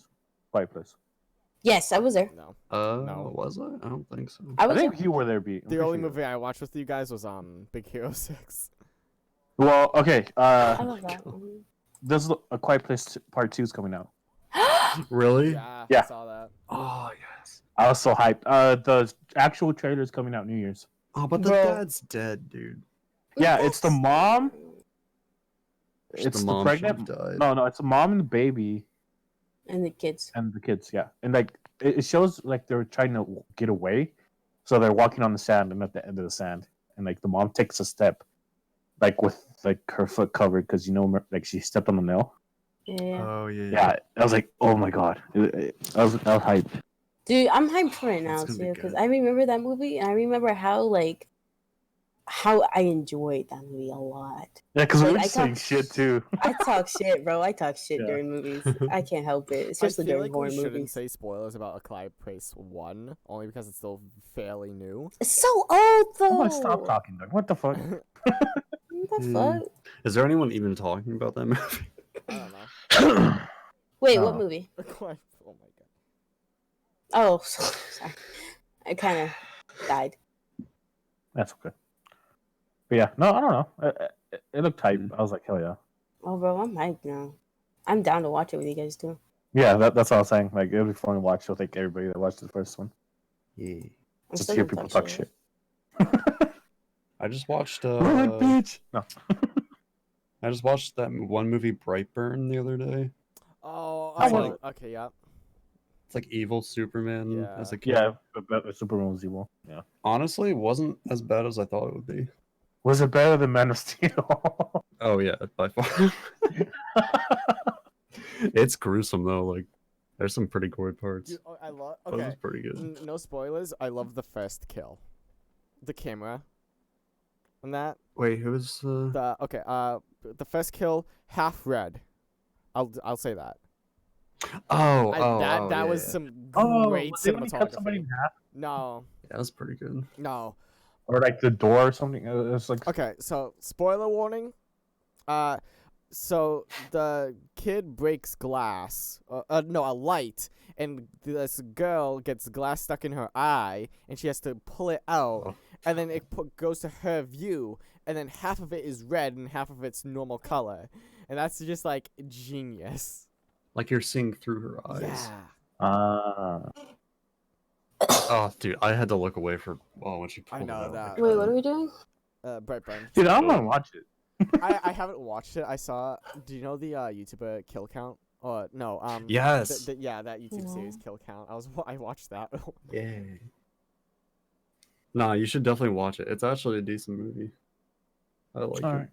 A: Quiet Place.
B: Yes, I was there.
C: No.
D: No. Was I? I don't think so.
B: I
A: I
B: was
A: think
B: there.
A: you were there, B. I'm
C: The
A: pretty
C: only
A: sure.
C: movie I watched with you guys was Big Hero 6.
A: Well, okay.
B: I love that one.
A: There's a Quiet Place Part 2 is coming out.
D: Really?
C: Yeah,
A: Yeah.
C: I saw that.
D: Oh yes.
A: I was so hyped. The actual trailer is coming out New Year's.
D: Oh, but the
B: Bro.
D: dad's dead, dude.
A: Yeah, it's the mom.
D: Wish
A: It's the
D: mom
A: pregnant.
D: should've died.
A: No, it's the mom and the baby
B: And the kids.
A: and the kids. Yeah, and like it shows like they're trying to get away, so they're walking on the sand and at the end of the sand, and like the mom takes a step, like with like her foot covered because like she stepped on the nail.
B: Yeah.
D: Oh yeah.
A: Yeah, I was like, oh my god, I was hyped.
B: Dude, I'm hyped for it now
D: It's gonna be
B: too because
D: good.
B: I remember that movie and I remember how I enjoyed that movie a lot.
A: Yeah, because we
B: Like,
A: were
B: I
A: just saying
B: talk-
A: shit too.
B: I talk shit, bro. I talk shit
A: Yeah.
B: during movies. I can't help it, especially
C: I feel
B: during
C: like
B: horror
C: we shouldn't
B: movies.
C: say spoilers about A Quiet Place 1, only because it's still fairly new.
B: It's so old though.
A: I'm gonna stop talking, Doug. What the fuck?
B: What the fuck?
D: Is there anyone even talking about that movie?
C: I don't know.
B: Wait,
A: Oh.
B: what movie?
C: A Quiet... Oh my god.
B: Oh, sorry. I kind of died.
A: That's okay. But yeah, no, I don't know. It looked hype. I was like, hell yeah.
B: Oh, bro, I'm hyped now. I'm down to watch it with you guys too.
A: Yeah, that's what I was saying. Like, it'll be fun to watch with like everybody that watched the first one.
D: Yeah.
B: I'm
A: Just
B: still
A: hear
B: gonna
A: people talk shit.
D: I just watched
A: Run, bitch! No.
D: I just watched that one movie Brightburn the other day.
C: Oh,
A: I
C: okay,
A: want-
C: okay, yeah.
D: It's like evil Superman
C: Yeah.
D: as a kid.
A: Yeah, but Superman was evil. Yeah.
D: Honestly, it wasn't as bad as I thought it would be.
A: Was it better than Man of Steel?
D: Oh yeah, by far. It's gruesome though. Like, there's some pretty gory parts.
C: You, I love...
D: But
C: Okay,
D: it's pretty good.
C: no spoilers, I love the first kill. The camera. And that.
D: Wait, who was?
C: The first kill, half red. I'll say that.
D: Oh,
C: That was
D: yeah.
C: some
A: Oh,
C: great
A: was it when he cut somebody
C: cinematography.
A: in half?
C: No,
D: Yeah, that was pretty good.
C: no.
A: Or like the door or something? It was like
C: Okay, so spoiler warning. So the kid breaks glass. No, a light, and this girl gets glass stuck in her eye, and she has to pull it out,
D: Oh.
C: and then it goes to her view, and then half of it is red and half of it's normal color, and that's just like genius.
D: Like you're seeing through her eyes.
C: Yeah.
D: Oh, dude, I had to look away for when she pulled
C: I know
D: it out.
C: that.
B: Wait, what are we doing?
C: Brightburn.
A: dude, I'm gonna watch it.
C: I haven't watched it. I saw. Do you know the YouTuber Kill Count? No.
D: Yes.
C: that YouTube series Kill Count. I watched that.
D: Yay. Nah, you should definitely watch it. It's actually a decent movie. I like it.
A: Alright.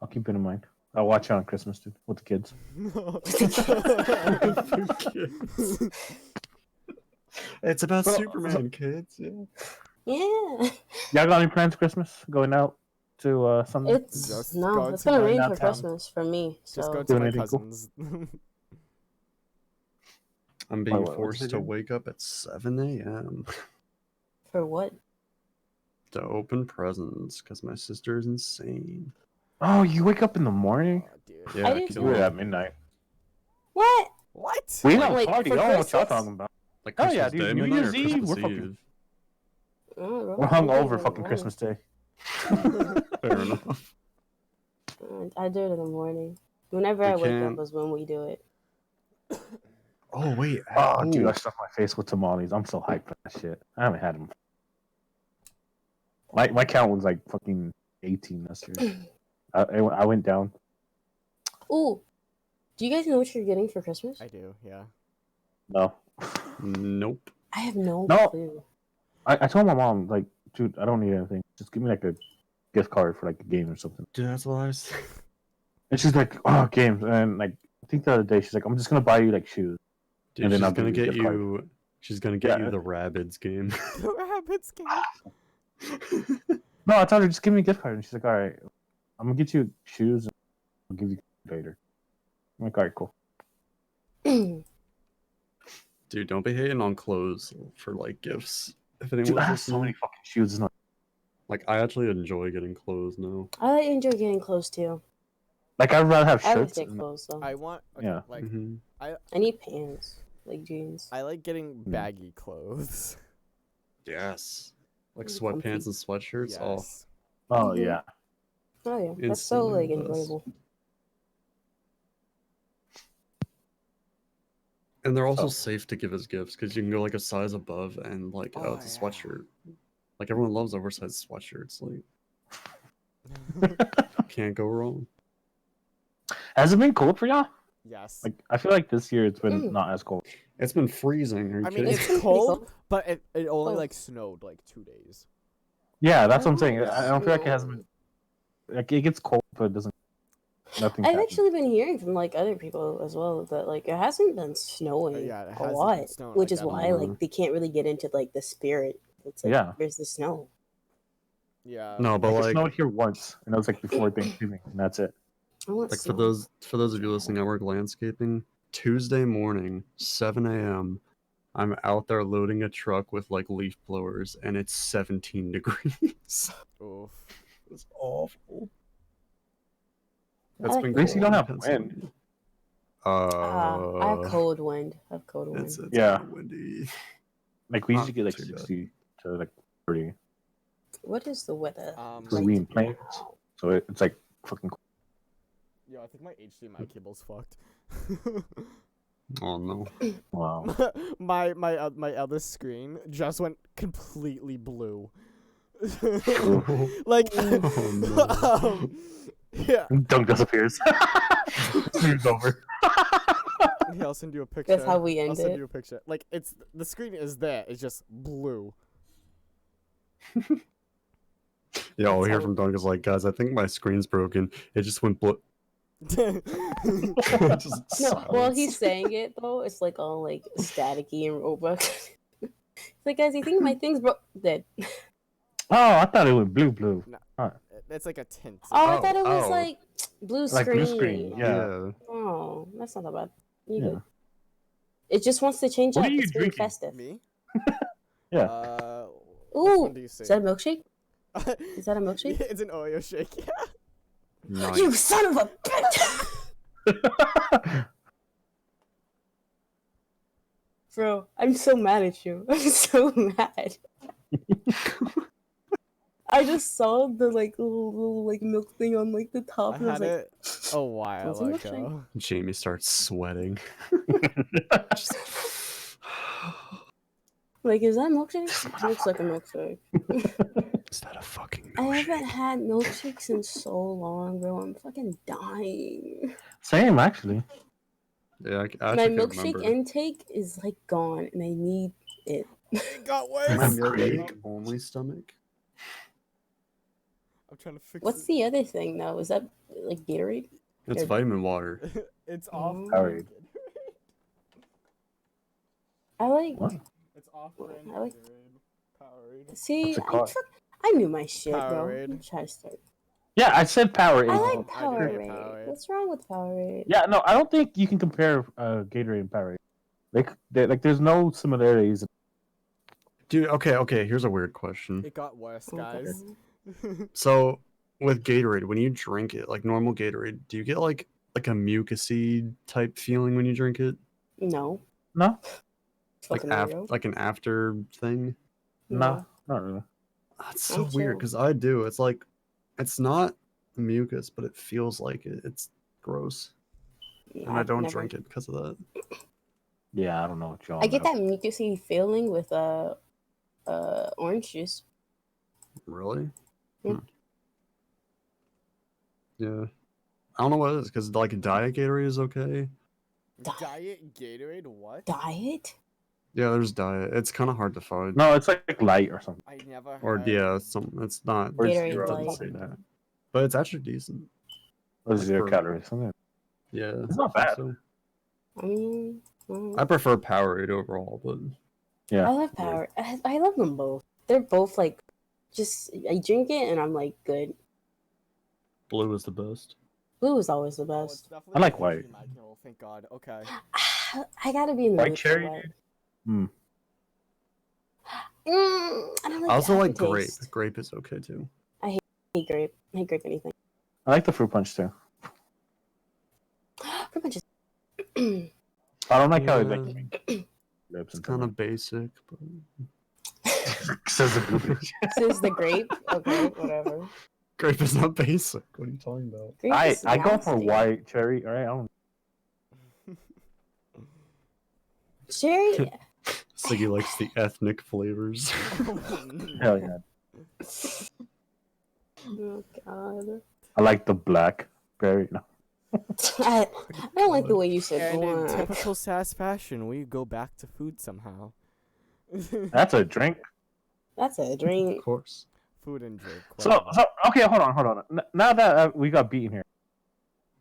A: I'll keep it in mind. I'll watch it on Christmas, dude, with the kids.
D: It's about
A: Well,
D: Superman, kids. Yeah.
B: Yeah.
A: Y'all got any plans for Christmas? Going out to something?
B: It's
C: Just
B: no,
C: go
B: it's
C: to
B: gonna
C: my
B: rain for
A: downtown.
B: Christmas for me.
C: Just go
B: So
C: to
A: Doing
C: my
A: anything cool?
C: cousins.
D: I'm being
A: Wait, what
D: forced
A: did
D: to
A: you do?
D: wake up at 7 a.m.
B: for what?
D: to open presents because my sister is insane.
A: Oh, you wake up in the morning?
C: Oh, dude.
D: Yeah,
B: I do
D: kill
A: You were
B: too.
D: me.
A: at midnight.
B: What?
C: What?
A: We
B: Like,
A: don't
B: like,
A: party.
B: for
A: I don't know what y'all
B: Christmas?
A: talking about.
D: Like
A: Oh
D: Christmas
A: yeah, dude.
D: Day
A: New
D: midnight
A: Year's
D: or
A: Eve,
D: Christmas
A: we're fucking.
D: Eve?
B: Oh, bro,
A: We're
B: I do it in
A: hungover
B: the
A: fucking
B: morning.
A: Christmas Day.
D: Fair enough.
B: I do it in the morning. Whenever
D: We
B: I wake up
D: can't-
B: is when we do it.
D: Oh wait.
A: Oh, dude,
D: ooh.
A: I stuffed my face with tamales. I'm so hyped for that shit. I haven't had them. My count was like fucking 18 this year. I went down.
B: Ooh, do you guys know what you're getting for Christmas?
C: I do, yeah.
A: No.
D: Nope.
B: I have no
A: No.
B: clue.
A: I told my mom, like, dude, I don't need anything. Just give me like a gift card for like a game or something.
D: Dude, that's what I was.
A: And she's like, oh, games. And like, I think the other day she's like, I'm just gonna buy you like shoes.
D: Dude,
A: And then
D: she's
A: I'll give
D: gonna
A: you a
D: get
A: gift card.
D: you. She's gonna get
A: Yeah.
D: you the Rabbids game.
C: The rabbits game.
A: No, I told her just give me a gift card, and she's like, all right, I'm gonna get you shoes. And I'll give you later. I'm like, all right, cool.
D: Dude, don't be hating on clothes for like gifts. If
A: Dude,
D: anyone's
A: I have so many
D: listening,
A: fucking shoes. It's not
D: like I actually enjoy getting clothes now.
B: I enjoy getting clothes too.
A: like I'd rather have
B: I always
A: shirts.
B: get
A: and-
B: clothes though.
C: I want, okay,
A: Yeah.
C: like,
D: Mhm.
B: I need pants, like jeans.
C: I like getting baggy clothes.
D: Yes. Like
B: Comfy.
D: sweatpants and sweatshirts.
C: Yes.
A: Oh
B: Mhm.
A: yeah.
B: Oh yeah, that's so
D: Instantly
B: like
D: the best.
B: enjoyable.
D: And they're also
A: Oh.
D: safe to give as gifts because you can go like a size above and like, oh,
C: Oh,
D: it's a
C: yeah.
D: sweatshirt. Like everyone loves oversized sweatshirts. Like can't go wrong.
A: Has it been cold for y'all?
C: Yes.
A: Like I feel like this year it's been not as cold.
D: It's been freezing. Are you
C: I mean,
D: kidding?
C: it's
B: Pretty
C: cold, but it only
B: Cold.
C: like snowed like 2 days.
A: Yeah, that's what I'm
B: I
A: saying.
B: want
A: I don't feel like it hasn't
B: snow.
A: been. Like it gets cold, but it doesn't. Nothing.
B: I've actually been hearing from like other people as well that like it hasn't been snowing
C: Yeah, it
B: a
C: hasn't been
B: lot,
C: snowing,
B: which
C: like,
B: is
C: at
B: why
D: all.
B: like they can't really get into like the spirit. It's like,
A: Yeah.
B: where's the snow?
C: Yeah.
D: No, but
A: Like, it
D: like
A: snowed here once, and it was like before Thanksgiving, and that's it.
B: I want
D: like for
B: snow.
D: those of you listening, I work landscaping. Tuesday morning, 7 a.m. I'm out there loading a truck with like leaf blowers, and it's 17 degrees.
C: Oof.
D: It's awful.
B: I
D: That's
B: like
D: been
B: At least
A: you
D: cold
A: don't
D: in
A: have
D: Pennsylvania.
A: wind.
B: I have cold wind. I have cold wind.
D: It's
A: Yeah.
D: kinda windy.
A: Like we
D: Not
A: usually get like
D: too bad.
A: 60 to like 30.
B: What is the weather?
A: Because
B: right
A: we in
B: now?
A: plains, so it's like fucking cold.
C: Yo, I think my HDMI cable's fucked.
D: Oh no.
A: Wow.
C: my eldest screen just went completely blue. Like,
D: Oh, no.
C: yeah.
A: Doug disappears. Stream's over.
C: Yeah, I'll send you a picture.
B: That's how we
C: I'll
B: end
C: send
B: it.
C: you a picture. Like, it's the screen is there. It's just blue.
D: Yeah, I'll hear
B: So-
D: from Doug is like, guys, I think my screen's broken. It just went blue. Just
B: No, while
D: silence.
B: he's saying it though, it's like all like staticky and Robux. It's like, guys, you think my thing's broke? Dead.
A: Oh, I thought it was blue.
C: It's like a tint.
B: Oh, I
D: Oh,
B: thought it was
D: oh.
B: like blue
A: Like
B: screen.
A: blue screen, yeah.
B: Oh, that's not that bad. You
A: Yeah.
B: good. It just wants to change
A: What
B: up.
A: are you
B: It's being
A: drinking?
B: festive.
C: Me?
A: Yeah.
C: Which
B: Ooh,
C: one do you say?
B: is that a milkshake? Is that a milkshake?
C: Yeah, it's an Oreo shake. Yeah.
D: Nice.
B: You son of a bitch! Bro, I'm so mad at you. I'm so mad. I just saw the like little like milk thing on like the top,
C: I
B: and I was
C: had
B: like,
C: it a while
B: Was it milkshake?
C: ago.
D: Jamie starts sweating. Just-
B: like, is that a milkshake? It looks like a milkshake.
D: Is that a fucking
B: I
D: milkshake?
B: haven't had milkshakes in so long, bro. I'm fucking dying.
A: Same, actually.
D: Yeah, I
B: My
D: actually can't
B: milkshake
D: remember.
B: intake is like gone, and I need it.
C: It got
D: Am I
C: worse.
D: milkshake only stomach?
C: I'm trying to fix
B: What's
C: it.
B: the other thing though? Is that like Gatorade?
D: It's
B: Yeah.
D: vitamin water.
C: It's off.
A: Sorry.
B: I like.
A: What?
C: It's off brand
B: I like-
C: Gatorade. Powerade.
B: See,
A: What's it called?
B: I knew my shit, bro.
C: Powerade.
B: I'm trying to start.
A: Yeah, I said Powerade.
B: I
C: Oh,
B: like
C: I did get
B: Powerade.
C: Powerade.
B: What's wrong with Powerade?
A: Yeah, no, I don't think you can compare Gatorade and Powerade. Like, there's no similarities.
D: Dude, okay. Here's a weird question.
C: It got worse,
B: Oh,
C: guys.
D: So with Gatorade, when you drink it, like normal Gatorade, do you get like a mucusy type feeling when you drink it?
B: No.
A: No,
D: Like
B: Fucking weirdo.
D: like an after thing?
A: no, not really.
D: That's so
B: I'm
D: weird
B: chill.
D: because I do. It's like it's not mucus, but it feels like it. It's gross. And I
B: I've
D: don't
B: never-
D: drink it because of that.
A: Yeah, I don't know what y'all.
B: I get that mucusy feeling with orange juice.
D: Really?
B: Yeah.
D: Yeah. I don't know what it is because like Diet Gatorade is okay.
C: Diet Gatorade? What?
B: Diet?
D: Yeah, there's Diet. It's kind of hard to find.
A: No, it's like light or something.
C: I never
D: Or
C: heard.
D: yeah, it's not.
A: Or
B: Gatorade
A: zero.
B: Light.
A: Say that.
D: But it's actually decent.
A: Or
D: Like
A: 0
D: for-
A: calories. Something.
D: Yeah,
A: It's not
D: I think
A: bad.
D: so.
B: I mean,
D: I prefer Powerade overall, but
A: Yeah.
B: I love Power. I love them both. They're both like, just I drink it and I'm like good.
D: blue is the best.
B: Blue is always the
C: Oh, it's
B: best.
C: definitely
A: I like
C: the
A: white.
C: Asian Michael, thank God. Okay.
B: I gotta be in the
A: White
B: mood for
A: cherry,
B: white.
A: Mm.
B: I don't like
D: I also
B: the
D: like grape.
B: aftertaste.
D: Grape is okay too.
B: I hate grape. I hate grape anything.
A: I like the fruit punch too.
B: Fruit punch is.
A: I don't like how it
D: Yeah.
A: like lips
D: It's
A: and
D: kind of basic, but
A: says the blue bitch.
B: Says the grape. Okay, whatever.
D: grape is not basic. What are you talking about?
B: Grape
A: I
B: is
A: go for
B: nasty.
A: white cherry. All right, I don't.
B: Cherry.
D: Siggy likes the ethnic flavors.
A: Hell yeah.
B: Oh God.
A: I like the blackberry. No.
B: I don't like the way you said
C: And in
B: black.
C: typical Sass fashion, we go back to food somehow.
A: That's a drink.
B: That's a drink.
D: Of course.
C: Food and drink.
A: So
C: whatever.
A: okay, hold on. Now that we got beaten here,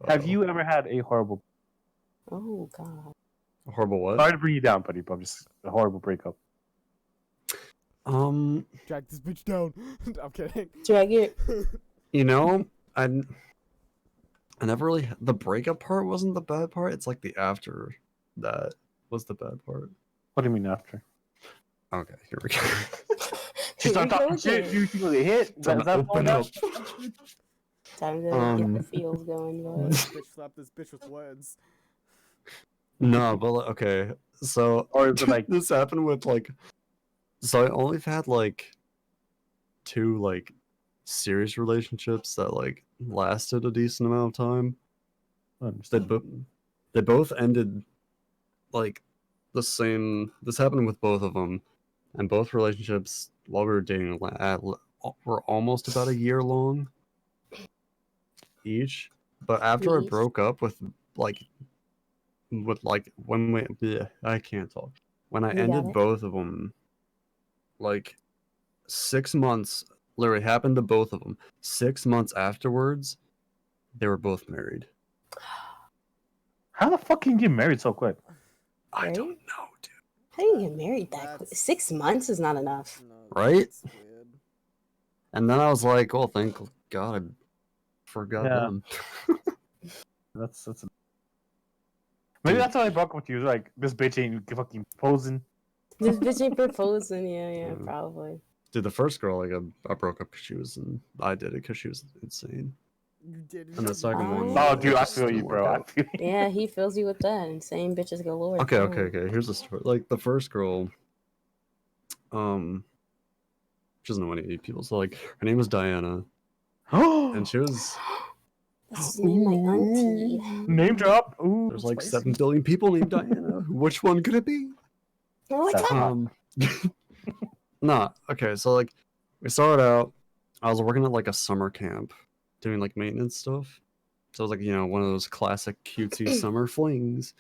A: have
D: Uh-oh.
A: you ever had a horrible?
B: Oh God.
D: Horrible what?
A: Sorry to bring you down, buddy, but just a horrible breakup.
C: Drag this bitch down. I'm kidding.
B: Drag it.
D: You know, I never really the breakup part wasn't the bad part. It's like the after that was the bad part.
A: What do you mean after?
D: Okay, here we go.
A: She
B: Here we
A: started
B: go
A: talking shit.
B: again.
A: You think they hit? Is
D: Time
A: that
D: to open
A: all
D: up.
B: Time to get
D: Um,
B: the feels going, boy.
C: Bitch slap this bitch with words.
D: No, but okay. So
A: Or is it like
D: this happened with like so I only had like 2 like serious relationships that like lasted a decent amount of time. They both ended like the same. This happened with both of them, and both relationships while we were dating were almost about a year long each. But after I
B: Each?
D: broke up with when we I can't talk. When I
B: You got
D: ended
B: it.
D: both of them, like 6 months literally happened to both of them. 6 months afterwards, they were both married.
A: how the fuck can you get married so quick?
D: I
B: Right?
D: don't know, dude.
B: How do you get married that quick?
C: That's-
B: 6 months is not enough.
C: No,
D: Right?
C: that's weird.
D: And then I was like, "Oh, thank God, I forgot
A: Yeah.
D: them."
A: That's maybe that's why I broke up with you. It was like this bitch ain't fucking posing.
B: This bitch ain't proposing. Yeah,
D: Yeah.
B: probably.
D: Dude, the first girl, like, I broke up because she was, I did it because she was insane.
C: You did it.
D: And the second one,
A: Oh,
B: Oh,
A: dude, I
D: just
A: feel you,
D: didn't work
A: bro. I
D: out.
A: feel you.
B: Yeah, he fills you with that. Insane bitches galore.
D: Okay,
B: Oh.
D: okay. Here's the story. Like, the first girl, she doesn't know any people. So, like, her name was Diana, and she was.
B: That's the name of my auntie.
A: Name drop. Ooh,
D: There's like
A: spicy.
D: 7 billion people named Diana. Which one could it be?
B: Oh my
A: That's
B: God.
D: Nah. Okay, so like, we started out. I was working at like a summer camp, doing like maintenance stuff. So it was like one of those classic cutesy summer flings.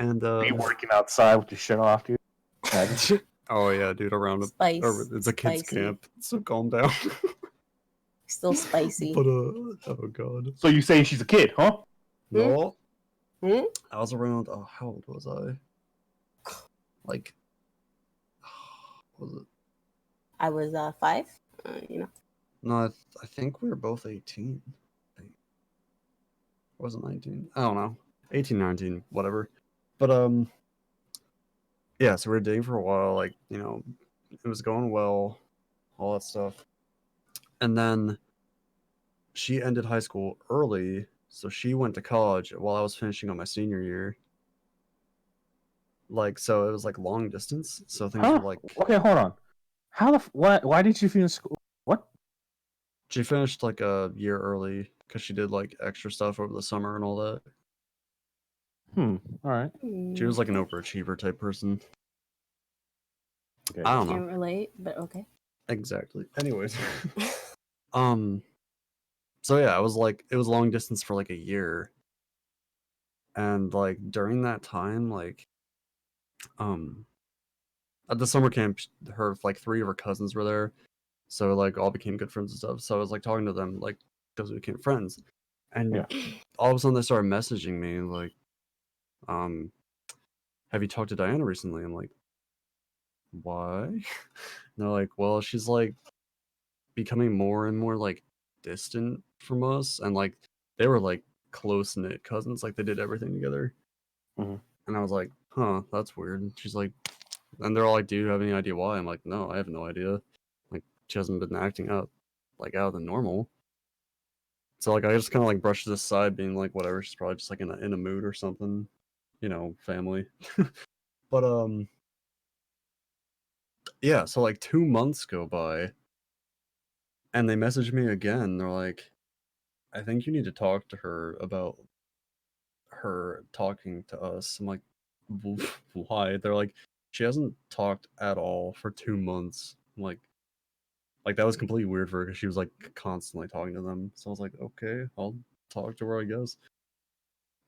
D: And
A: Be working outside with your shit off, dude.
D: oh yeah, dude, around
B: Spice.
D: it's a kids
B: Spicy.
D: camp, so calm down.
B: Still spicy.
D: But oh god,
A: So you say she's a kid, huh?
D: no.
B: Hmm?
D: I was around. Oh, how old was I? Like, was it?
B: I was 5. You know.
D: No, I think we were both 18. I think. Or was it 19? I don't know. 18, 19, whatever. But yeah, so we were dating for a while, like, you know, it was going well, all that stuff. And then she ended high school early, so she went to college while I was finishing up my senior year. Like, so it was like long distance. So things were
A: Huh?
D: like,
A: Okay, hold on. How the what? Why did you finish school? What?
D: she finished like a year early because she did like extra stuff over the summer and all that.
A: All right.
D: She was like an overachiever type person.
A: Okay.
D: I don't know.
B: Can't relate, but okay.
D: Exactly. Anyways. um so yeah, it was long distance for like a year. And like during that time, like um at the summer camp, her like 3 of her cousins were there. So like all became good friends and stuff. So I was like talking to them like because we became friends. And
A: Yeah.
D: all of a sudden they started messaging me like, um, have you talked to Diana recently? I'm like, why? And they're like, well, she's like becoming more and more like distant from us, and like they were like close knit cousins, like they did everything together.
A: Mhm.
D: And I was like, huh, that's weird. And she's like, and they're all like, do you have any idea why? I'm like, no, I have no idea. Like she hasn't been acting up like out of the normal. So like I just kind of like brushed this aside, being like, whatever. She's probably just like in a mood or something, you know, family. But yeah. So like 2 months go by, and they message me again. They're like, I think you need to talk to her about her talking to us. I'm like, why? They're like, she hasn't talked at all for 2 months. I'm like that was completely weird for her because she was like constantly talking to them. So I was like, okay, I'll talk to her, I guess.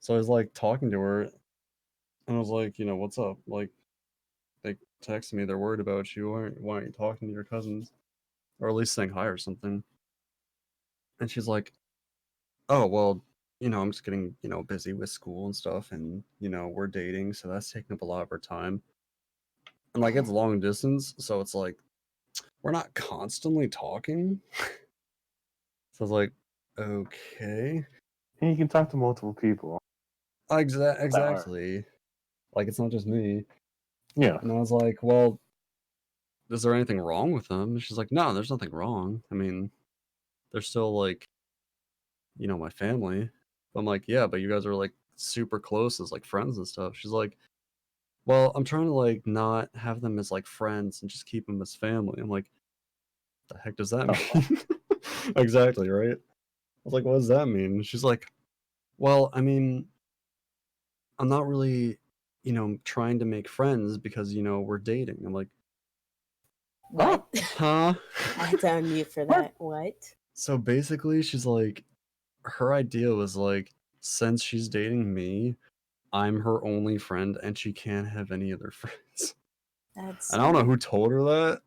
D: So I was like talking to her, and I was like, you know, what's up? Like, they texted me, they're worried about you. Why aren't you talking to your cousins? Or at least saying hi or something. And she's like, oh, well, you know, I'm just getting, you know, busy with school and stuff. And, you know, we're dating. So that's taking up a lot of our time. And like, it's long distance. So it's like, we're not constantly talking. So I was like, okay.
A: And you can talk to multiple people.
D: Exactly. Like, it's not just me.
A: Yeah.
D: And I was like, well, is there anything wrong with them? And she's like, no, there's nothing wrong. I mean, they're still like, you know, my family. I'm like, yeah, but you guys are like super close as like friends and stuff. She's like, well, I'm trying to like not have them as like friends and just keep them as family. I'm like, the heck does that
A: Oh,
D: mean? Exactly, right? I was like, what does that mean? And she's like, well, I mean, I'm not really, you know, trying to make friends because, you know, we're dating. I'm like,
B: What?
D: huh?
B: I had to unmute for
A: What?
B: that. What?
D: So basically, she's like, her idea was like, since she's dating me, I'm her only friend and she can't have any other friends.
B: That's
D: And I don't know who told her that,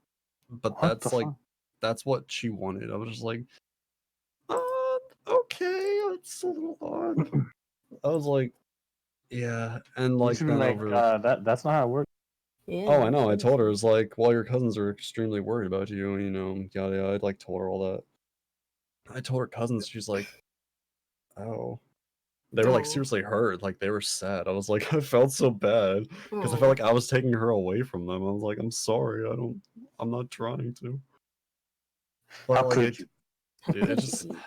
D: but
A: what the
D: that's like,
A: fuck?
D: that's what she wanted. I was just like, uh, okay, it's a little odd. I was like, yeah. And
A: You
D: like,
A: should be
D: then
A: like,
D: over,
A: that's not how it works.
B: Yeah.
D: oh, I know, I
B: that's
D: told her, it's like, well, your cousins are extremely worried about you, you know, yada yada. I like told her all that. I told her cousins, she's like, oh. They were like
B: Aw.
D: seriously hurt, like they were sad. I was like, I felt so bad because I felt like I was taking her away from them. I was like, I'm sorry, I'm not trying to. But
A: How
D: like
A: could
D: it,
A: you?
B: How
D: dude, it
B: could
D: just,
B: you?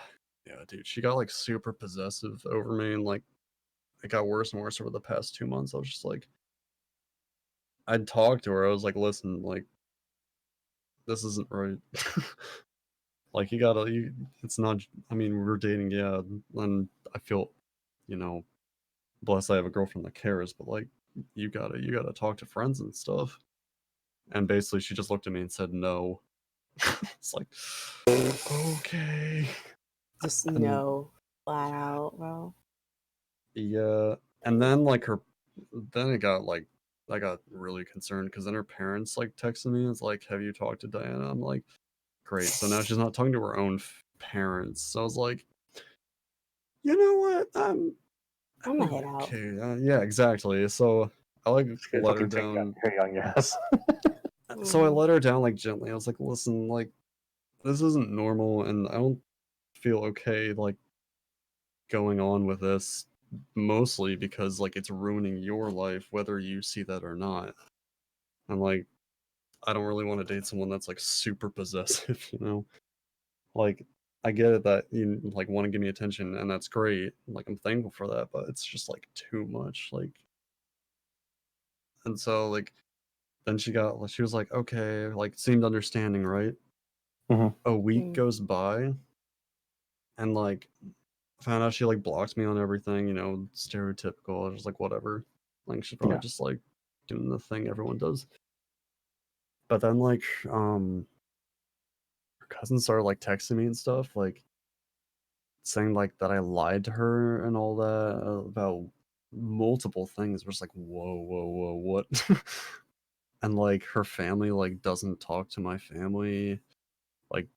D: yeah, dude, she got like super possessive over me, and like it got worse and worse over the past 2 months. I was just like, I'd talk to her. I was like, listen, like this isn't right. Like it's not. I mean, we're dating, yeah, and I feel, you know, blessed I have a girlfriend that cares, but like you gotta talk to friends and stuff. And basically she just looked at me and said no. It's like, okay.
B: Just
D: And
B: no. Flat out, bro.
D: yeah, and then like then it got like I got really concerned because then her parents like texted me and it's like, have you talked to Diana? I'm like, great. So now she's not talking to her own parents. So I was like, you know what?
B: I'm gonna head out.
D: okay. Yeah, exactly. So I like
A: Just gonna
D: let her
A: fucking take
D: down.
A: her young ass.
D: So I let her down like gently. I was like, listen, like this isn't normal, and I don't feel okay like going on with this. Mostly because like it's ruining your life, whether you see that or not. And like, I don't really want to date someone that's like super possessive, you know? Like, I get it that you like want to give me attention, and that's great. Like, I'm thankful for that, but it's just like too much. Like, and so like, then she was like, okay, like seemed understanding, right?
A: Mhm.
D: A week
B: Mm.
D: goes by, and like, found out she like blocked me on everything, stereotypical. I was like, whatever. Like, she's probably
A: Yeah.
D: just like doing the thing everyone does. But then like, her cousin started like texting me and stuff, like saying like that I lied to her and all that about multiple things. We're just like, whoa, what? And like her family like doesn't talk to my family, like,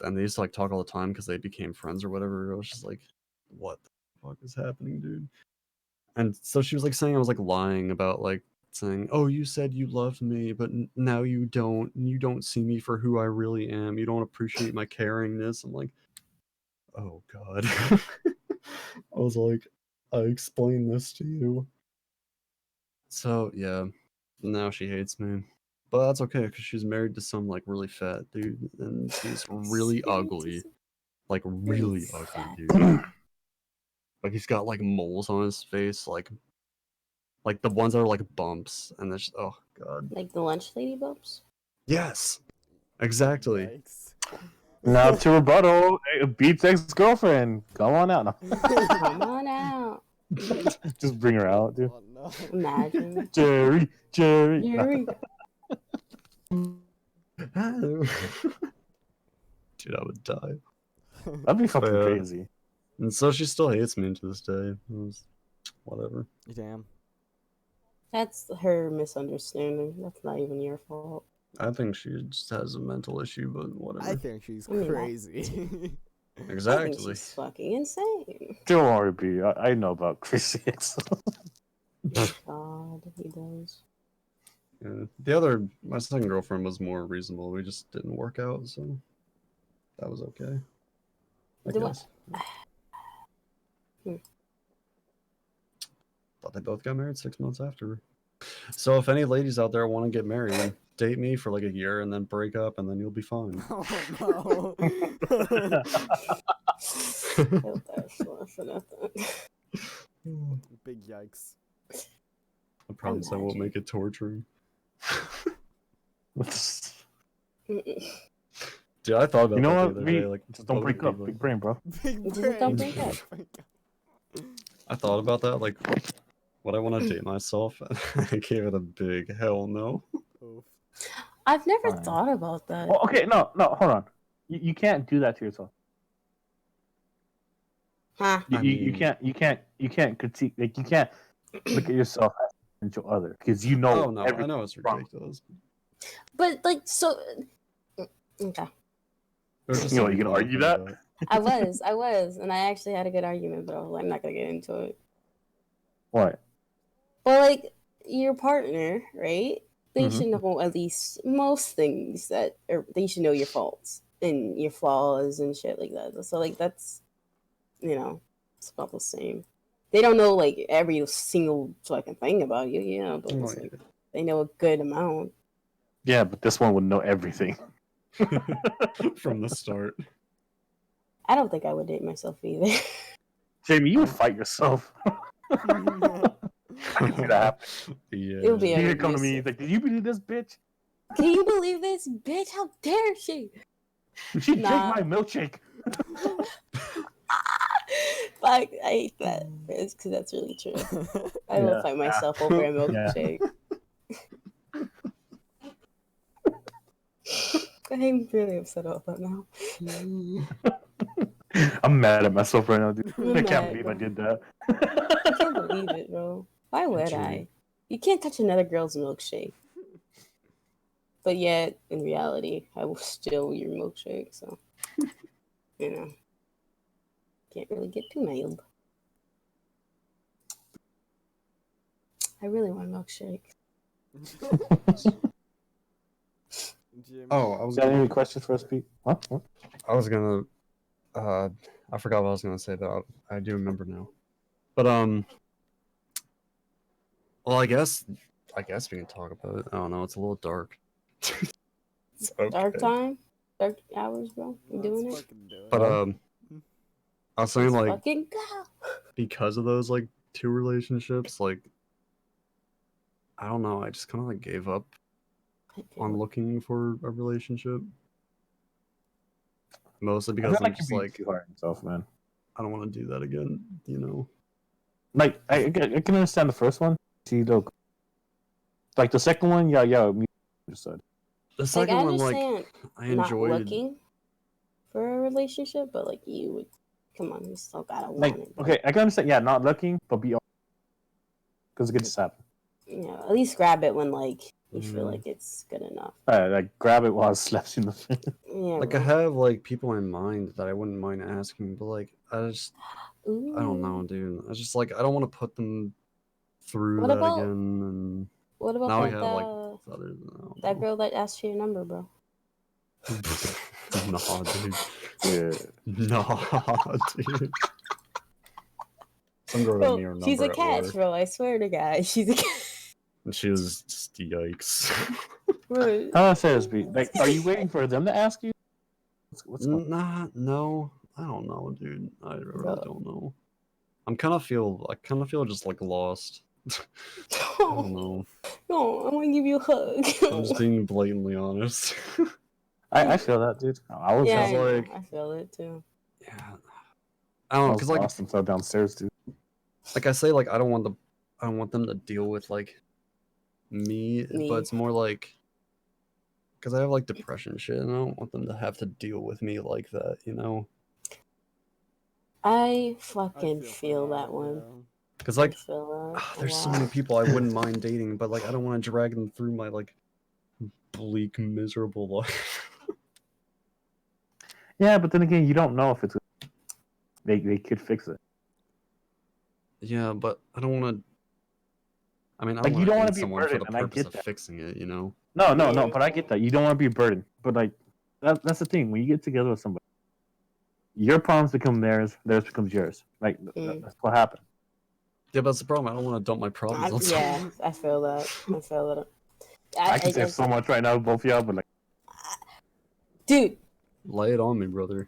D: and they used to like talk all the time because they became friends or whatever. I was just like, what the fuck is happening, dude? And so she was like saying I was like lying about like saying, oh, you said you loved me, but now you don't. And you don't see me for who I really am. You don't appreciate my caringness. I'm like, oh god. I was like, I explained this to you. So yeah, now she hates me. But that's okay because she's married to some like really fat dude, and he's really ugly. Like really ugly,
B: fat.
D: dude. Like he's got like moles on his face, like the ones that are like bumps, and that's oh god.
B: Like the lunch lady bumps.
D: Yes, exactly.
C: Yikes.
A: Now to rebuttal, Beats ex-girlfriend. Come on out.
B: Come on out.
A: Just bring her out, dude.
C: Oh no.
B: Imagine.
A: Jerry.
B: Yuri.
D: Dude, I would die.
A: That'd be fucking
D: Yeah.
A: crazy.
D: And so she still hates me to this day. Whatever.
C: Damn.
B: That's her misunderstanding. That's not even your fault.
D: I think she just has a mental issue, but whatever.
C: I think she's
B: I mean,
C: crazy.
B: I
D: Exactly.
B: think she's fucking insane.
A: Don't worry, B. I know about crazy ex.
B: God, he does.
D: Yeah. My second girlfriend was more reasonable. We just didn't work out, so that was okay. I
B: Do
D: guess.
B: Hmm.
D: Thought they both got married 6 months after. So if any ladies out there want to get married, date me for like a year and then break up, and then you'll be fine.
C: Oh no.
B: Hope that's laughing at that.
C: Big yikes.
D: I promise I won't
B: Imagine.
D: make it torturing. Dude, I thought about
A: You know
D: that
A: what?
D: the other day.
A: Me,
D: Like,
A: just don't
D: what
A: break
D: would it
A: up.
D: be
A: Big
D: like?
A: brain, bro.
C: Big
B: Just
C: brain.
B: don't break up.
D: I thought about that. Like, would I want to date myself? I gave it a big hell no.
C: Oof.
B: I've never
A: Fine.
B: thought about that.
A: Oh, okay, no, hold on. You can't do that to yourself.
B: Huh?
A: You can't critique. Like you can't look at yourself as a potential other because you know.
D: Oh no, I know it's
A: wrong.
D: ridiculous.
B: But like, so okay.
D: It was just
A: You know,
D: something
A: you can
D: fun to
A: argue
D: think
A: that.
D: about.
B: I was, and I actually had a good argument, but I'm not gonna get into it.
A: What?
B: But like, your partner, right? They
A: Mhm.
B: should know at least most things they should know your faults and your flaws and shit like that. So like, that's, it's about the same. They don't know like every single fucking thing about you, but
D: Oh,
B: it's like they know a good amount.
A: Yeah, but this one would know everything.
D: yeah. From the start.
B: I don't think I would date myself either.
A: Jamie, you would fight yourself. I can see that happen.
D: Yeah.
B: It would be
A: He'd come to me.
B: abusive.
A: He's like, "Did you believe this bitch?
B: Can you believe this bitch? How dare she?
A: She
B: Nah.
A: drank my milkshake."
B: Like, I hate that because that's really true. I will
A: Yeah.
B: fight myself over a milkshake. I'm really upset about that now.
A: I'm mad at myself right now, dude.
B: I'm
A: I can't
B: mad,
A: believe
B: bro.
A: I did that.
B: I can't believe it, bro. Why would
D: True.
B: I? You can't touch another girl's milkshake. But yet, in reality, I will steal your milkshake, so, can't really get too mad. I really want a milkshake.
C: Jimmy.
D: Oh, I was
A: Got
D: gonna,
A: any questions for us, Pete? What?
D: I was gonna, I forgot what I was gonna say, but I do remember now. But well, I guess we can talk about it. I don't know. It's a little dark. It's
B: Dark
D: okay.
B: time, dark hours, bro. You doing
C: Let's
B: it?
C: fucking do it.
D: But I was saying
B: Let's
D: like
B: fucking go.
D: because of those like two relationships, like I don't know. I just kind of like gave up on looking for a relationship. Mostly
A: I
D: because
A: feel
D: I'm
A: like
D: just
A: you're being
D: like
A: too hard on yourself, man.
D: I don't want to do that again. You know.
A: Like I can understand the first one. See, look, like the second one, yeah, me understood.
D: The
B: Like
D: second
B: I
D: one, like
B: understand
D: I
B: not
D: enjoyed.
B: looking for a relationship, but like you would, come on, you still gotta
A: Like,
B: want it. Bro.
A: okay, I can understand. Yeah, not looking, but be because it could just happen.
B: You know, at least grab it when like you feel
D: Mm.
B: like it's good enough.
A: Like grab it while it slaps you in the face.
B: Yeah.
D: Like I
B: bro.
D: have like people in mind that I wouldn't mind asking, but like I don't know,
B: Ooh.
D: dude. I just like I don't want to put them through
B: What
D: that
B: about
D: again.
B: what
D: And
B: about
D: now we
B: that
D: have like others. I don't
B: that
D: know.
B: girl that asked for your number, bro?
D: Nah, dude.
A: Yeah.
D: Nah, dude.
A: Some girl
B: Bro,
A: me her number
B: she's a
A: at
B: catch,
A: work.
B: bro. I swear to God, she's a catch.
D: And she was just yikes.
B: Bro,
A: How do I say this, Pete? Like, are you waiting for them to ask you? What's going
D: Nah, no. I don't know, dude. I really
B: Bro.
D: don't know. I kind of feel just like lost. I don't know.
B: No, I want to give you a hug.
D: I'm just being blatantly honest.
A: I feel that, dude. I was
B: yeah,
D: Cause,
B: I, know.
D: like-
B: I feel it too.
D: Yeah. I don't
A: I
D: know,
A: was
D: cause like
A: lost and fell downstairs, dude.
D: I say, like I don't want them to deal with like me,
B: Me.
D: but it's more like because I have like depression shit, and I don't want them to have to deal with me like that, you know?
B: I
C: I
B: fucking feel that one.
C: yeah.
D: Because
B: I
D: like
B: feel that. a
D: there's so
B: lot.
D: many people I wouldn't mind dating, but like I don't want to drag them through my like bleak, miserable life.
A: Yeah, but then again, you don't know if it's. They could fix it.
D: Yeah, but I don't want to. I mean, I
A: Like, you
D: want
A: don't
D: to
A: wanna
D: date
A: be
D: someone for
A: burdened,
D: the
A: and I
D: purpose
A: get
D: of
A: that.
D: fixing it, you know?
A: No,
B: Yeah.
A: but I get that. You don't want to be a burden. But like, that's the thing. When you get together with somebody, your problems become theirs. Theirs becomes yours. Like that's what happened.
D: Yeah, but that's the problem. I don't want to dump my problems on
B: Yeah,
D: someone.
B: I feel that. I feel that.
A: I can say so much right now, both of y'all, but like,
B: Dude,
D: Lay it on me, brother.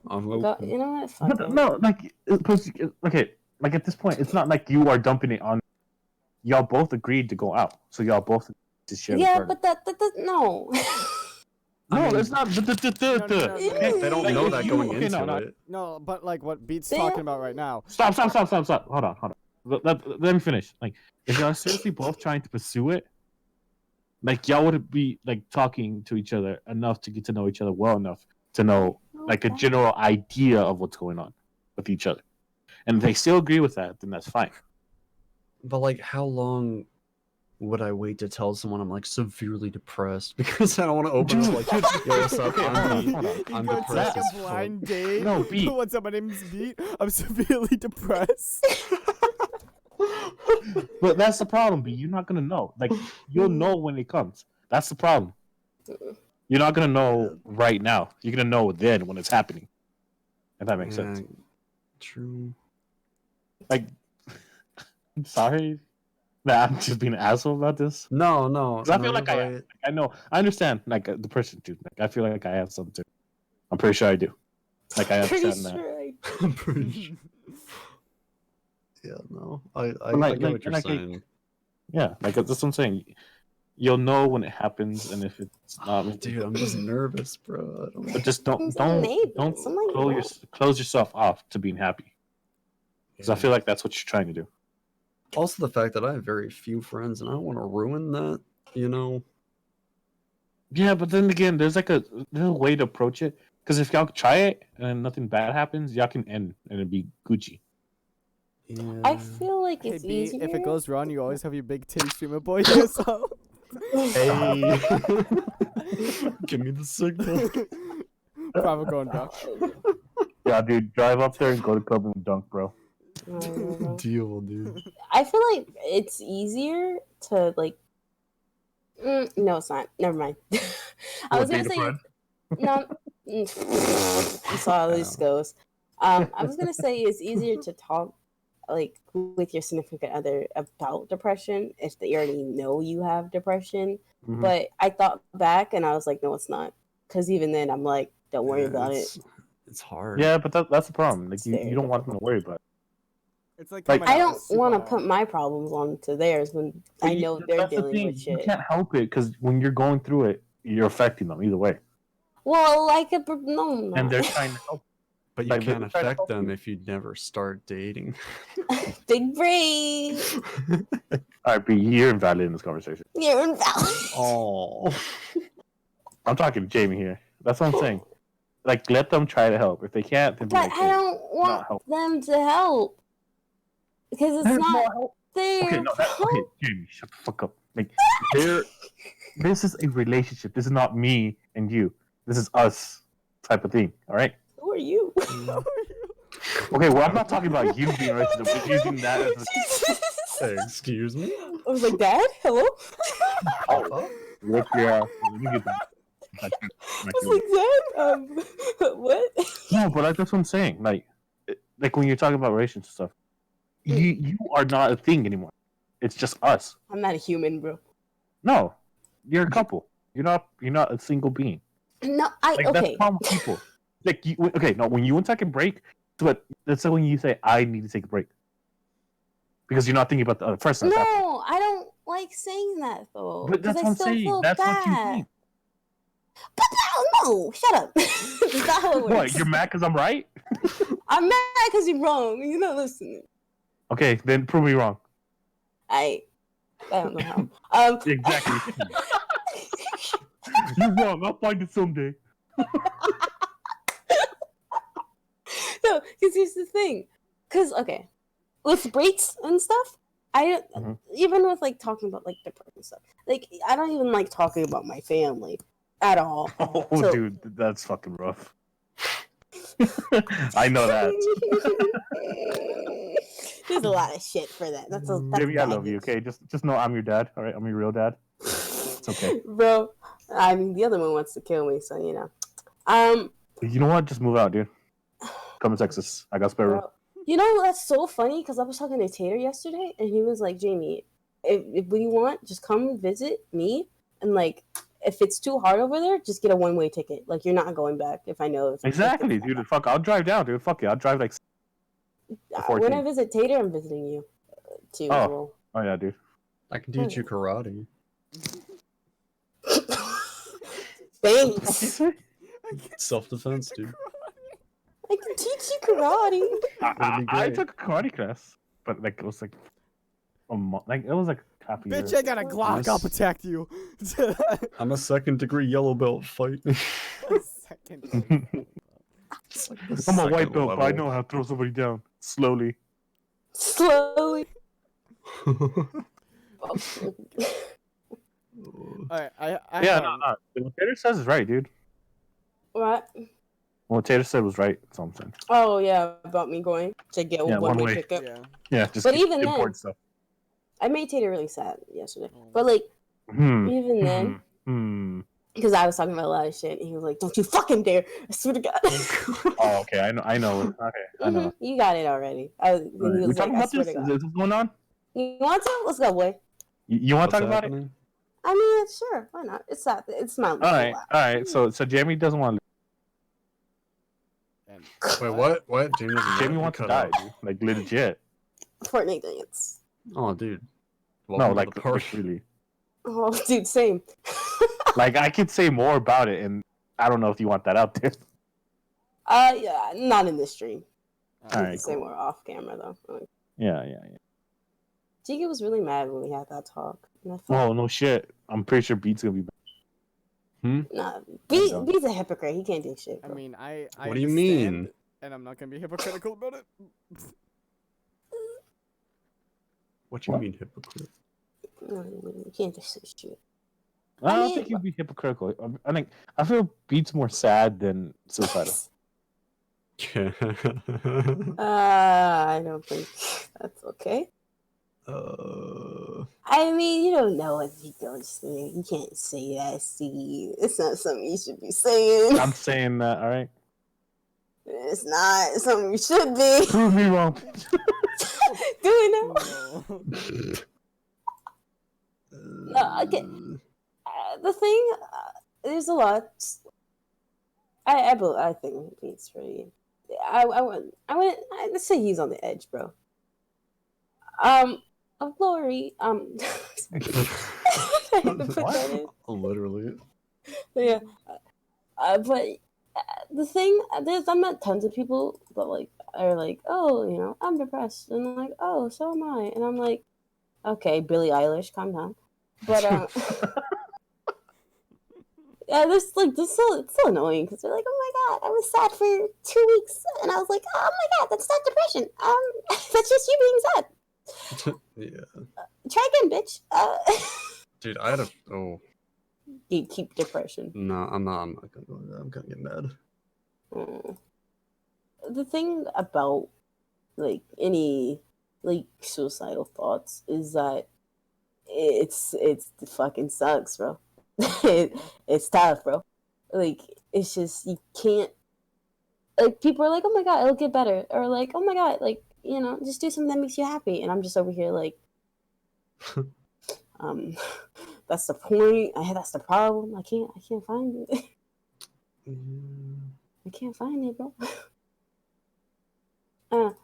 D: I'm
B: go,
D: open.
B: you know what? Fuck
A: but
B: it.
A: no, like, okay, like at this point, it's not like you are dumping it on. Y'all both agreed to go out, so y'all both to share the
B: Yeah,
A: burden.
B: but that no.
A: No,
D: I mean-
A: it's not.
C: No, no,
D: They don't
A: Like,
D: know
A: if
D: that
A: you-
D: going
A: okay,
D: into
A: no.
D: it.
C: No, but like what Beat's
B: Damn.
C: talking about right now.
A: Stop. Hold on. Let me finish. Like, if y'all are seriously both trying to pursue it, like y'all would be like talking to each other enough to get to know each other well enough to know like a general idea of what's going on with each other. And if they still agree with that, then that's fine.
D: But like, how long would I wait to tell someone I'm like severely depressed? Because I don't want to open up like, yo, what's up?
A: Okay,
D: I'm
A: hold on.
C: You
D: I'm
C: go
D: depressed
C: take
D: as
C: a
D: fuck.
C: blind date.
A: No, Beat.
C: What's up? My name's Beat. I'm severely depressed.
A: But that's the problem, B. You're not gonna know. Like, you'll know when it comes. That's the problem. You're not gonna know right now. You're gonna know then when it's happening. If that makes sense.
D: True.
A: Like, I'm sorry that I'm just being an asshole about this.
D: No.
A: 'Cause I feel
D: you're
A: like I am.
D: right.
A: I know. I understand. Like the person too. Like, I feel like I have something too. I'm pretty sure I do. Like, I
B: Pretty
A: understand that.
B: sure I
D: I'm pretty sure. Yeah, no. I
A: like-
D: get what you're
A: like,
D: saying.
A: Yeah. Like that's what I'm saying. You'll know when it happens, and if it's not,
D: Dude, I'm just nervous, bro. I don't
A: But just don't
B: I'm saying maybe.
A: don't
B: I'm like,
A: close yourself off to being happy. Because I feel like that's what you're trying to do.
D: Also, the fact that I have very few friends, and I don't want to ruin that. You know.
A: Yeah, but then again, there's a way to approach it. Because if y'all try it and nothing bad happens, y'all can end and it'd be Gucci.
D: Yeah.
B: I feel like
C: Hey
B: it's
C: B,
B: easier.
C: if it goes wrong, you always have your big titty streamer boy here. So
D: Hey. Give me the signal.
C: probably going down.
A: Yeah, dude, drive up there and go to club and dunk, bro.
D: Deal, dude.
B: I feel like it's easier to like No, it's not. Never mind. I was gonna
A: date a
B: say
A: friend?
B: no. You saw how this goes. I was gonna say it's easier to talk like with your significant other about depression if they already know you have depression.
A: Mhm.
B: But I thought back and I was like, no, it's not. Because even then, I'm like, don't worry about it.
D: It's hard.
A: Yeah, but that's the problem. Like
B: It's
A: you
B: very
A: don't want them to worry about it.
C: It's like,
A: Like,
C: coming
B: I
C: out
B: don't
C: is super
B: want to
C: hard.
B: put my problems onto theirs when I know they're
A: That's the
B: dealing
A: thing.
B: with
A: You
B: shit.
A: can't help it because when you're going through it, you're affecting them either way,
B: Well, like no, I'm
A: and
B: not.
A: they're trying to help.
D: But you
A: Like,
D: can't
A: they're trying to
D: affect
A: help
D: them
A: you.
D: if you never start dating.
B: Big brain.
A: All right, but you're invalid in this conversation.
B: You're invalid.
D: Oh.
A: I'm talking to Jamie here. That's what I'm saying. Like, let them try to help. If they can't, then be
B: But
A: like,
B: I
A: hey,
B: don't want
A: help.
B: them to help because it's
A: there's
B: not
A: no help.
B: their
A: Okay, no, okay, Jamie, shut the fuck up. Like, this is a relationship. This is not me and you. This is us type of thing. All right.
B: Who are you?
A: Okay, well, I'm not talking about you being a relationship. We're using that as
D: Hey, excuse me?
B: I was like, Dad, hello.
A: Rip your ass. Let me get the.
B: I was like, Dad, what?
A: No, but that's what I'm saying. Like when you're talking about relationships and stuff, you are not a thing anymore. It's just us.
B: I'm not a human, bro.
A: No, you're a couple. You're not a single being.
B: No,
A: Like that's
B: okay.
A: the problem with people. Like okay, no, when you want to take a break, but that's when you say I need to take a break because you're not thinking about the other person.
B: No, I don't like saying that though.
A: But that's
B: I
A: what I'm
B: still
A: saying.
B: feel
A: That's
B: bad.
A: what you think.
B: But no, shut up. That's not how it works.
A: What? You're mad because I'm right?
B: I'm mad because you're wrong. You're not listening.
A: Okay, then prove me wrong.
B: I don't know how.
A: Exactly. You're wrong. I'll find it someday.
B: No, because here's the thing. Because okay, with breaks and stuff, I
A: Mhm.
B: even with like talking about like depression stuff, like I don't even like talking about my family at all.
A: Oh,
B: So-
A: dude, that's fucking rough. I know that.
B: There's a lot of shit for that. That's
A: Jimmy, I love you.
B: baggage.
A: Okay, just know I'm your dad. All right, I'm your real dad. It's okay.
B: Bro. I mean, the other one wants to kill me, so you know.
A: You know what? Just move out, dude. Come to Texas. I got spare room.
B: Bro, you know that's so funny because I was talking to Tater yesterday, and he was like, "Jamie, if we want, just come visit me, and like, if it's too hard over there, just get a one-way ticket. Like, you're not going back. If I know if
A: Exactly,
B: if
A: dude. Fuck, I'll drive down, dude. Fuck it. I'll drive like.
B: when I
A: 14.
B: visit Tater, I'm visiting you too.
A: Oh.
B: As well.
A: Oh yeah, dude.
D: I can teach you karate.
B: Thanks.
D: Self-defense, dude.
B: I can teach you karate.
D: That'd be
A: I
D: great.
A: took a karate class, but like it was like a month. Like it was like half a year.
C: Bitch, I got a Glock. I'll protect you.
D: I'm a second-degree yellow belt. Fight me.
C: Second.
D: It's like the
A: I'm a white
D: second
A: belt, but I
D: level.
A: know how to throw somebody down slowly.
B: Slowly.
C: Alright, I
A: Yeah, no. What Tater says is right, dude.
B: What?
A: What Tater said was right. That's all I'm saying.
B: Oh yeah, about me going to get
A: Yeah,
B: a
A: one
B: one-way
A: way.
B: ticket.
C: Yeah.
A: Yeah, just
B: But
A: keep
B: even then-
A: important stuff.
B: I made Tater really sad yesterday. But like
A: Hmm.
B: even then,
A: Hmm.
B: because I was talking about a lot of shit, and he was like, "Don't you fucking dare!" I swear to God.
A: Oh, okay. I know. Okay, I know.
B: You got it already. When he
A: We
B: was
A: talking
B: like, "I
A: about
B: swear
A: this?
B: to
A: Is
B: God."
A: this going on?
B: You want to? Let's go, boy.
A: You want to
D: What's
A: talk about it?
D: happening?
B: I mean, sure. Why not? It's not. It's my.
A: All right. So Jamie doesn't want to.
C: And
D: Wait, what? What? Jamie, doesn't
A: Jamie
D: want
A: wants to
D: cut
A: die,
D: out.
A: dude. Like legit.
B: Fortnite dance.
D: Oh, dude.
A: No,
D: Welcome to
A: like
D: the party.
A: really.
B: Oh, dude, same.
A: Like I could say more about it, and I don't know if you want that out there.
B: Yeah, not in this stream.
C: Alright,
A: All
B: We
A: right,
B: can say
A: cool.
B: more off camera though.
A: Yeah.
B: Jigga was really mad when we had that talk. And I felt,
A: Oh no shit. I'm pretty sure Beat's gonna be back.
B: nah,
A: No.
B: B's a hypocrite. He can't do shit.
C: I
B: Bro.
C: mean, I
D: What do you
C: understand,
D: mean?
C: And I'm not gonna be hypocritical about it.
D: What you
A: What?
D: mean hypocrite?
B: No, you can't just say shit.
A: I don't
B: mean,
A: think you'd be hypocritical. I think I feel Beat's more sad than suicidal.
B: I don't think that's okay. I mean, you don't know what he goes through. You can't say that, Steve. It's not something you should be saying.
A: I'm saying that. All right.
B: It's not something you should be
A: Prove me wrong.
B: doing now.
C: No.
B: No, okay. The thing, there's a lot. I think he's pretty. Let's say he's on the edge, bro. Of glory. Sorry. I had to put that in.
D: Literally.
B: But yeah. But the thing, I met tons of people that like are like, oh, you know, I'm depressed, and I'm like, oh, so am I, and I'm like, okay, Billie Eilish, calm down. But yeah, this it's so annoying because they're like, oh my god, I was sad for 2 weeks, and I was like, oh my god, that's not depression. That's just you being sad.
D: Yeah.
B: Try again, bitch.
D: Dude, I had a
B: Gatekeep depression.
D: no, I'm not gonna go there. I'm gonna get mad.
B: The thing about like any like suicidal thoughts is that it's fucking sucks, bro. It's tough, bro. Like it's just you can't. Like people are like, oh my god, it'll get better, or like, oh my god, like you know, just do something that makes you happy, and I'm just over here like, that's the point. That's the problem. I can't find it. I can't find it, bro.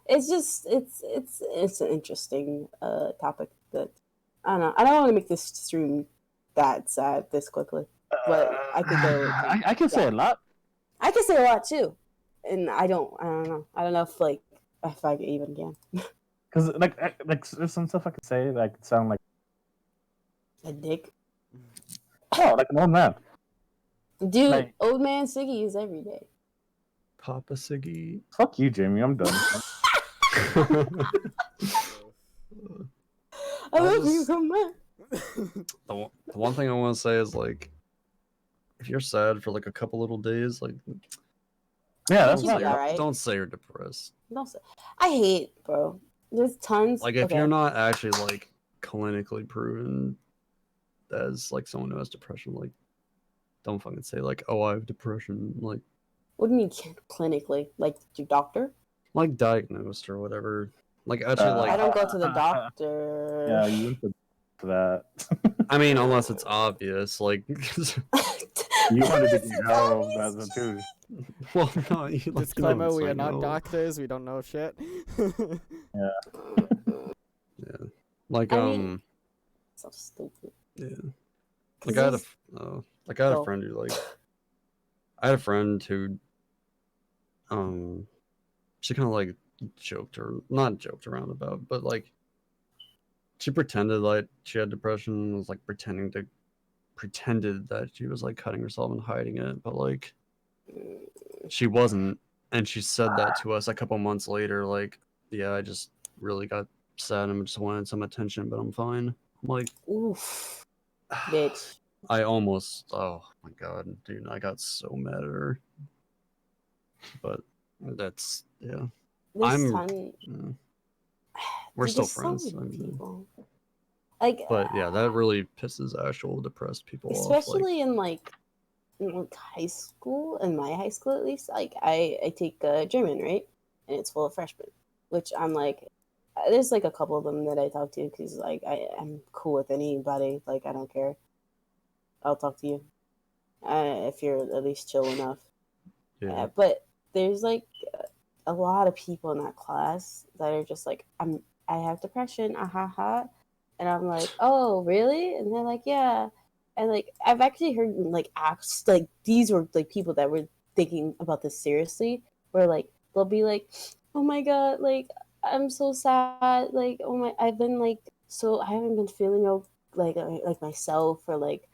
B: It's just it's an interesting topic that I don't know. I don't want to make this stream that sad this quickly, but I could go.
A: I can say a lot.
B: I can say a lot too, and I don't know. I don't know if I even can.
A: Because like there's some stuff I could say that could sound like
B: A dick,
A: oh like an old man.
B: dude.
A: Like-
B: Old man Siggy is every day.
D: Papa Siggy.
A: Fuck you, Jamie. I'm done.
B: I love
D: just-
B: you so much.
D: The one thing I want to say is like, if you're sad for like a couple little days, like,
A: Yeah, that's
B: You'll
A: not
B: be
A: right.
B: alright.
D: don't say you're depressed.
B: Don't say. I hate, bro. There's tons.
D: Like, if
B: okay.
D: you're not actually like clinically proven as like someone who has depression, like, don't fucking say like, oh, I have depression, like
B: What do you mean clinically? Like your doctor?
D: diagnosed or whatever. Like, actually, like,
B: I don't go to the doctor.
A: Yeah, you went to that.
D: I mean, unless it's obvious, like,
A: You wanted to
B: This is
A: know
B: obvious
A: that too.
D: well, no, you like,
C: Disclaimer:
D: don't
C: we
D: say
C: are not
D: no.
C: doctors. We don't know shit.
D: Yeah, like,
B: I mean- So stupid.
D: yeah.
B: 'Cause
D: Like I had a,
B: there's-
D: like I had
B: Oh.
D: a friend who like, I had a friend who, she kind of like not joked around about, but like, she pretended like she had depression and was like pretended that she was like cutting herself and hiding it, but like, she wasn't, and she said that to us a couple months later, like, yeah, I just really got sad and just wanted some attention, but I'm fine. I'm like,
B: Oof, bitch.
D: I almost, oh my god, dude, I got so mad at her. But that's, yeah.
B: There's
D: I'm-
B: ton.
D: yeah. We're
B: Dude,
D: still
B: there's so
D: friends.
B: many
D: I mean,
B: people. Like,
D: but yeah, that really pisses actual depressed people off. Like,
B: especially in like high school, in my high school at least. Like, I take German, right, and it's full of freshmen, which I'm like, there's like a couple of them that I talk to because like I'm cool with anybody. Like, I don't care. I'll talk to you if you're at least chill enough.
D: yeah.
B: But there's like a lot of people in that class that are just like, I have depression, ha, and I'm like, oh really? And they're like, yeah. And like I've actually heard like acts like these were like people that were thinking about this seriously, where like they'll be like, oh my god, like I'm so sad, like oh my, I've been like so I haven't been feeling like myself for like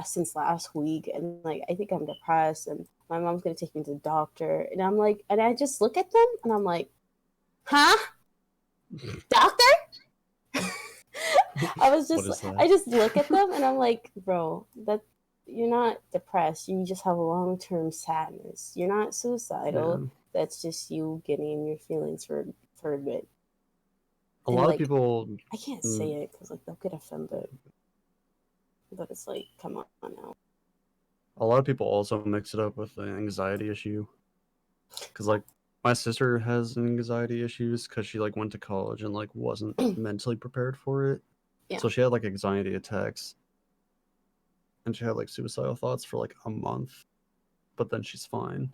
B: since last week, and like I think I'm depressed, and my mom's gonna take me to the doctor, and I'm like, and I just look at them, and I'm like, huh, doctor? I was
D: What
B: just,
D: is that?
B: I just look at them, and I'm like, bro, that you're not depressed. You just have a long-term sadness. You're not suicidal.
D: Yeah.
B: That's just you getting in your feelings for a bit.
D: A
B: And,
D: lot of
B: like,
D: people.
B: I can't say it because like they'll get offended. But it's like, come on now.
D: A lot of people also mix it up with the anxiety issue. Because like my sister has anxiety issues because she like went to college and like wasn't mentally prepared for it.
B: Yeah.
D: So she had like anxiety attacks. And she had like suicidal thoughts for like a month. But then she's fine.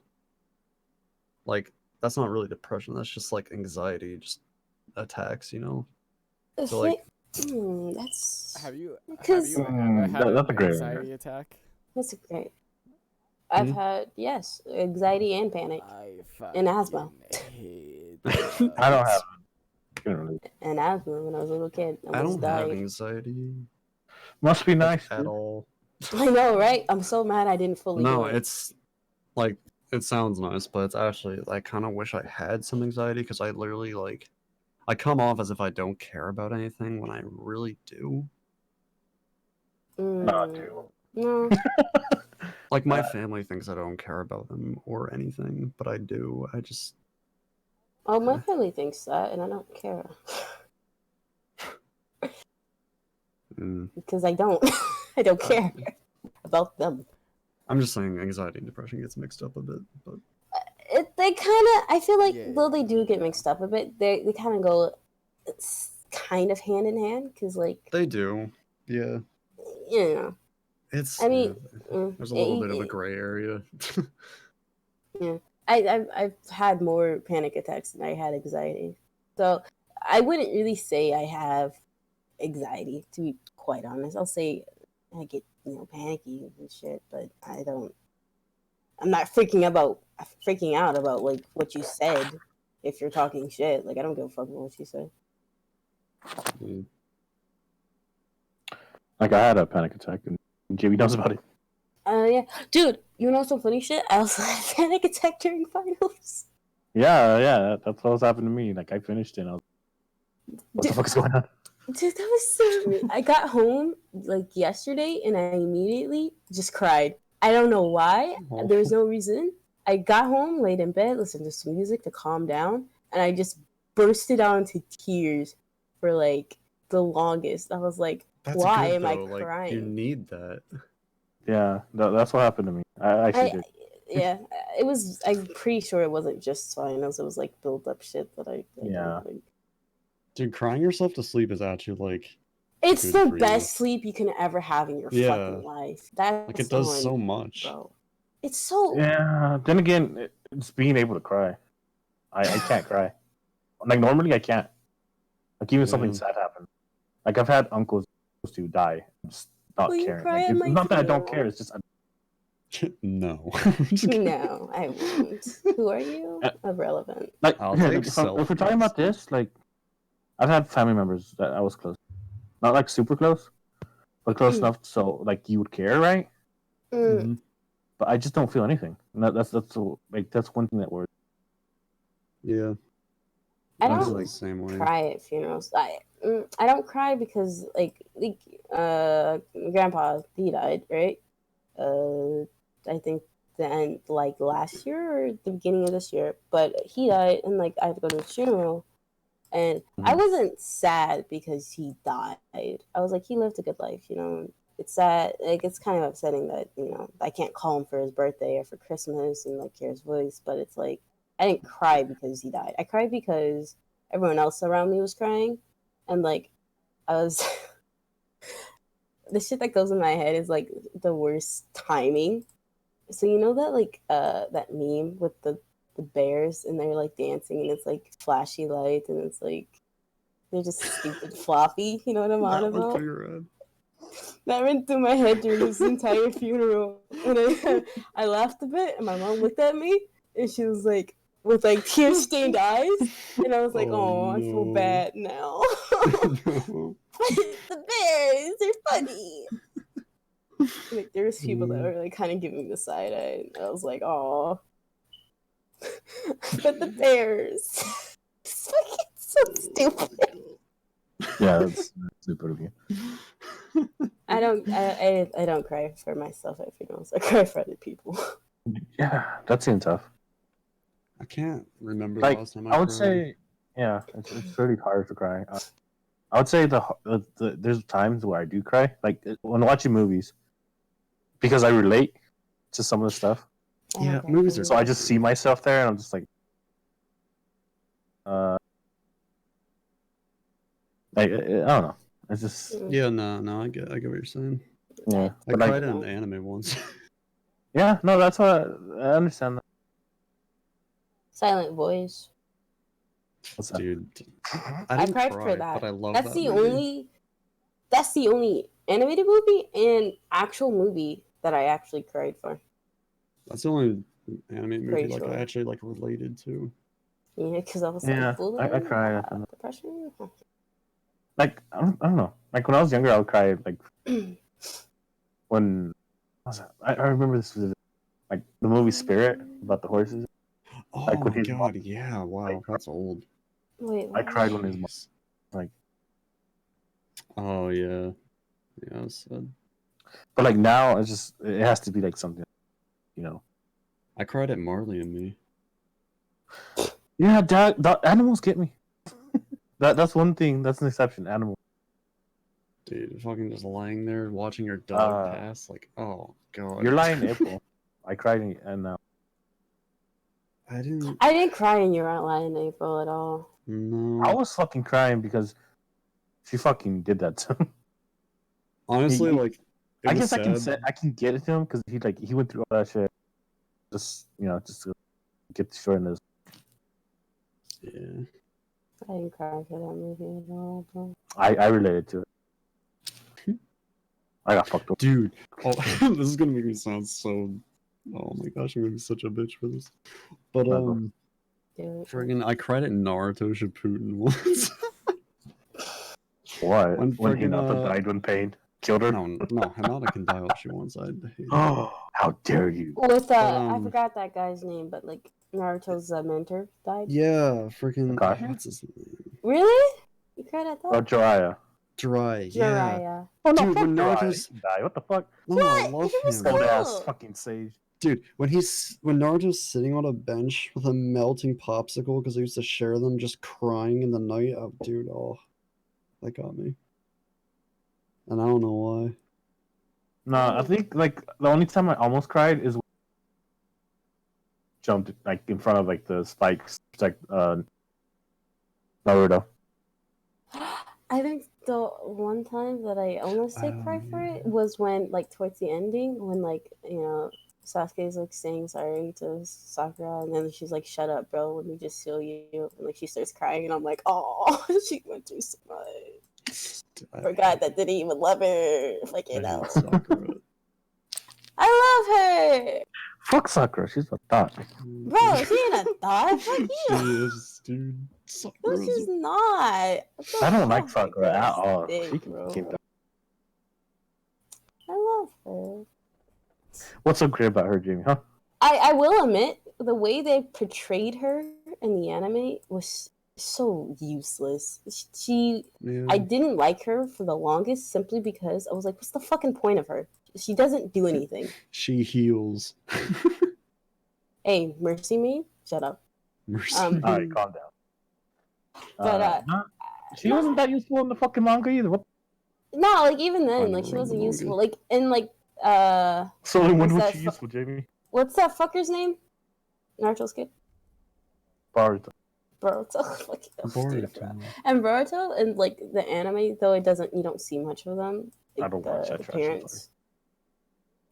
D: Like that's not really depression. That's just like anxiety, just attacks, you know. So like
B: That's
C: Have you
B: because
C: ever had
A: that's a
C: an
A: great
C: anxiety attack?
B: that's great. I've
D: Hmm?
B: had anxiety and panic
C: I
B: And asthma.
C: fucking hate
A: I don't
C: those.
A: have generally.
B: and asthma when I was a little kid. I
D: I
B: almost
D: don't have
B: died.
D: anxiety
A: Must be
D: like,
A: nice
D: at
A: dude.
D: all.
B: I know, right? I'm so mad I didn't fully
D: No,
B: do it.
D: it's like it sounds nice, but it's actually I kind of wish I had some anxiety because I literally like I come off as if I don't care about anything when I really do.
A: Not
B: Mm,
A: too.
B: no.
D: Like my family thinks I don't care about them or anything, but I do. I just
B: Oh, my family thinks that, and I don't care because I don't. I don't care about them.
D: I'm just saying anxiety and depression gets mixed up a bit, but
B: They kind of. I feel like
C: Yeah,
B: though they do get
C: yeah.
B: mixed up a bit, they kind of go, it's kind of hand in hand because like
D: they do. Yeah,
B: you know.
D: it's
B: I mean,
D: there's a little bit of a gray area.
B: yeah. I've had more panic attacks than I had anxiety, so I wouldn't really say I have anxiety. To be quite honest, I'll say I get panicky and shit, but I don't. I'm not freaking out about like what you said. If you're talking shit, like I don't give a fuck about what you said.
D: Mm.
A: Like I had a panic attack and JB knows about it.
B: Yeah, dude. You know some funny shit? I also had a panic attack during finals.
A: Yeah, that's what was happening to me. Like I finished it and I was what
B: Dude,
A: the fuck is going on?
B: Dude, that was so mean. I got home like yesterday and I immediately just cried. I don't know why.
D: Oh.
B: There was no reason. I got home, laid in bed, listened to some music to calm down, and I just bursted out into tears for like the longest. I was like,
D: That's
B: why
D: good
B: am
D: though.
B: I
D: Like
B: crying?
D: you need that.
A: Yeah, that's what happened to me. I actually did.
B: Yeah, it was. I'm pretty sure it wasn't just finals. It was like build up shit that I
A: Yeah.
B: didn't like.
D: Dude, crying yourself to sleep is actually like
B: It's
D: good
B: the
D: for
B: best
D: you.
B: sleep you can ever have in your
D: Yeah.
B: fucking life. That's
D: Like it does
B: on,
D: so much.
B: bro. It's so.
A: Yeah. Then again, it's being able to cry. I can't cry. Like normally I can't. Like even something
D: Yeah.
A: sad happened. Like I've had uncles who die, just not
B: Will you
A: caring.
B: cry
A: Like
B: at
A: it's
B: my
A: not that I don't
B: funeral?
A: care. It's just
D: No.
B: No, I won't. Who are you? Irrelevant.
A: like
D: I'll
A: yeah,
D: take
A: if we're talking about this, like I've had family members that I was close, not like super close, but close enough so like you would care, right?
B: Mm,
A: But I just don't feel anything. And that's one thing that worries.
D: Yeah.
B: I
D: I'm
B: don't
D: the same way.
B: cry at funerals. I don't cry because like grandpa, he died, right? I think the end like last year or the beginning of this year, but he died and like I had to go to his funeral, and I
A: Mhm.
B: wasn't sad because he died. I was like, he lived a good life, you know. It's sad, like it's kind of upsetting that I can't call him for his birthday or for Christmas and like hear his voice, but it's like I didn't cry because he died. I cried because everyone else around me was crying, and like I was. The shit that goes in my head is like the worst timing. So you know that like that meme with the bears and they're like dancing and it's like flashy lights and it's like they're just stupid floppy. You know what I'm on
D: That was
B: about?
D: pretty rad.
B: That ran through my head during this entire funeral, and I laughed a bit, and my mom looked at me and she was like with like tear stained eyes, and I was like, oh, I feel
D: no.
B: bad now.
D: No.
B: The bears, they're funny. Like there's people that were like kind of giving me the side eye. And I was like, oh, but the bears, it's fucking so stupid.
A: Yeah, that's super of you.
B: I don't cry for myself at funerals. I cry for other people.
A: Yeah, that seems tough.
D: I can't remember the
A: Like
D: last time
A: I would
D: cried.
A: say, Yeah, it's really hard to cry. I would say there's times where I do cry, like when watching movies, because I relate to some of the stuff.
B: I don't
D: Yeah,
B: cry
D: movies
B: for
D: are
A: So I just see myself there, and I'm just like I don't know. It's just
D: Yeah, no, I get what you're saying.
A: yeah.
D: I
A: But
D: cried
A: like,
D: in an anime once.
A: yeah, no, that's what I understand. That.
B: Silent Voice.
A: What's that?
D: Dude, I
B: I
D: didn't
B: cried
D: cry,
B: for that.
D: but I love
B: That's
D: that
B: the
D: movie.
B: only. That's the only animated movie and actual movie that I actually cried for.
D: That's the only anime movie
B: Pretty
D: like
B: sure.
D: I actually like related to.
B: Yeah, because I was
A: Yeah,
B: like, bullying,
A: I cried at them.
B: depression.
A: Like I don't know. Like when I was younger, I would cry like when what was that? I remember this was like the movie Spirit about the horses.
D: Oh
A: Like with
D: my
A: his
D: god, yeah, wow,
A: like,
D: that's old.
B: Wait,
A: I
B: what?
A: cried when his mom
D: Jeez.
A: like.
D: Oh yeah, yeah, that's sad.
A: But like now, it's just it has to be like something, you know.
D: I cried at Marley and Me.
A: Yeah, the animals get me. That's one thing. That's an exception. Animals.
D: Dude, fucking just lying there watching your dog
A: Uh,
D: pass, like, oh god.
A: You're lying, April. I cried and
D: I didn't.
B: I didn't cry in You're Not Lying, April, at all.
D: No.
A: I was fucking crying because she fucking did that to him.
D: Honestly,
A: He-
D: like, it
A: I
D: was
A: guess
D: sad.
A: I can get it to him because he went through all that shit. Just just to get the short this.
D: Yeah.
B: I didn't cry for that movie at all. Bro.
A: I related to it. I got fucked up.
D: Dude, oh, this is gonna make me sound so. Oh my gosh, I'm gonna be such a bitch for this. But
B: Dude.
D: friggin', I cried at Naruto Shippuden once.
A: What?
D: When
A: When
D: friggin',
A: Hinata died when Pain killed her?
D: no, Hinata can die all she wants. I hate it.
A: Oh, how dare you!
B: With I
D: um,
B: forgot that guy's name, but like Naruto's mentor died.
D: Yeah, freaking.
A: Kakashi?
D: What's his name?
B: Really? You cried at
A: Oh,
B: that?
A: Jiraiya.
D: Dry. Yeah.
B: Jiraiya.
A: Oh no,
D: Dude,
A: fuck
D: when
A: Jiraiya.
D: Naruto's-
A: He can die. What the fuck?
D: No, I
B: What?
D: love
B: He was
D: him.
B: cool.
A: Old ass fucking sage.
D: Dude, when Naruto's sitting on a bench with a melting popsicle because he used to share them, just crying in the night. Oh, dude, oh, that got me. And I don't know why.
A: No, I think like the only time I almost cried is when I jumped like in front of like the spikes, like Naruto.
B: I think the one time that I almost did cry for it was when, like, towards the ending, when, like, Sasuke's like saying sorry to Sakura, and then she's like, "Shut up, bro. Let me just heal you." And like she starts crying, and I'm like, "Oh, she went through so much." Forgot that didn't even love her. Like,
D: I hate Sakura.
B: I love her,
A: Fuck Sakura, she's a thought.
B: bro. She ain't a thought. Fuck you.
D: She is, dude.
B: No,
D: Sakura's
B: she's
D: a-
B: not. What the
A: I don't like
B: fuck?
A: Sakura at
B: That's
A: all.
B: big,
A: She
B: bro.
A: came down.
B: I love her.
A: What's so great about her, Jamie? Huh?
B: I will admit, the way they portrayed her in the anime was so useless.
D: Yeah.
B: I didn't like her for the longest simply because I was like, what's the fucking point of her? She doesn't do anything.
D: She heals.
B: Hey, Mercy Me? Shut up.
D: Mercy.
B: Um,
A: All right, calm down.
B: But,
A: she wasn't that useful in the fucking manga either. What?
B: No, like, even then,
D: I
B: like,
D: never
B: she
D: read
B: wasn't
D: the
B: useful.
D: manga.
B: Like, and, like,
A: So when
B: What's
A: was
B: that
A: she
B: fu-
A: useful, Jamie?
B: what's that fucker's name? Naruto's kid?
A: Boruto.
B: Boruto. Fucking
D: Boruto.
B: And Boruto, and like the anime, though you don't see much of them. Like,
A: I don't watch that
B: the
A: trash, I'm
B: parents.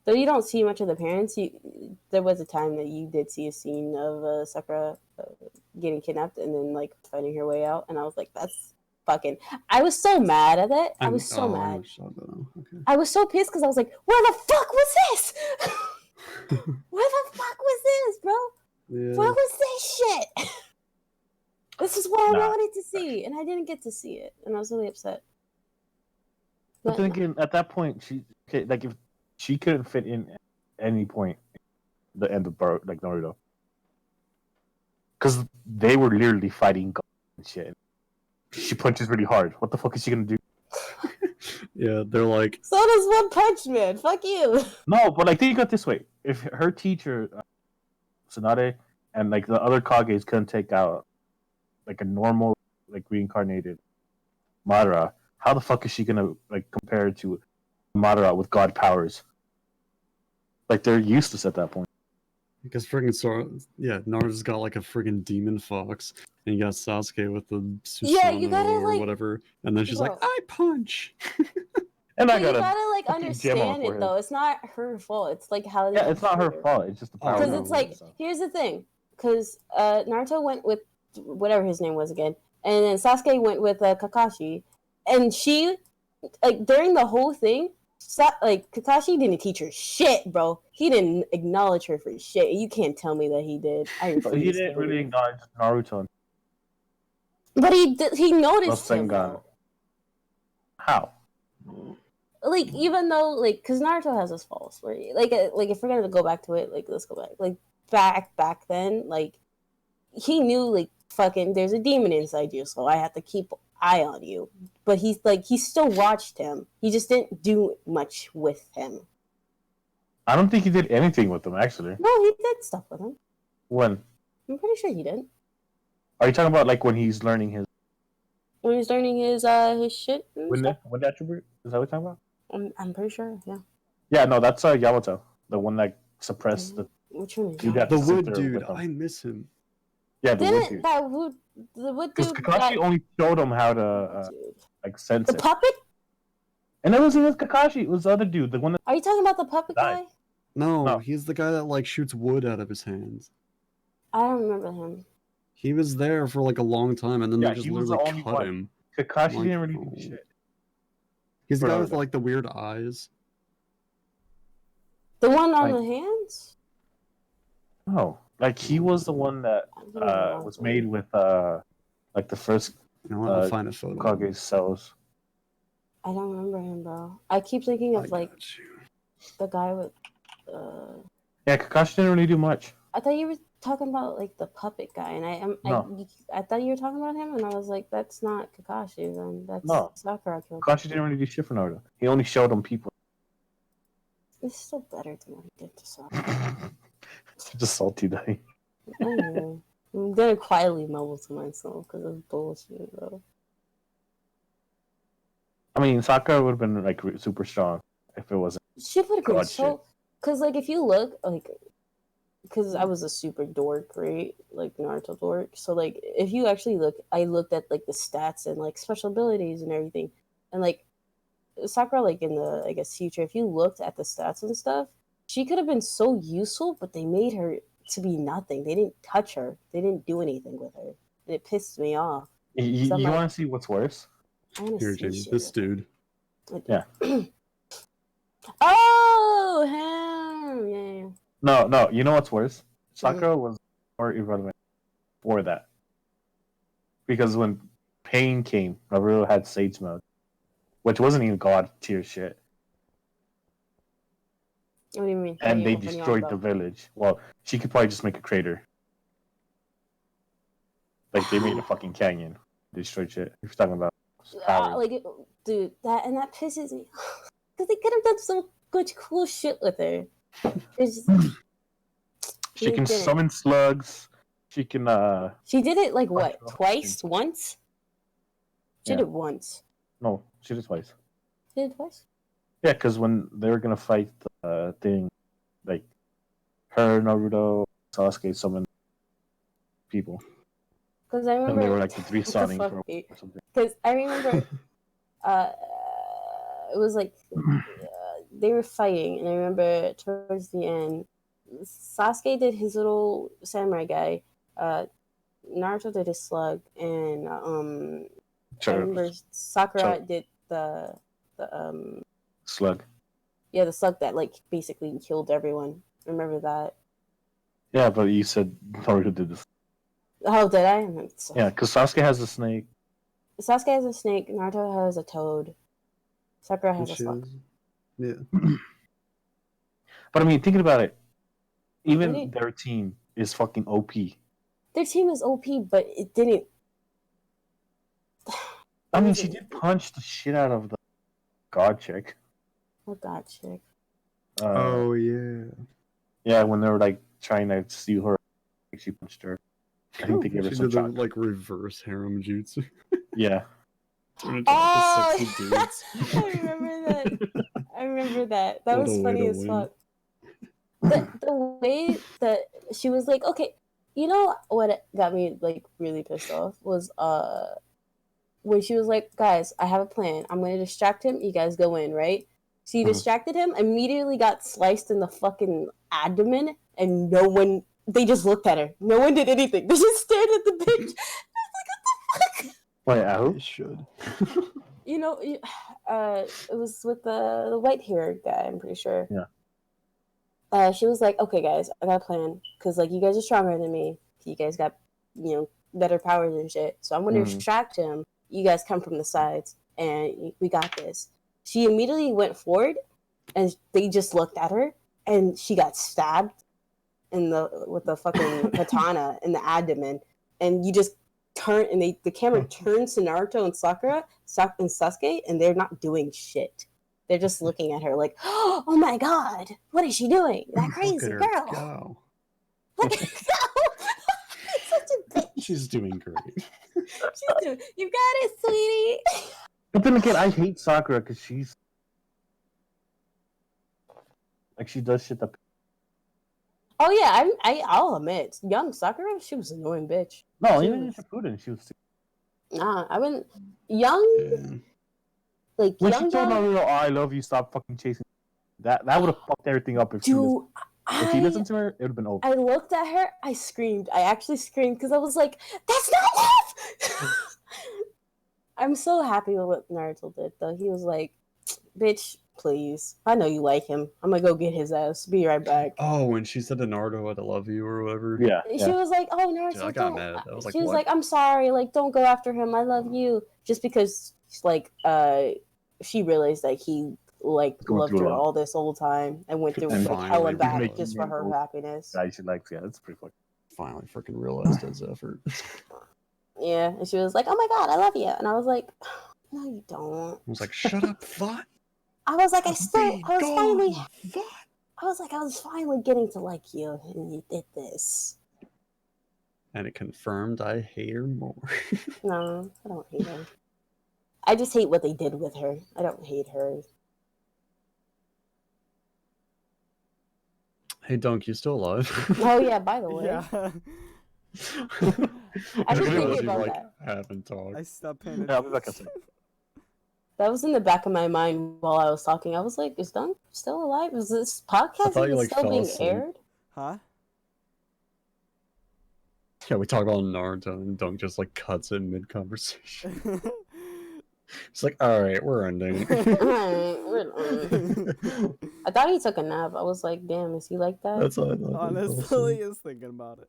B: Though you don't see much of the parents, there was a time that you did see a scene of Sakura getting kidnapped and then like fighting her way out, and I was like, that's fucking. I was so mad at it. I was so
D: I
B: mad.
D: know what you're talking about now. Okay.
B: I was so pissed because I was like, where the fuck was this? Where the fuck was this, bro?
D: Yeah.
B: Where was this shit? This is what I
A: Nah.
B: wanted to see, and I didn't get to see it, and I was really upset.
A: But then again, at that point, like if she couldn't fit in at any point, the end of like Naruto, because they were literally fighting God and shit. She punches really hard. What the fuck is she gonna do?
D: Yeah, they're like,
B: So does One Punch Man. Fuck you.
A: No, but like think of it this way: if her teacher, Tsunade, and like the other Kages couldn't take out like a normal like reincarnated Madara, how the fuck is she gonna like compare to Madara with god powers? Like they're useless at that point.
D: Because friggin' Naruto's got like a friggin' demon fox, and you got Sasuke with the
B: Yeah,
D: Susanoo
B: you gotta,
D: or
B: like-
D: whatever, and then she's like,
B: Bro.
D: I punch.
A: And I
B: But you
A: got
B: gotta like
A: fucking
B: understand
A: demo
B: it
A: for him.
B: though. It's not her fault. It's like how they.
A: Yeah, it's not her
B: treat
A: fault. It's just the
D: Oh,
A: power.
B: Because
D: no,
B: it's like, here's the thing. Because Naruto went with whatever his name was again, and then Sasuke went with Kakashi, and she, like during the whole thing, like Kakashi didn't teach her shit, bro. He didn't acknowledge her for shit. You can't tell me that he did. I
A: But he
B: refuse
A: didn't
B: to
A: really
B: believe.
A: acknowledge Naruto.
B: But he noticed him
A: Rasengan.
B: though.
A: How?
B: Like even though like because Naruto has his faults, right? Like if we're gonna go back to it, like let's go back. Like back then, like he knew like fucking there's a demon inside you, so I have to keep eye on you. But he's like he still watched him. He just didn't do much with him.
A: I don't think he did anything with them actually.
B: No, he did stuff with him.
A: When?
B: I'm pretty sure he did.
A: Are you talking about like when he's learning his
B: When he's learning his shit and stuff.
A: wind attribute? Is that what you're talking about?
B: I'm pretty sure, yeah.
A: Yeah, no, that's Yamato, the one that suppressed the.
B: Which one is
A: You'd have
B: that?
D: The
A: to sit
D: wood
A: there
D: dude,
A: with him.
D: I miss him.
A: Yeah, the wood
B: Didn't
A: dude.
B: that wood the wood
A: Because
B: dude
A: Kakashi only showed him how to
B: dude.
A: like sense
B: The
A: it,
B: puppet?
A: and it wasn't even Kakashi. It was the other dude, the one that.
B: Are you talking about the puppet
A: Died.
B: guy?
D: No,
A: No.
D: he's the guy that like shoots wood out of his hands.
B: I don't remember him.
D: He was there for like a long time, and then
A: Yeah,
D: they just
A: he was the
D: literally
A: only
D: cut
A: one.
D: him.
A: Kakashi
D: Like,
A: didn't really do
D: oh.
A: shit.
D: He's the
A: For
D: guy with
A: Naruto.
D: like the weird eyes.
B: The one on
A: Like-
B: the hands?
A: No, like he was the one that
B: I'm getting the wrong
A: was
B: one.
A: made with like the first
D: You know what? I'll
A: Uh,
D: find a photo.
A: Kage's cells.
B: I don't remember him, bro. I keep thinking
D: I
B: of like
D: got you.
B: the guy with. Uh,
A: Yeah, Kakashi didn't really do much.
B: I thought you were talking about like the puppet guy, and
A: No.
B: I thought you were talking about him, and I was like, that's not Kakashi, then that's
A: No.
B: Sakura killed.
A: Kakashi didn't really do shit for Naruto. He only showed him people.
B: It's still better than what he did to Sakura.
A: Just salty day.
B: I know. I'm gonna quietly mumble to myself because it's bullshit, bro.
A: I mean, Sakura would have been like super strong if it wasn't.
B: She would have been
A: God
B: so. Because like if you look like. Because I was a super dork, right? Like Naruto dork. So like, if you actually look, I looked at like the stats and like special abilities and everything, and like Sakura, like in the I guess future, if you looked at the stats and stuff, she could have been so useful, but they made her to be nothing. They didn't touch her. They didn't do anything with her. And it pissed me off.
A: You,
B: So I'm
A: you
B: like-
A: want to see what's worse?
B: I want to
D: Here,
B: see
D: Jamie,
B: shit
D: this
B: with her.
D: dude.
B: Like-
A: Yeah.
B: Oh, him. Yeah.
A: No. You know what's worse? Sakura was more irrelevant for that. Because when Pain came, Naruto had Sage Mode, which wasn't even god tier shit,
B: What do you mean?
A: and
B: What
A: they
B: do you want
A: destroyed the
B: about?
A: village. Well, she could probably just make a crater. Like they made a fucking canyon, destroyed shit. You're talking about power.
B: Like, dude, that pisses me because they could have done so much cool shit with her. It's-
A: She
B: they
A: can
B: didn't.
A: summon slugs. She can
B: She did it like what?
A: Fuck.
B: Twice? Once? She
A: Yeah.
B: did it once.
A: no, she did twice.
B: She did it twice.
A: Yeah, because when they were gonna fight the thing, like her, Naruto, Sasuke summoned people,
B: Because I remember.
A: and they were like the three
B: What the
A: Sonic
B: fuck,
A: or
B: dude?
A: something.
B: Because I remember. uh, it was like they were fighting, and I remember towards the end, Sasuke did his little samurai guy. Naruto did his slug, and I remember Sakura did the
A: Slug.
B: the slug that like basically killed everyone. Remember that?
A: Yeah, but you said Naruto did this.
B: Oh, did I?
A: Yeah, because Sasuke has a snake.
B: Sasuke has a snake. Naruto has a toad. Sakura has a
D: Which
B: slug.
D: is, yeah.
A: But I mean, thinking about it, even
B: Really?
A: their team is fucking OP.
B: Their team is OP, but it didn't.
A: I mean, she did punch the shit out of the god chick.
B: Oh god, chick.
D: Oh yeah.
A: Yeah, when they were like trying to steal her, she punched her. I think they gave her
D: She
A: some
D: did the
A: chocolate.
D: like reverse harem jutsu.
A: Yeah.
D: Turned into all the sexy dudes.
B: I remember that. I remember that. That
D: What a
B: was
D: way
B: funny
D: to
B: as
D: win.
B: fuck. The way that she was like, okay, you know what got me like really pissed off was when she was like, guys, I have a plan. I'm gonna distract him. You guys go in, right? She distracted him, immediately got sliced in the fucking abdomen, and no one. They just looked at her. No one did anything. They just stared at the bitch. I was like, what the fuck?
A: Wait, I hope.
D: They should.
B: You know, it was with the white haired guy. I'm pretty sure.
A: Yeah.
B: She was like, "Okay, guys, I got a plan because like you guys are stronger than me. You guys got better powers and shit. So I'm going to distract him. You guys come from the sides, and we got this." She immediately went forward, and they just looked at her, and she got stabbed with the fucking katana in the abdomen, and you just turn and the camera turns to Naruto and Sakura and Sasuke, and they're not doing shit. They're just looking at her like, "Oh my god, what is she doing? That crazy
D: Look at her
B: girl!
D: go.
B: Look at her go! She's such a bitch.
D: She's doing great.
B: You got it, sweetie."
A: But then again, I hate Sakura because she's like she does shit that.
B: Oh yeah, I'll admit, young Sakura, she was an annoying bitch.
A: No,
B: She
A: even in
B: was-
A: Shippuden, she was.
B: Nah, I wouldn't. Young,
D: Yeah.
B: like
A: When
B: young
A: she told
B: girl.
A: Naruto, "Oh, I love you, stop fucking chasing," that would have fucked everything up if she
B: Dude,
A: if he listened to her, it would have been over.
B: I looked at her, I screamed. I actually screamed because I was like, "That's not love!" I'm so happy with what Naruto did, though. He was like, "Bitch, please. I know you like him. I'm gonna go get his ass. Be right back."
D: Oh, when she said to Naruto, "I love you" or whatever.
A: Yeah,
B: She was like, "Oh, Naruto,
D: Dude, I got
B: don't."
D: mad. I was like,
B: She was
D: what?
B: like, "I'm sorry. Like, don't go after him. I love you." Just because, like, she realized that he like
A: Going
B: loved
A: through a
B: her
A: lot.
B: all this whole time and went through
D: And
B: like hell
D: finally
B: and back
A: making
B: just for her
A: him
B: happiness.
A: guy she likes. Yeah, that's pretty fucking.
D: Finally freaking realized his effort.
B: Yeah, and she was like, "Oh my god, I love you," and I was like, "No, you don't."
D: I was like, shut up, thought.
B: I was like, I was finally,
D: Thought.
B: I was finally getting to like you, and you did this.
D: And it confirmed I hate her more.
B: No, I don't hate her. I just hate what they did with her. I don't hate her.
D: Hey, Dunk, you still alive?
B: Oh yeah, by the way,
C: Yeah.
B: I was
D: Just
B: thinking
D: realized you,
B: about
D: like,
B: that.
D: haven't talked.
C: I stopped paying
A: Yeah, I'll be back in a
C: attention.
A: second.
B: That was in the back of my mind while I was talking. I was like, "Is Dunk still alive? Is this podcast
D: thought you,
B: even
D: like,
B: still
D: fell
B: being
D: asleep.
B: aired?"
C: Huh?
D: Yeah, we talk about Naruto and Dunk just like cuts it mid-conversation. It's like, alright, we're ending.
B: Alright, we're done. I thought he took a nap. I was like, "Damn, is he like that?"
D: That's all I thought.
C: Honestly, is thinking about it.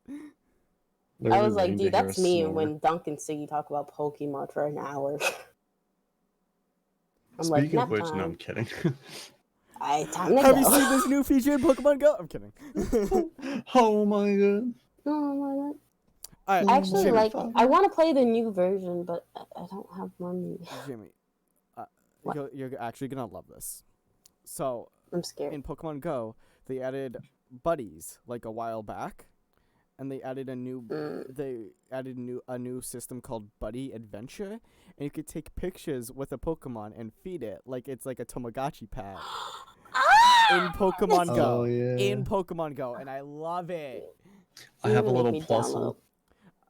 B: I was like, "Dude, that's me." When Dunk and Siggy talk about Pokemon for an hour. I'm like,
D: Speaking of
B: "Nap
D: which, no, I'm
B: time.
D: kidding.
B: Time to
C: Have
B: go."
C: you seen this new feature in Pokemon Go? I'm kidding.
D: Oh my god.
B: Oh my god.
C: Alright,
B: I actually
C: Jimmy,
B: like. I want to play the new version, but I don't have money.
C: Jimmy,
B: What?
C: you're actually gonna love this. So,
B: I'm scared.
C: in Pokemon Go, they added buddies like a while back, and they added a new a new system called Buddy Adventure, and you could take pictures with a Pokemon and feed it like it's like a Tamagotchi pet in Pokemon
B: That's-
C: Go.
D: Oh, yeah.
C: In Pokemon Go, and I love it.
D: I have a
B: You're gonna
D: little
B: make me
D: plus.
B: download.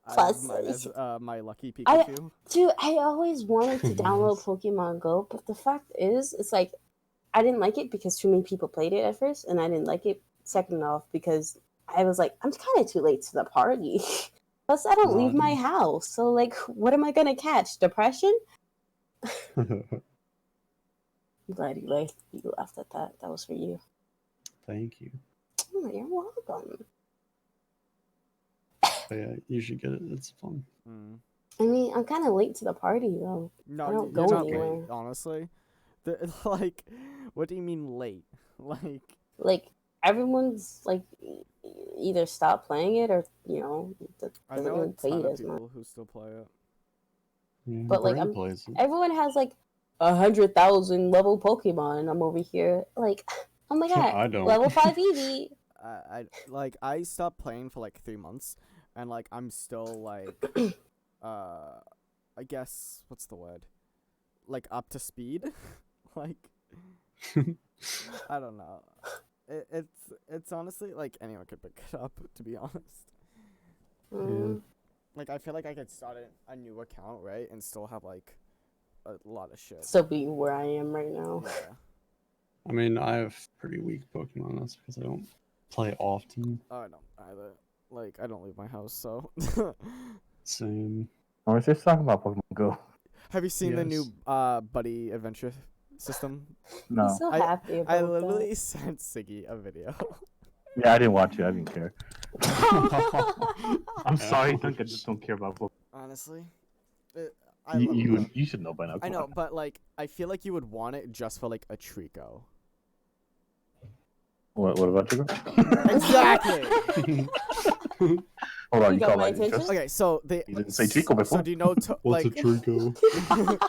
C: I
B: Plus,
C: have mine as my lucky
B: I-
C: Pikachu.
B: Dude, I always wanted to download Pokemon Go, but the fact is, it's like I didn't like it because too many people played it at first, and I didn't like it second off because I was like, I'm kind of too late to the party. Plus, I don't leave my house, so like, what am I gonna catch? Depression? I'm glad you laughed at that. That was for you.
D: Thank you.
B: Oh, you're welcome.
D: But yeah, you should get it. It's fun.
C: Mm.
B: I mean, I'm kind of late to the party though.
C: No,
B: I don't
C: you're
B: go
C: not
B: anywhere.
C: late, honestly. Like, what do you mean late?
B: Like everyone's like either stopped playing it or
C: I
B: doesn't
C: know
B: really
C: a
B: play
C: ton
B: it
C: of
B: as much.
C: people who still play it.
D: Yeah,
B: But, like,
D: Brand
B: I'm-
D: plays it.
B: Everyone has like 100,000 level Pokemon, and I'm over here like, oh my god,
D: I don't.
B: level 5 Eevee.
C: I stopped playing for like 3 months, and like I'm still like, I guess what's the word? Like up to speed, like I don't know. It's honestly like anyone could pick it up, to be honest.
B: Mm.
C: Like I feel like I could start a new account, right, and still have like a lot of shit.
B: Still being where I am right now.
C: Yeah.
D: I mean, I have pretty weak Pokemon. That's because I don't play often.
C: Oh, I don't either. Like I don't leave my house, so.
D: Same.
A: We're just talking about Pokemon Go.
C: Have you seen the new
D: Yes.
C: buddy adventure system?
B: He's
A: No.
B: so happy about
C: I
B: that.
C: literally sent Siggy a video.
A: Yeah, I didn't watch it. I didn't care. I'm sorry, Dunk. I just don't care about Pokemon.
C: Honestly, I love it.
A: You should know by now.
C: I know, but like, I feel like you would want it just for like a Trico.
A: What about you?
C: Exactly.
A: Hold on,
B: You
A: you
B: got
A: caught
B: my
A: my
B: attention?
A: interest?
C: Okay, so they.
A: You didn't say Trico before.
C: So do you know
D: What's
C: like?
D: a Trico?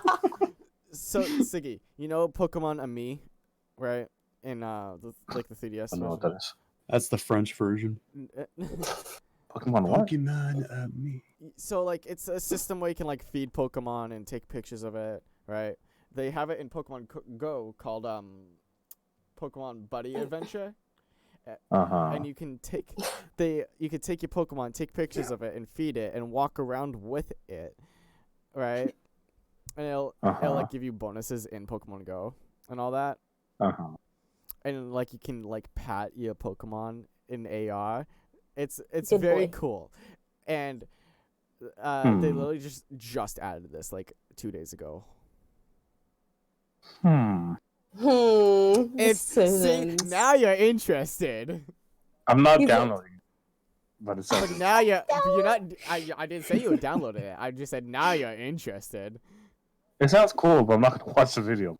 C: So Siggy, you know Pokemon Ami, right? In the 3DS.
A: I don't know what that is.
D: That's the French version.
A: Pokemon what?
D: Pokemon me.
C: So like it's a system where you can like feed Pokemon and take pictures of it, right? They have it in Pokemon Go called Pokemon Buddy Adventure.
A: Uh-huh.
C: And you can take you can take your Pokemon, take pictures of it and feed it and walk around with it. Right? And it'll like give you bonuses in Pokemon Go and all that.
A: Uh-huh.
C: And like you can like pat your Pokemon in AR. It's
B: Good
C: very
B: boy.
C: cool. And they literally just added this like 2 days ago. It's see,
B: Decisions.
C: now you're interested.
A: I'm not
B: He's like-
A: downloading, but it's
C: But now you're not. I didn't say you would download it. I just said now you're interested.
A: It sounds cool, but I'm not gonna watch the video.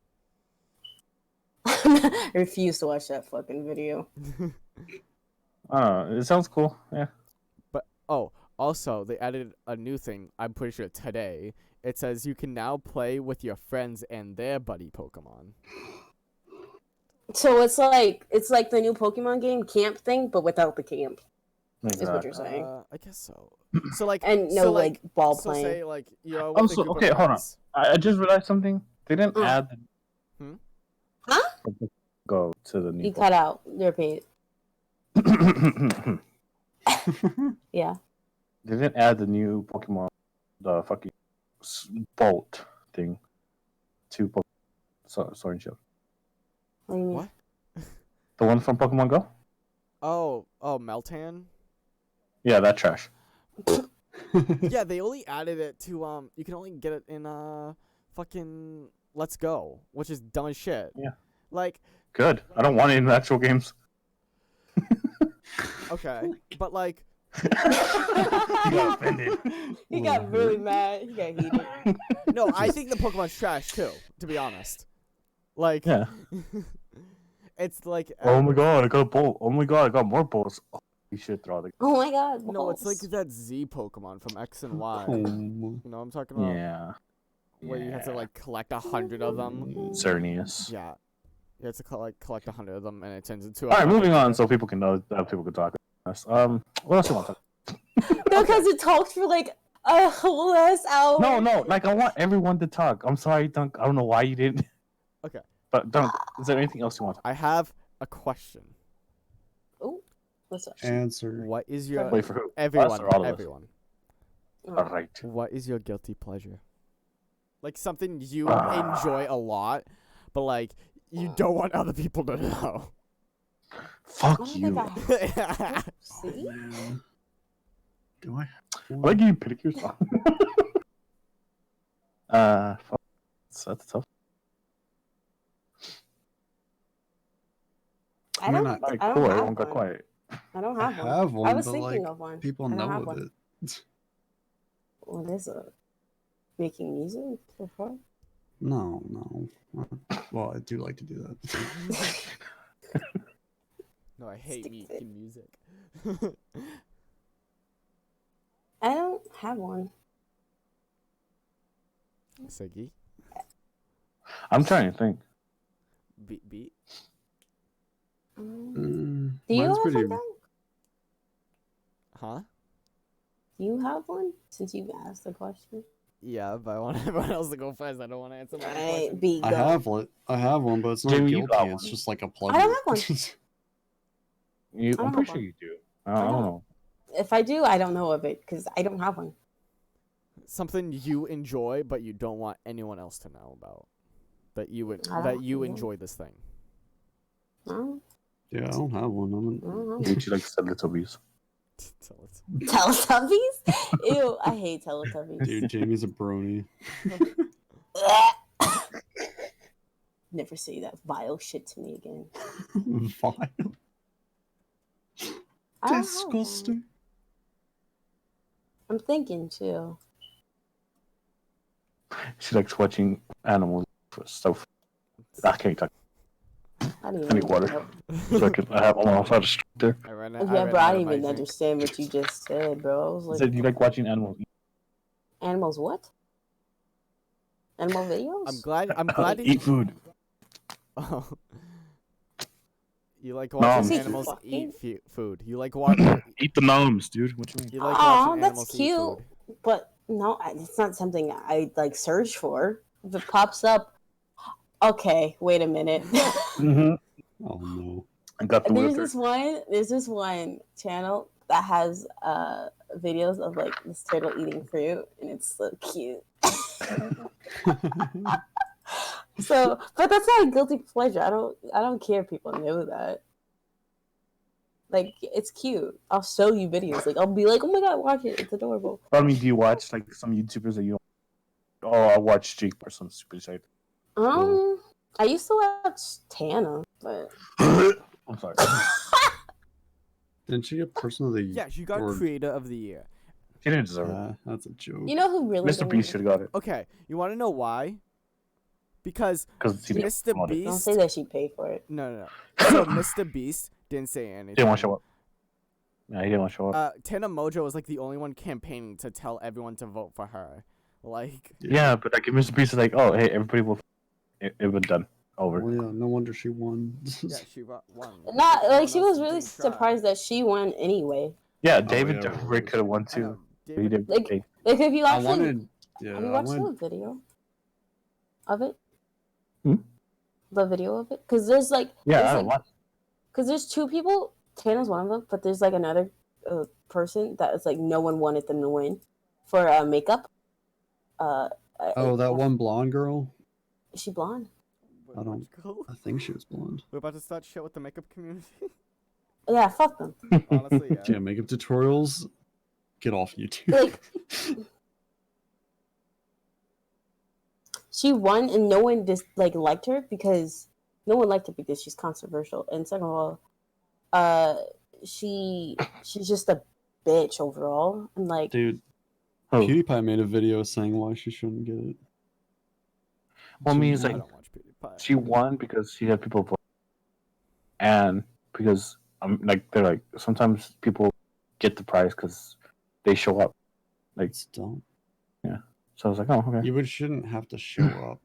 B: I refuse to watch that fucking video.
A: It sounds cool. Yeah.
C: But oh, also they added a new thing. I'm pretty sure today. It says you can now play with your friends and their buddy Pokemon.
B: So it's like the new Pokemon game camp thing, but without the camp. Is what you're saying.
C: I guess so. So like
B: And no
C: so,
B: like ball
C: so
B: playing.
C: say like you're with
A: Also,
C: a group
A: okay,
C: of
A: hold on.
C: friends.
A: I just realized something. They didn't add the
B: Huh?
A: Go to the new.
B: You cut out. You're paid. Yeah.
A: They didn't add the new Pokemon, the fucking Bolt thing to Pokemon Sword and Shield.
B: What do you mean?
C: What?
A: The one from Pokemon Go?
C: Oh, Meltan.
A: Yeah, that trash.
C: Yeah, they only added it to you can only get it in fucking Let's Go, which is dumb as shit.
A: Yeah.
C: Like,
A: Good. I don't want it in the actual games.
C: okay, but like
A: You got offended.
B: He got really mad. He got heated.
C: no, I think the Pokemon's trash too, to be honest. Like
A: Yeah.
C: it's like
A: Oh my god, I got a Bolt. Oh my god, I got more Bolts. Oh, you should throw the.
B: Oh my god.
C: no, it's like
B: balls.
C: that Z Pokemon from X and Y.
D: Oh.
C: You know what I'm talking about?
A: Yeah.
C: Where you have to like collect 100 of them.
A: Cernius.
C: Yeah. You have to collect 100 of them, and it turns into.
A: All right, moving on, so people can know that people can talk. What else do you want to talk?
B: No, because it talked for like a whole ass hour.
A: No, like I want everyone to talk. I'm sorry, Dunk. I don't know why you didn't.
C: Okay.
A: But Dunk, is there anything else you want?
C: I have a question.
B: Oh, what's up?
D: Answer.
C: What is your
A: Wait for who? Us
C: everyone?
A: or all of us?
C: Everyone.
A: All right.
C: What is your guilty pleasure? Like something you enjoy a lot, but like you don't want other people to know.
A: Fuck
B: I don't
A: you.
B: think I see.
D: Man. Do I?
A: Why give you pedicures? Fuck. That's tough.
B: I don't.
D: mean,
A: Alright,
B: I
A: cool.
B: don't
A: Everyone
B: have
A: got
B: one.
A: quiet.
B: I don't
D: I
B: have one.
D: have one,
B: I was
D: but
B: thinking
D: like
B: of one.
D: people
B: I don't
D: know
B: have
D: of
B: one.
D: it.
B: What is it? Making music for fun?
D: No. Well, I do like to do that.
C: No, I hate
B: Stick
C: making music.
B: I don't have one.
C: Siggy,
A: I'm trying to think.
C: beat.
B: Do you
D: Mine's
B: have
D: pretty.
B: something?
C: Huh?
B: Do you have one? Since you've asked the question.
C: Yeah, but I want everyone else to go first. I don't want to answer my own
B: Alright,
C: question.
B: B, go.
D: I have one, but it's not
A: Jamie, you
D: guilty.
A: got
D: It's
A: one.
D: just like a
B: I
D: pleasure.
B: don't have one.
A: I'm
B: don't
A: pretty
B: have
A: sure
B: one.
A: you do. I don't know.
B: If I do, I don't know of it because I don't have one.
C: Something you enjoy, but you don't want anyone else to know about. That you would
B: I
C: that
B: don't
C: you
B: know.
C: enjoy this thing.
B: No,
D: Yeah, I don't have one.
B: I don't know.
A: Maybe she likes Teletubbies.
C: Tell it.
B: Teletubbies? Ew, I hate Teletubbies.
D: Dude, Jamie's a brony.
B: Never say that vile shit to me again.
D: Vile.
B: I don't have one.
D: Disgusting.
B: I'm thinking too.
A: She likes watching animals stuff. I can't talk.
B: I don't
A: I
B: even
A: need water.
B: know.
A: So I have I'm outside the street there.
C: I ran,
B: Yeah, bro, I
C: out
B: didn't
C: of my
B: even
C: drink.
B: understand what you just said, bro. I was
A: I
B: like,
A: said you like watching animals eat.
B: animals what? Animal videos?
C: I'm glad
A: eat food.
C: Oh. You like
A: No,
C: watching
A: I'm-
C: animals
B: Fucking-
C: eat food. You like watching.
A: Eat the gnomes, dude. What you mean?
C: You like
B: Aw,
C: watching
B: that's
C: animals eat
B: cute.
C: food.
B: But no, it's not something I like search for. If it pops up, okay, wait a minute.
A: Mm-hmm.
D: Oh no.
A: I got the
B: there's
A: wizard.
B: this one channel that has videos of like this turtle eating fruit, and it's so cute. So, but that's not a guilty pleasure. I don't care if people know that. Like, it's cute. I'll show you videos. Like, I'll be like, oh my god, watch it. It's adorable.
A: I mean, do you watch like some YouTubers that you? Oh, I watch Jake or some stupid shit.
B: I used to watch Tana, but
A: I'm sorry.
D: Didn't she get person of the
C: Yeah, she got
D: or-
C: Creator of the Year.
A: She didn't deserve it.
D: That's a joke.
B: you know who really
A: Mr.
B: didn't-
A: Beast should have got it
C: Okay, you want to know why? Because
A: because he didn't
C: Mr.
A: promote it.
B: Don't
C: Beast.
B: say that she paid for it.
C: No. So Mr. Beast didn't say anything.
A: Didn't want to show up. Yeah, he didn't want to show up.
C: Tana Mojo was like the only one campaigning to tell everyone to vote for her. Like,
A: Yeah, but like if Mr. Beast is like, oh, hey, everybody will. It would done over.
D: Well, yeah, no wonder she won.
C: yeah, she won.
B: Not
C: Everyone
B: like she
C: else
B: was really
C: didn't try.
B: surprised that she won anyway.
A: Yeah, David
D: yeah,
A: Dobrik could have won
C: I know,
A: too. But he
C: David-
A: didn't.
B: Like-
A: Okay.
B: Like if you
D: I
B: actually
D: wanted. Yeah,
B: have you
D: I
B: watched
D: wanted.
B: the video of it?
A: Hmm?
B: The video of it, because there's like
A: Yeah,
B: there's
A: I
B: like,
A: don't watch.
B: because there's two people. Tana's one of them, but there's like another person that is like no one wanted them to win for makeup.
D: Oh, that one blonde girl.
B: Is she blonde?
C: Wait,
D: I don't-
C: let's go.
D: I think she was blonde.
C: We're about to start shit with the makeup community.
B: Yeah, fuck them.
C: Honestly, yeah.
D: Yeah, makeup tutorials. Get off YouTube.
B: Like she won, and no one just like liked her because no one liked her because she's controversial. And second of all, she's just a bitch overall. And like,
D: Dude,
A: Oh.
D: PewDiePie made a video saying why she shouldn't get it.
A: Well, I mean,
D: She
A: it's
C: I
A: like
C: don't watch PewDiePie.
A: she won because she had people vote, and because like they're like sometimes people get the prize because they show up. Like,
D: It's dumb.
A: so I was like, oh, okay.
D: You shouldn't have to show up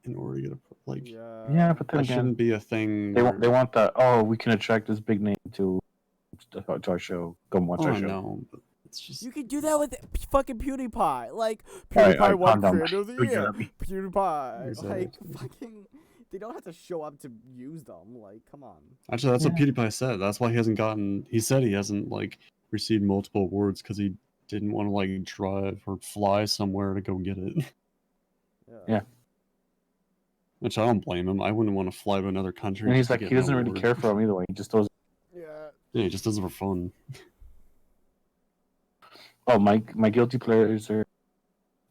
D: in order to get a like.
C: Yeah.
A: Yeah, but then
D: That
A: again,
D: shouldn't be a thing.
A: they
D: where-
A: want that. Oh, we can attract this big name to our show. Come watch
D: Oh,
A: our
D: I
A: show.
D: know, but it's just.
C: You can do that with fucking PewDiePie. Like,
A: Alright,
C: PewDiePie won
A: calm down.
C: Creator of the
A: Don't yell
C: Year.
A: at me.
C: PewDiePie.
D: Exactly.
C: Like, fucking. They don't have to show up to use them. Like, come on.
D: Actually, that's what
A: Yeah.
D: PewDiePie said. That's why he hasn't gotten. He said he hasn't like received multiple awards because he didn't want to like drive or fly somewhere to go get it.
A: Yeah.
D: Which I don't blame him. I wouldn't want to fly to another country.
A: And he's
D: just to
A: like,
D: get
A: he
D: an
A: doesn't really
D: award.
A: care for them either way. He just does.
C: Yeah.
D: Yeah, he just does it for fun.
A: Oh, my guilty pleasures are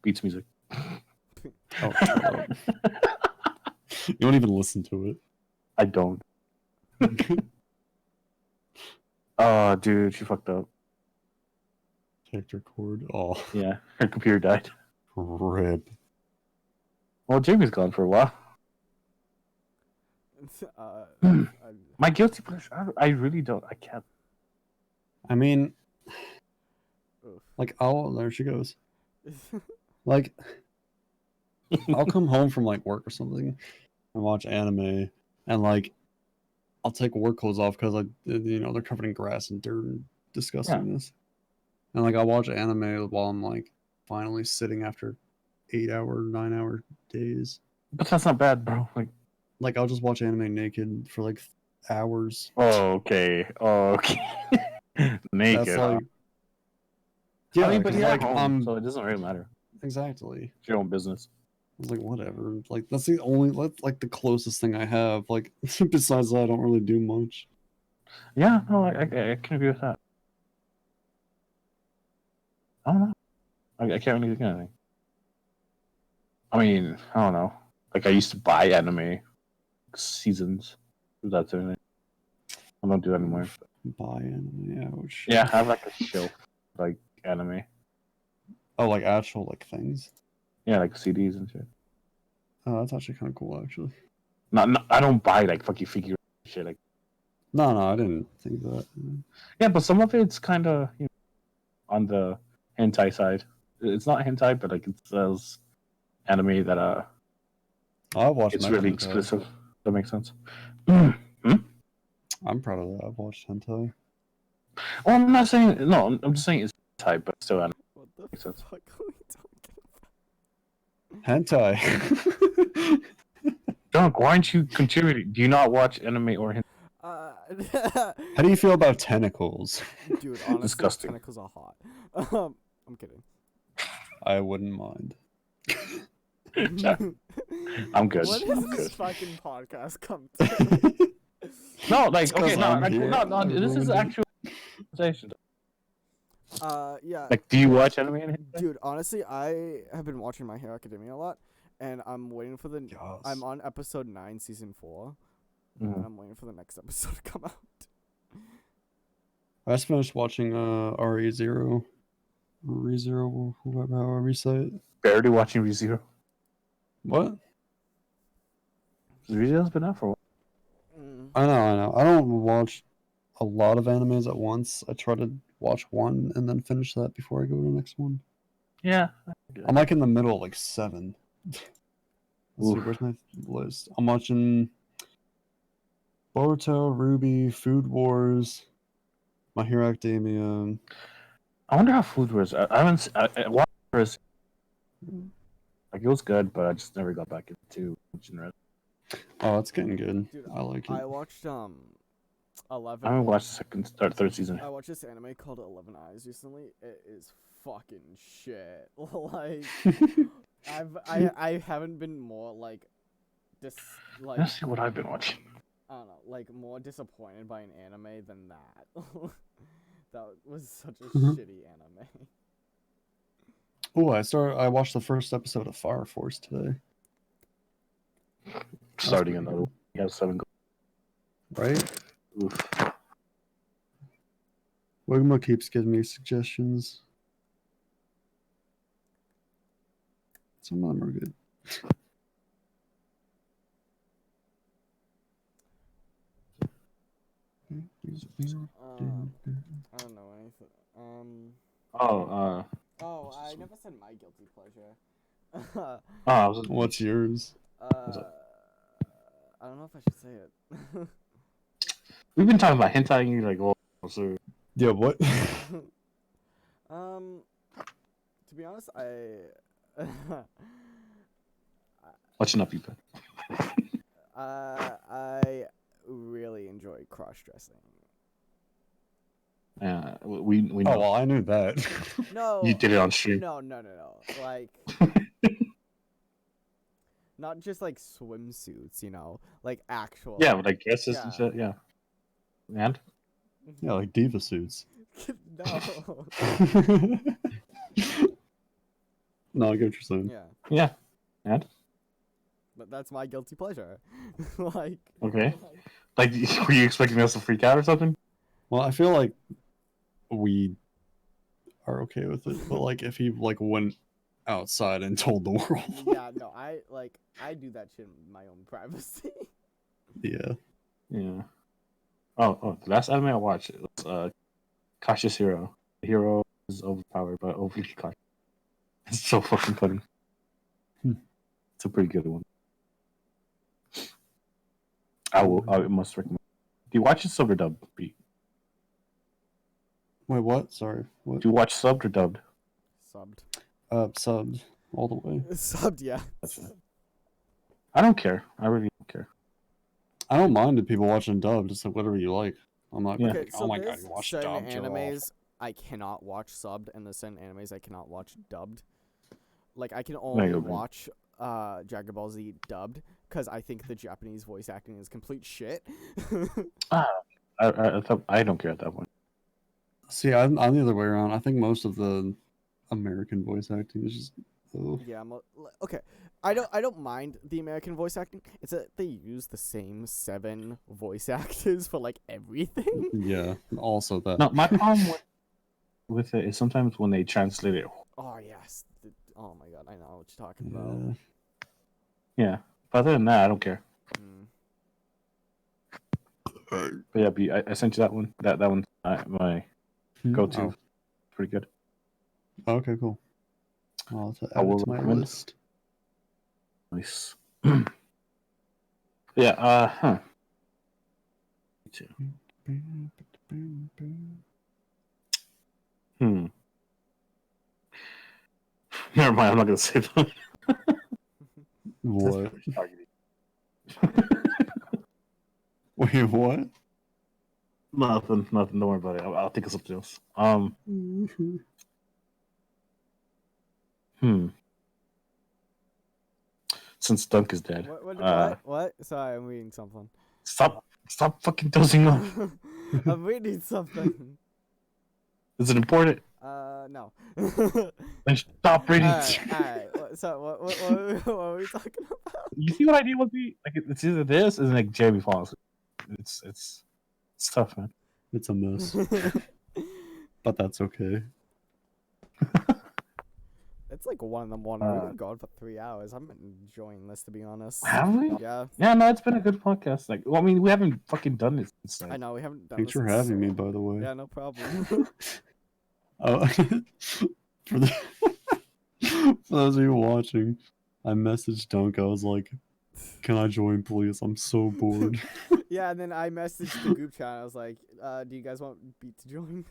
A: beats music.
D: Oh, shut up. You don't even listen to it.
A: I don't. Oh, dude, she fucked up.
D: Character cord. Oh,
A: Yeah, her computer died.
D: rip.
A: Well, Jamie's gone for a while.
C: I-
A: My guilty pleasure, I really don't. I can't.
D: I mean,
C: oof.
D: like, there she goes. Like, I'll come home from like work or something and watch anime, and like, I'll take work clothes off because they're covered in grass and dirt and disgustingness. And like I watch anime while I'm like finally sitting after 8-hour, 9-hour days.
A: But that's not bad, bro.
D: Like I'll just watch anime naked for like hours.
A: Okay. Naked.
D: That's
A: huh?
D: like yeah,
A: I mean, but
D: 'cause,
A: you're
D: like
A: at home, so it doesn't really matter.
D: exactly.
A: It's your own business.
D: I was like, whatever. Like that's the only like the closest thing I have. Like besides that, I don't really do much.
A: Yeah, no, I can agree with that. I don't know. I can't really think of anything. I mean, I don't know. Like I used to buy anime seasons. That's anything. I don't do that anymore.
D: Buy anime, ouch.
A: Yeah, I have like a shelf like anime.
D: Oh, like actual like things.
A: Yeah, like CDs and shit.
D: Oh, that's actually kind of cool, actually.
A: Not I don't buy like fucking figure shit. Like
D: No, I didn't think that.
A: yeah, but some of it's kind of on the hentai side. It's not hentai, but like it says anime that
D: I've watched.
A: it's
D: mecha
A: really
D: hentai.
A: explicit. That makes sense.
D: I'm proud of that. I've watched hentai.
A: Well, I'm not saying no. I'm just saying it's hentai, but still anime.
C: What the
A: Makes sense.
C: fuck are we talking
D: Hentai.
A: Dunk, why aren't you contributing? Do you not watch anime or hentai?
C: about?
D: How do you feel about tentacles?
C: Dude, honestly,
A: Disgusting.
C: tentacles are hot. I'm kidding.
D: I wouldn't mind.
A: I'm good.
C: What
A: I'm
C: is this
A: good.
C: fucking podcast come to?
A: No, like
D: It's 'cause
A: okay, no,
D: I'm
A: like,
D: here.
A: no.
D: I
A: This is
D: ruined it.
A: actual conversation.
C: Yeah.
A: Like, do you watch anime and hentai?
C: Dude, honestly, I have been watching My Hero Academia a lot, and I'm waiting for the.
D: Yes.
C: I'm on episode 9, season 4, and I'm waiting for the next episode to come out.
D: I just finished watching RE0. RE0, whoever, however you say it.
A: Barely watching ReZero.
D: What?
A: ReZero's been out for a while.
D: I know. I don't watch a lot of animes at once. I try to watch one and then finish that before I go to the next one.
A: Yeah.
D: I'm like in the middle, like 7. Let's see,
A: Oof.
D: where's my list? I'm watching Boruto, Ruby, Food Wars, My Hero Academia.
A: I wonder how Food Wars. I haven't. I watched it. Like it was good, but I just never got back into watching it.
D: Oh, it's getting good.
C: Dude,
D: I like it.
C: I watched 11.
A: I haven't watched the second or third season.
C: I watched this anime called 11 Eyes recently. It is fucking shit. Like I haven't been more like
A: Let's see what I've been watching.
C: I don't know, like more disappointed by an anime than that. That was such a shitty anime.
D: Oh, I watched the first episode of Fire Force today.
A: Starting
D: pretty
A: another
D: good.
A: one. You have 7 goals.
D: Right?
A: Oof.
D: Wigma keeps giving me suggestions. Some of them are good.
C: I don't know anything.
A: Oh,
C: Oh, I never said my guilty pleasure.
A: I was
D: What's yours?
C: I don't know if I should say it.
A: we've been talking about hentai, and you're like, oh, so
D: Yeah, what?
C: To be honest,
A: watching up, people.
C: I really enjoy cross dressing.
A: Yeah, we
D: Oh,
A: know.
D: well, I knew that.
C: No,
A: You did it on stream.
C: No. Like, not just like swimsuits, like actual.
A: Yeah, with like dresses and
C: Yeah.
A: shit. Yeah. And
D: Yeah, like diva suits.
C: No.
D: No, I get what you're saying.
C: Yeah,
A: yeah, and
C: but that's my guilty pleasure. Like.
A: okay. Like, were you expecting us to freak out or something?
D: Well, I feel like we are okay with it, but like if he like went outside and told the world.
C: Yeah, no, I do that shit in my own privacy.
D: Yeah.
A: Yeah. Oh, the last anime I watched it was Cautious Hero. The hero is overpowered but overly cautious. It's so fucking funny. It's a pretty good one. I must recommend. Do you watch it silver dub, Pete?
D: Wait, what? Sorry. What?
A: Do you watch subbed or dubbed?
C: Subbed.
D: Subbed all the way.
C: Subbed, yeah.
A: I don't care. I really don't care.
D: I don't mind if people watching dubbed. It's like whatever you like. I'm not
A: Yeah.
D: like,
C: Okay,
D: oh
C: so
D: my god,
C: there's
D: you watch
C: certain
D: dubbed. You're
C: animes I cannot watch subbed, and there's certain animes I cannot watch dubbed. Like, I can only
A: go, man.
C: watch Dragon Ball Z dubbed, because I think the Japanese voice acting is complete shit.
A: I don't care at that point.
D: See, I'm the other way around. I think most of the American voice acting is just. Oh.
C: Yeah, okay. I don't mind the American voice acting. It's that they use the same 7 voice actors for like everything.
D: Yeah. Also that.
A: No, my problem with it is sometimes when they translate it.
C: Oh yes. Oh my god, I know what you're talking about.
D: Yeah.
A: Yeah, but other than that, I don't care.
C: Mm.
A: But yeah, B, I sent you that one. That one's my go-to.
D: Oh.
A: Pretty good.
D: Okay, cool. I'll have to
A: I
D: add
A: will
D: it to my
A: recommend.
D: list.
A: Nice. Yeah. Huh. Me too. Never mind. I'm not gonna say that.
D: What? Wait, what?
A: Nothing. Don't worry about it. I'll think of something else. Since Dunk is dead.
C: What? Sorry, I'm reading something.
A: Stop fucking dozing off.
C: I'm reading something.
A: Is it important?
C: No.
A: Then stop reading.
C: Alright. So, what are we talking about?
A: You see what I need with me? Like it's either this or like Jamie falls. It's tough, man.
D: It's a mess. But that's okay.
C: It's like 1 in the morning. We've been going for 3 hours. I'm enjoying this, to be honest.
A: Have we?
C: Yeah.
A: Yeah, no, it's been a good podcast. Like, well, I mean, we haven't fucking done this since.
C: I know, we haven't done
D: Thanks
C: this
D: for
C: in
D: having me,
C: so-
D: by the way.
C: Yeah, no problem.
D: For those of you watching, I messaged Dunk. I was like, "Can I join, please? I'm so bored."
C: Yeah, and then I messaged the group chat. I was like, do you guys want Beat to join?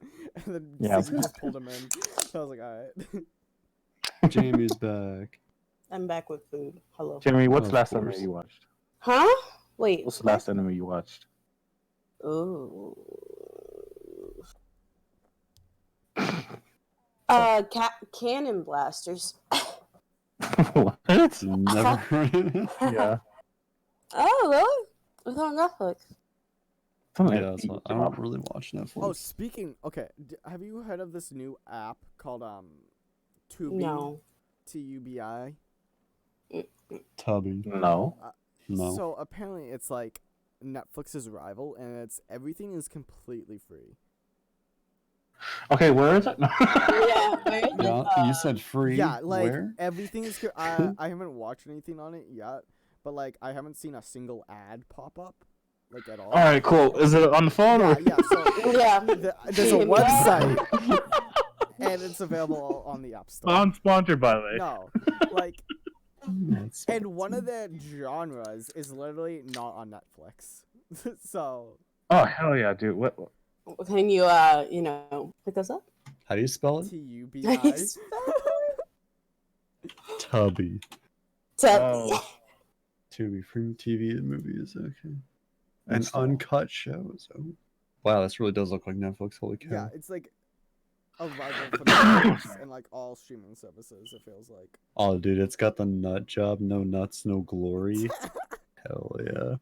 C: And then
A: Yeah.
C: Siggy just pulled him in. So I was like, alright.
D: Jamie's back.
B: I'm back with food. Hello.
A: Jeremy, what's
D: Of
A: the last anime
D: course.
A: you watched?
B: Huh? Wait.
A: What's the last anime you watched?
B: Ooh. Cannon blasters.
A: What?
D: Never heard of it.
A: Yeah.
B: Oh, really? It's on Netflix.
A: Something
D: Yeah,
A: like
D: so I don't really watch Netflix.
C: Oh, speaking. Okay, have you heard of this new app called Tubi?
B: No.
C: TUBI.
D: Tubby.
A: No.
D: No.
C: So apparently it's like Netflix's rival, and everything is completely free.
A: Okay, where is it?
B: Yeah, where is it?
D: Yeah, you said free.
C: Yeah, like
D: Where?
C: everything is. I haven't watched anything on it yet, but like I haven't seen a single ad pop up, like at all.
A: All right, cool. Is it on the phone
C: Yeah,
A: or?
C: yeah. So
B: Yeah.
C: there's a website, and it's available on the App Store.
A: Non-sponsored, by the way.
C: No, like,
D: That's-
C: and one of their genres is literally not on Netflix. So
A: Oh hell yeah, dude. What?
B: Can you, pick us up?
D: How do you spell it?
C: TUBI.
D: Tubby.
A: Oh.
D: Tubi, free TV and movies. Okay. And
A: That's all.
D: uncut shows. Oh. Wow, this really does look like Netflix. Holy cow.
C: Yeah, it's like a rival for Netflix and like all streaming services. It feels like.
D: Oh, dude, it's got the nut job. No nuts, no glory. Hell yeah.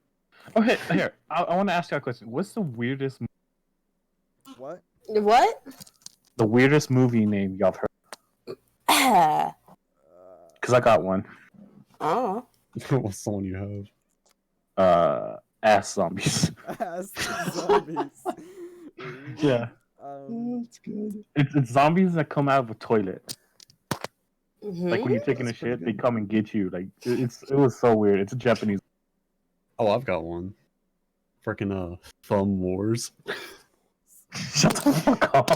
A: Okay, here. I want to ask you a question. What's the weirdest
C: What?
B: What?
A: name y'all heard?
B: Oh.
A: Because I got one.
D: What's the one you have?
A: Ass zombies.
C: Ass zombies.
A: Yeah.
D: Oh, that's good.
A: It's zombies that come out of a toilet.
B: Mhm.
A: Like when you're taking a
D: That's pretty
A: shit, they
D: good.
A: come and get you. Like it was so weird. It's a Japanese.
D: Oh, I've got one. Freaking Thumb Wars.
A: Shut the fuck up.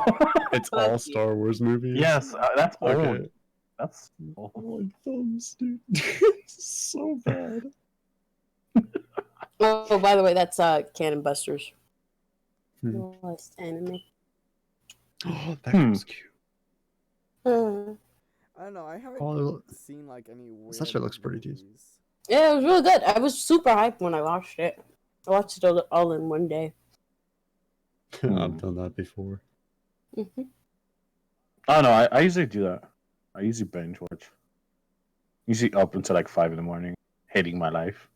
D: It's all Star Wars movies.
A: Yes, that's old.
D: Okay.
A: That's
D: I
A: old.
D: like thumbs, dude. So bad.
B: Oh, by the way, that's Cannon Busters.
D: Hmm.
B: Lost anime.
D: Oh, that girl's cute.
B: Uh,
C: I don't know. I haven't
D: Oh,
C: seen like any weird.
D: that shit looks pretty decent.
C: movies.
B: yeah, it was really good. I was super hyped when I watched it. I watched it all in one day.
D: I've done that before.
B: Hmm.
A: Oh no, I usually do that. I usually binge watch. Usually up until like 5 in the morning, hating my life,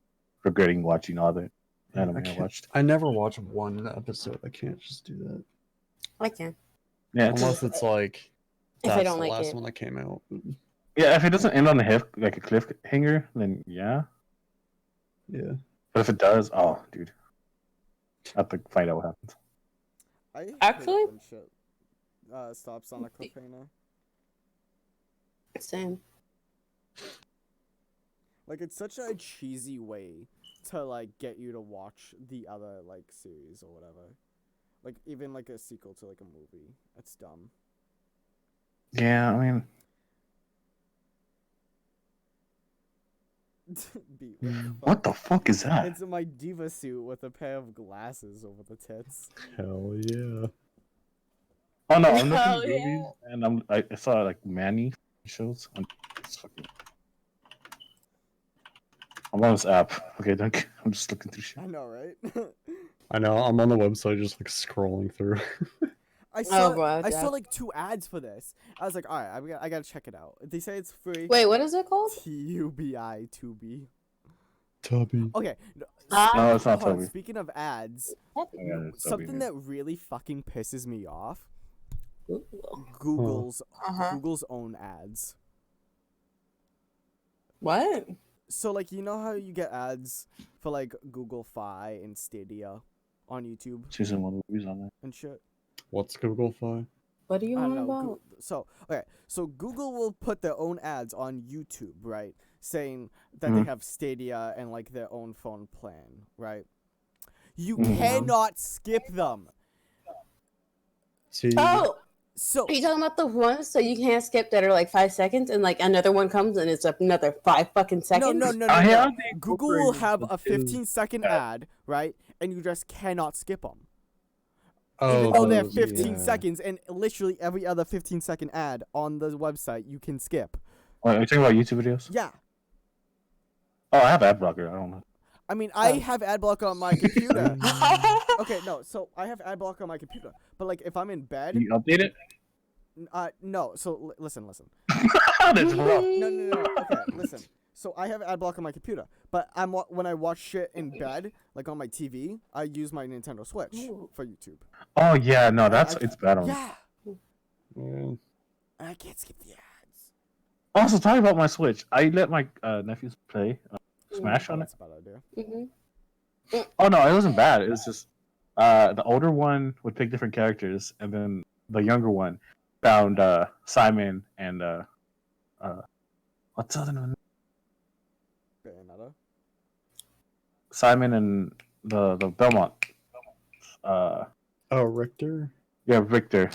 A: regretting watching all the anime I watched.
D: I never watch one episode. I can't just do that.
B: I can.
A: Yeah,
D: Unless it's like
B: If I
D: that's
B: don't
D: the
B: like
D: last
B: it.
D: one that came out.
A: yeah. If it doesn't end on like a cliffhanger, then yeah.
D: Yeah.
A: But if it does, oh, dude, I have to find out what happens.
C: I hate
B: Actually-
C: it when shit stops on a cliffhanger.
B: Same.
C: Like it's such a cheesy way to like get you to watch the other like series or whatever. Like even like a sequel to like a movie. That's dumb.
A: Yeah, I mean,
C: Beat
A: what the fuck is that?
C: It's my diva suit with a pair of glasses over the tits.
D: Hell yeah.
A: Oh no, I'm looking
B: Hell
A: at
B: yeah.
A: movies, and I saw like Manny shows on. I'm on this app. Okay, I'm just looking through shit.
C: I know, right?
D: I know. I'm on the website just like scrolling through.
C: I saw
B: bro,
C: I saw
B: yeah.
C: like 2 ads for this. I was like, all right, I gotta check it out. They say it's free.
B: Wait, what is it called?
C: TUBI 2B.
D: Tubby.
C: Okay.
A: No, it's not
C: hold on,
A: Toby.
C: speaking of ads,
A: Yeah, it's
C: something
A: Toby,
C: that really fucking pisses me off.
B: Ooh.
C: Google's
B: Uh-huh.
C: Google's own ads.
B: What?
C: So like you know how you get ads for like Google Fi and Stadia on YouTube
A: Season 1 movies on there.
C: and shit.
D: What's Google Fi?
B: What do you
C: I
B: want
C: don't know.
B: about?
C: So okay, so Google will put their own ads on YouTube, right? Saying that they
A: Mhm.
C: have Stadia and like their own phone plan, right? You
A: Mhm.
C: cannot skip them.
D: See,
B: Oh,
C: So
B: are you talking about the ones so you can't skip that are like 5 seconds and like another one comes and it's another 5 fucking seconds?
C: no.
A: I have the
C: Google will
A: incorporated
C: have a
A: into
C: 15-second ad, right? And you just cannot skip them.
D: oh,
C: Even though they're
D: those,
C: 15
D: yeah.
C: seconds, and literally every other 15-second ad on the website you can skip.
A: Wait, are you talking about YouTube videos?
C: Yeah.
A: Oh, I have ad blocker. I don't know.
C: I mean, I
B: Oh.
C: have ad block on my computer. Okay, no, so I have ad block on my computer. But like if I'm in bed,
A: You update it?
C: no. So listen.
A: That's rough.
C: No. Okay, listen. So I have ad block on my computer, but when I watch shit in bed, like on my TV, I use my Nintendo Switch
B: Ooh.
C: for YouTube.
A: Oh yeah, no,
C: I-
A: it's bad on.
C: Yeah,
D: Yeah.
C: and I can't skip the ads.
A: Also, talking about my Switch, I let my nephews play Smash
C: Oh,
A: on it.
C: that's a bad idea.
B: Mm-hmm.
A: Oh no, it wasn't bad. It was just the older one would pick different characters, and then the younger one found Simon and what's the other one?
C: Bayonetta.
A: Simon and the Belmont.
D: Oh, Richter.
A: Yeah, Victor.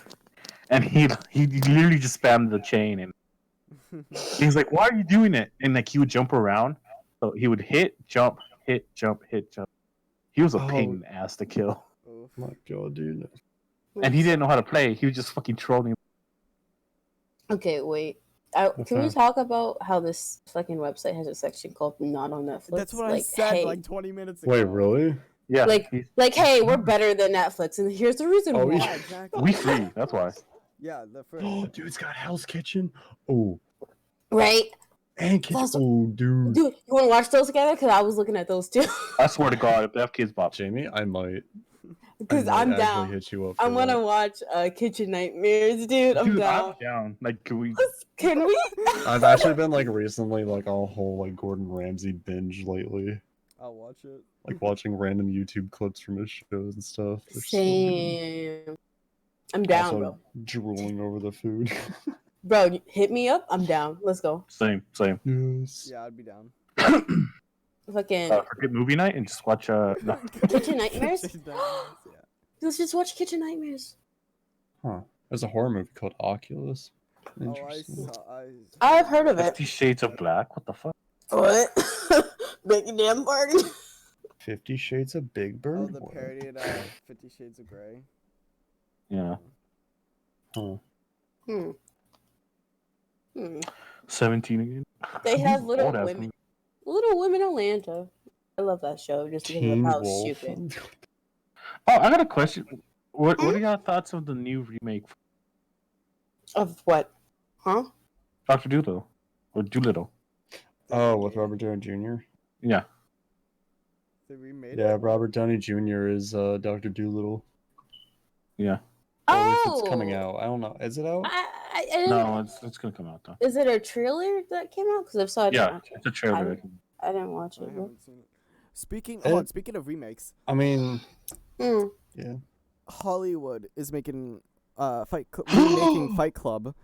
A: And he literally just spammed the chain, and he's like, "Why are you doing it?" And like he would jump around, so he would hit, jump, hit, jump, hit, jump. He was a pain in the ass to kill,
C: Oof.
D: My God, dude.
A: and he didn't know how to play. He was just fucking trolling.
B: Okay, wait.
D: What's
B: Can we
D: that?
B: talk about how this fucking website has a section called "Not on Netflix"?
C: That's what I
B: like,
C: said
B: hey,
C: like 20 minutes ago.
D: Wait, really?
A: Yeah,
B: Like- like, hey, we're better than Netflix, and here's the reason
D: Oh,
B: why.
C: Yeah, exactly.
A: we free. That's why.
C: Yeah, the first.
D: Oh, dude, it's got Hell's Kitchen. Oh,
B: Right,
D: and Kitchen.
B: That's-
D: Oh, dude.
B: dude. You want to watch those together? Because I was looking at those too.
A: I swear to God, if they have kids pop,
D: Jamie, I might.
B: Because
D: I might
B: I'm down.
D: actually hit you up.
B: I
D: for
B: want to
D: that.
B: watch Kitchen Nightmares, dude. I'm down.
A: down. Like, can we?
B: Can we?
D: I've actually been like recently like a whole like Gordon Ramsay binge lately.
C: I'll watch it.
D: Like watching random YouTube clips from his shows and stuff. They're so good.
B: Same. I'm down,
D: Also
B: bro.
D: drooling over the food.
B: Bro, hit me up. I'm down. Let's go.
A: Same.
D: Yes.
C: Yeah, I'd be down.
B: Fucking
A: Forget movie night and just watch. No.
B: Kitchen Nightmares.
C: Yeah.
B: Let's just watch Kitchen Nightmares.
D: Huh. There's a horror movie called Oculus.
C: Oh, I
D: Interesting.
C: saw.
B: I've heard of it.
A: 50 Shades of Black. What the fuck?
B: What? Big damn party.
D: 50 Shades of Big Bird.
C: Oh, the
D: What?
C: parody of 50 Shades of Grey.
A: Yeah.
D: Huh.
B: Hmm. Hmm.
A: 17 again.
B: They have Little
A: Old ass
B: Women.
A: movie.
B: Little Women Atlanta. I love that show just because of
D: Teen
B: how
D: Wolf.
B: stupid.
A: Oh, I got a question. What
B: Hmm?
A: are y'all thoughts of the new remake
B: Of what? Huh?
A: Doctor Doolittle or Doolittle?
D: Oh, with Robert Downey Jr.
A: Yeah.
C: They remade
D: Yeah,
C: it.
D: Robert Downey Jr. is Dr. Doolittle.
A: Yeah.
D: Or at least it's coming out. I don't know. Is it out?
B: I didn't-
A: No, it's gonna come out though.
B: Is it a trailer that came out? Because if so, I didn't
A: Yeah,
B: watch it.
A: it's a trailer.
B: I didn't watch
C: I
B: it. But...
C: haven't seen it. Speaking
D: It-
C: speaking of remakes,
D: I mean,
B: Hmm.
D: yeah.
C: Hollywood is making remaking Fight Club,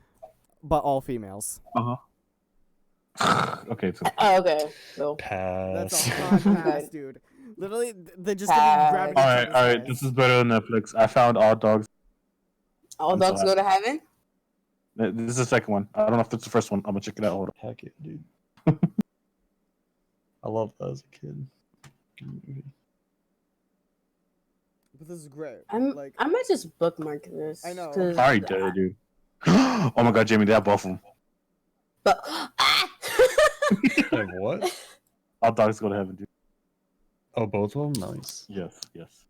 C: but all females.
A: Okay, so
B: Oh, okay. So
C: That's
D: Pass.
C: a hard pass, dude. Literally, they're just gonna be grabbing each
A: all right,
C: other's
A: all right.
C: heads.
A: This is better than Netflix. I found All Dogs.
B: all
A: I'm so
B: dogs go to heaven.
A: This is the second one. I don't know if that's the first one. I'm gonna check it out. Hold on.
D: Heck yeah, dude. I loved that as a kid. Good movie.
C: But this is great.
B: I might just bookmark this.
C: I know.
B: 'cause
A: I already did it, dude. Oh my god, Jamie, they have both of them.
B: But
D: Have what?
A: All Dogs Go to Heaven, dude.
D: Oh, both of them? Nice.
A: Yes, yes.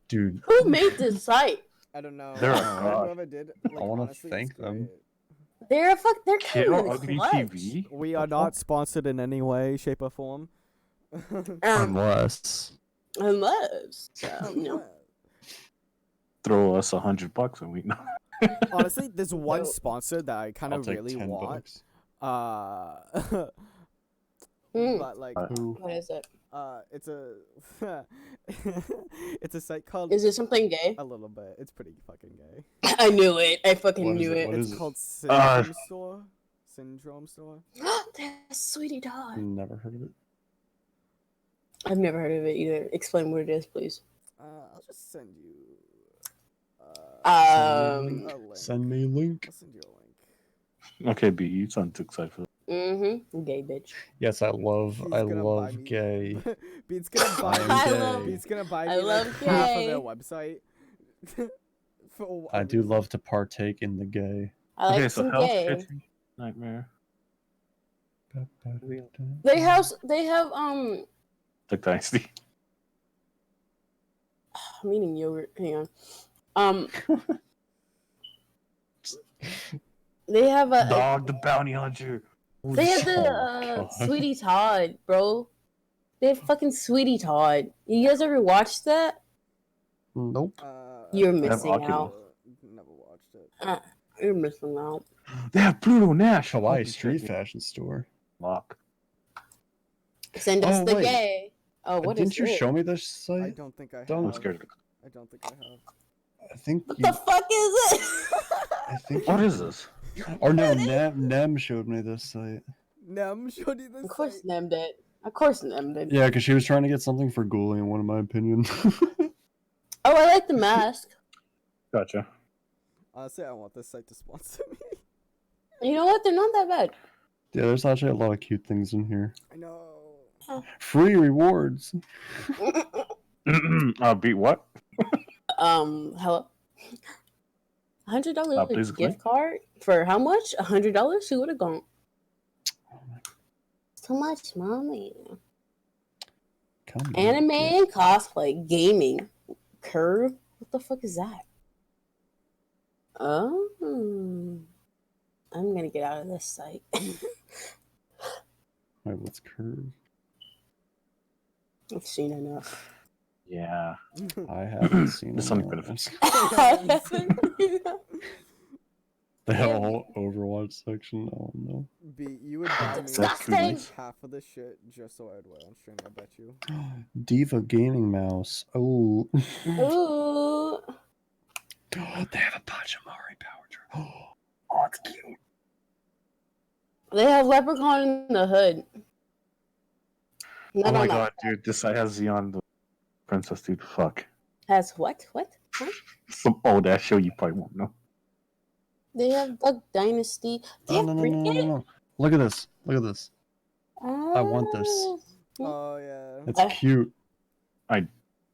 D: Dude,
B: who made this site?
C: I don't know.
A: They're a
C: Whoever did. Like,
D: I wanna
C: honestly,
D: thank
C: it's
D: them.
C: great.
B: They're
A: Kid
B: kind
A: or
B: of
A: Ugly
B: clutch.
A: TV?
C: We are not sponsored in any way, shape, or form.
D: unless.
B: Unless no.
A: Throw us $100 and we know.
C: Honestly, there's one
B: No.
C: sponsor that I kind
D: I'll
C: of
D: take
C: really
D: $10.
C: want.
B: Hmm.
C: But like,
D: Who?
B: What is it?
C: it's a it's a site called
B: Is it something gay?
C: a little bit. It's pretty fucking gay.
B: I knew it. I fucking
D: What is
B: knew
D: it?
B: it.
D: What
C: It's
D: is it?
C: called
A: Uh,
C: Syndrome Store. Syndrome Store.
B: That's Sweetie Dog.
D: Never heard of it.
B: I've never heard of it either. Explain what it is, please.
C: I'll just send you.
B: Um.
C: a link.
D: Send me a link.
C: I'll send you a link.
A: Okay, B, you sound too excited for that.
B: Mm-hmm. Gay bitch.
D: Yes, I love
C: He's gonna buy
D: love
C: me-
D: gay.
C: Beat's gonna buy
D: I'm
C: me.
B: I love-
D: gay.
C: Beat's gonna buy
B: I
C: me like
B: love
C: half of
B: gay.
C: their website. For a
D: I do
C: reason.
D: love to partake in the gay.
B: I like
A: Okay, so
B: some
A: Hell's
B: gay.
A: Kitchen, Nightmare.
B: They have
A: Duck Dynasty.
B: I'm eating yogurt. Hang on. They have a
A: Dog the Bounty Hunter.
B: they have the
D: God.
B: Sweetie Todd, bro. They have fucking Sweetie Todd. You guys ever watched that?
D: Nope.
B: You're
C: I
B: missing
A: Oculus.
B: out.
C: Never watched it.
B: You're missing out.
A: They have Pluto Nash.
D: Hawaii
A: Holy
D: street
A: shit.
D: fashion store.
A: Lock.
B: Send us
D: Oh,
B: the
D: wait.
B: gay. Oh, what is
D: Didn't you
B: it?
D: show me this
C: I
D: site?
C: don't think I have.
D: Don't-
A: I'm scared.
C: I don't think I have.
D: I think
B: What
D: you.
B: the fuck is it?
D: I think.
A: What
D: you-
A: is this?
D: Or no, Nem showed me this site.
C: Nem showed you this.
B: Of course,
C: site.
B: Nem did. Of course, Nem did.
D: Yeah, because she was trying to get something for Ghoulie, in one of my opinions.
B: Oh, I like the mask.
A: Gotcha.
C: Honestly, I want this site to sponsor me.
B: You know what? They're not that bad.
D: Yeah, there's actually a lot of cute things in here.
C: I know.
D: Free rewards.
A: Beat what?
B: Hello.
A: Please
B: $100
A: explain.
B: gift card for how much? $100? Who would have gone? So much money.
D: Come on,
B: Anime
D: kid.
B: and cosplay, gaming, curve. What the fuck is that? Oh, I'm gonna get out of this site.
D: Wait, what's curve?
B: I've seen enough.
A: Yeah.
D: I haven't seen
A: There's
D: it.
A: something
D: all.
A: benefits.
D: They have
B: Yeah.
D: a whole Overwatch section. Oh no.
C: B, you would buy me
B: Disgusting.
C: half of this shit just so I'd wear on stream. I bet you.
D: Diva gaming mouse. Oh.
B: Ooh.
D: They have a Pachamari power drill. Oh, it's cute.
B: They have Leprechaun in the hood. Not
A: Oh my
B: on
A: god, dude, this site has Xeon the Princess, dude. Fuck.
B: Has what? What? Huh?
A: Some old ass show you probably won't know.
B: They have Duck Dynasty. They
D: Oh,
B: have
D: no, no, no, no,
B: Cricket.
D: no. Look at this. Look at this. I want this.
C: Oh yeah.
D: It's
B: Uh,
D: cute.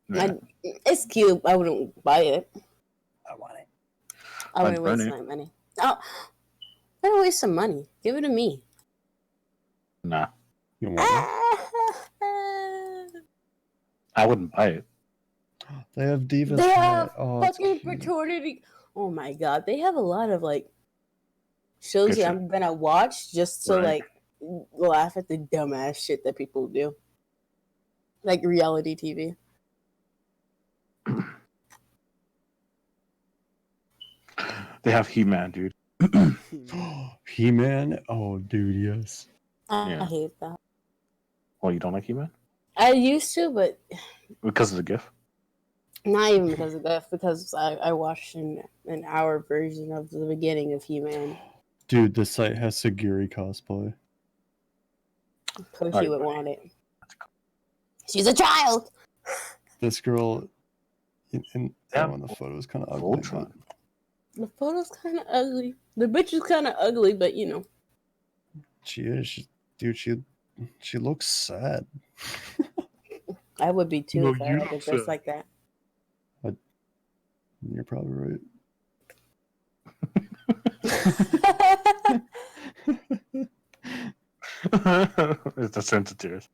A: Nah.
B: It's cute. I wouldn't buy it.
D: I want it.
B: I
A: I'd
B: wouldn't waste
A: burn it.
B: my money. Oh, I don't waste some money. Give it to me.
A: Nah,
D: You want one?
A: I wouldn't buy it.
D: They have Diva's
B: They have
D: hat. Oh, it's
B: fucking
D: cute.
B: paternity. Oh my god, they have a lot of like shows
A: Good
B: that
A: shit.
B: I'm gonna watch just to
A: Right.
B: like laugh at the dumbass shit that people do, like reality TV.
A: They have He-Man, dude.
D: He-Man? Oh, dude, yes.
B: I
A: Yeah.
B: hate that.
A: Well, you don't like He-Man
B: I used to, but
A: because of the GIF.
B: not even because of that. Because I watched an hour version of the beginning of He-Man.
D: Dude, this site has Sagiri cosplay.
B: Koshi would want it. She's a child.
D: This girl in
A: Yeah.
D: oh, and the photo is kind of ugly. But
A: Voltron.
B: The photo's kind of ugly. The bitch is kind of ugly, but you know.
D: she is. Dude, she looks sad.
B: I would be too
A: No,
B: if I
A: you
B: had
A: look
B: a dress
A: sad.
B: like that.
D: You're probably right.
A: It's the sensitive.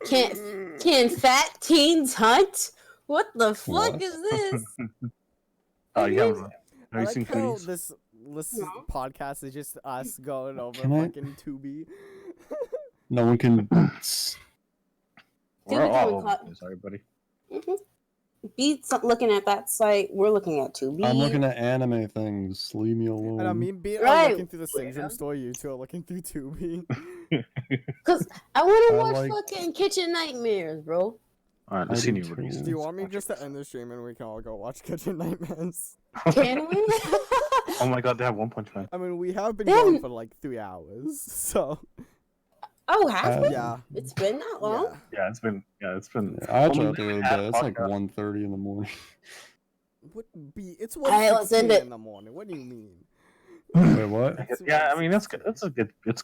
B: Can fat teens hunt? What the fuck
D: What?
B: is this?
A: Oh, you haven't.
C: I
A: Have you
C: like
A: seen
C: how
A: Cooties?
C: this
B: No.
C: podcast is just us going over
D: Can I-
C: fucking Tubi.
D: No one can.
A: We're
B: Tubi
A: all
B: haven't
A: over
B: caught-
A: this, everybody.
B: Beats looking at that site. We're looking at Tubi.
D: I'm looking at anime things. Leave me alone.
C: And I mean, be
B: Right.
C: looking through the Syndrome
B: Yeah.
C: store, you two are looking through Tubi.
B: Cause I want to
D: I
B: watch
D: like-
B: fucking Kitchen Nightmares, bro.
A: All right,
D: I
A: let's see
D: do
A: new
D: too.
A: releases.
C: Do you want me just to end the stream and we can all go watch Kitchen Nightmares?
B: Can we?
A: Oh my god, they have One Punch Man.
C: I mean, we have been
B: They
C: going
B: haven't-
C: for like 3 hours, so
B: Oh, have we?
C: yeah.
B: It's been that long.
C: Yeah.
A: Yeah, it's been.
D: I
A: Only
D: tried the other
A: half
D: day. It's like
A: podcast.
D: 1:30 in the morning.
C: What be? It's
B: Alright, let's end
C: 1:16
B: it.
C: in the morning. What do you mean?
D: Wait, what?
A: Yeah, I mean that's good. That's a good. It's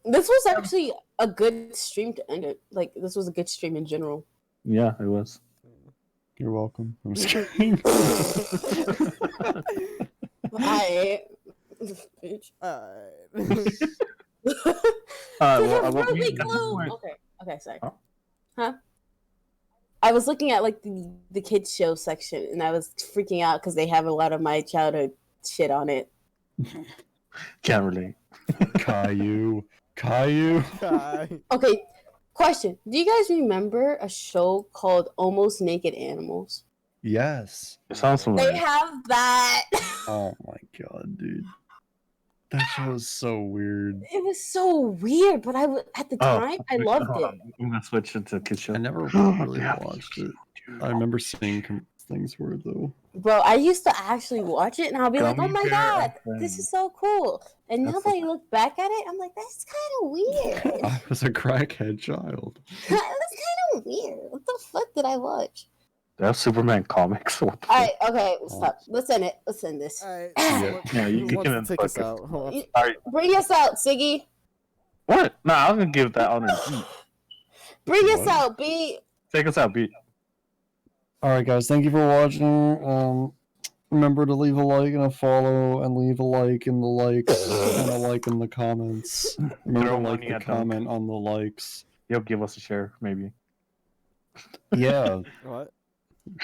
B: This was actually a good stream to end it. Like this was a good stream in general.
A: yeah, it was.
D: You're welcome. I'm just kidding.
B: I bitch.
A: Well,
B: What
A: we-
B: Okay, sorry.
A: Huh?
B: Huh? I was looking at like the kids show section, and I was freaking out because they have a lot of my childhood shit on it.
A: Can't relate.
D: Caillou. Caillou.
C: Hi.
B: Okay, question: do you guys remember a show called Almost Naked Animals?
D: Yes.
A: It sounds familiar.
B: They have that.
D: Oh my god, dude. That show is so weird.
B: It was so weird, but at the time I loved
A: hold
B: it.
A: on. I'm gonna switch into kids show.
D: I never really
A: Yeah.
D: watched it. I remember seeing things for it though.
B: Bro, I used to actually watch it, and I'll be like,
A: Gummy
B: "Oh my
A: bear
B: god,
A: and
B: this is so cool!" And now
A: That's
B: that I look back at it, I'm like, "That's kind of weird.
D: I was a crackhead child.
B: That's kind of weird. What the fuck did I watch?"
A: They have Superman comics. What the
B: All
A: fuck?
B: right, okay, stop. Let's end it. Let's end this.
C: Alright.
A: Yeah, you
C: who
A: can
C: wants to take us
A: fuck it.
C: out? Who wants-
B: Bring us out, Siggy.
A: What? Nah, I was gonna give that honor.
B: Bring us
D: What?
B: out, B.
A: Take us out, beat.
D: Alright guys, thank you for watching. Remember to leave a like and a follow and leave a like in the likes and a like in the comments. Remember
A: Throw
D: to like
A: money
D: the
A: at them.
D: comment on the likes.
A: You'll give us a share, maybe.
D: Yeah.
C: What?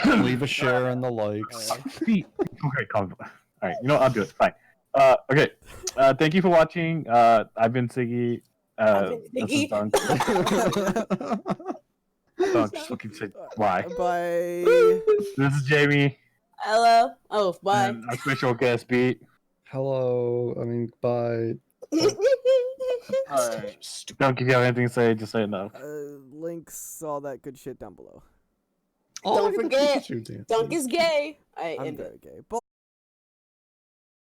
D: Leave a share in the likes.
C: Alright.
A: Beat. Okay, calm down. All right, you know what? I'll do it. Fine. Okay. Thank you for watching. I've been Siggy.
B: I've been
A: This is
B: Siggy.
A: Dunk. Dunk, just fucking say bye.
C: Bye.
A: This is Jamie.
B: Hello. Oh, bye.
A: And our special guest, Beat.
D: Hello. I mean, bye.
A: Dunk, if you have anything to say, just say it now.
C: Links, all that good shit down below.
B: Don't
D: look at the
B: forget,
D: Pikachu dancing.
B: Dunk is gay. All right,
C: I'm
B: end it.
C: very gay. But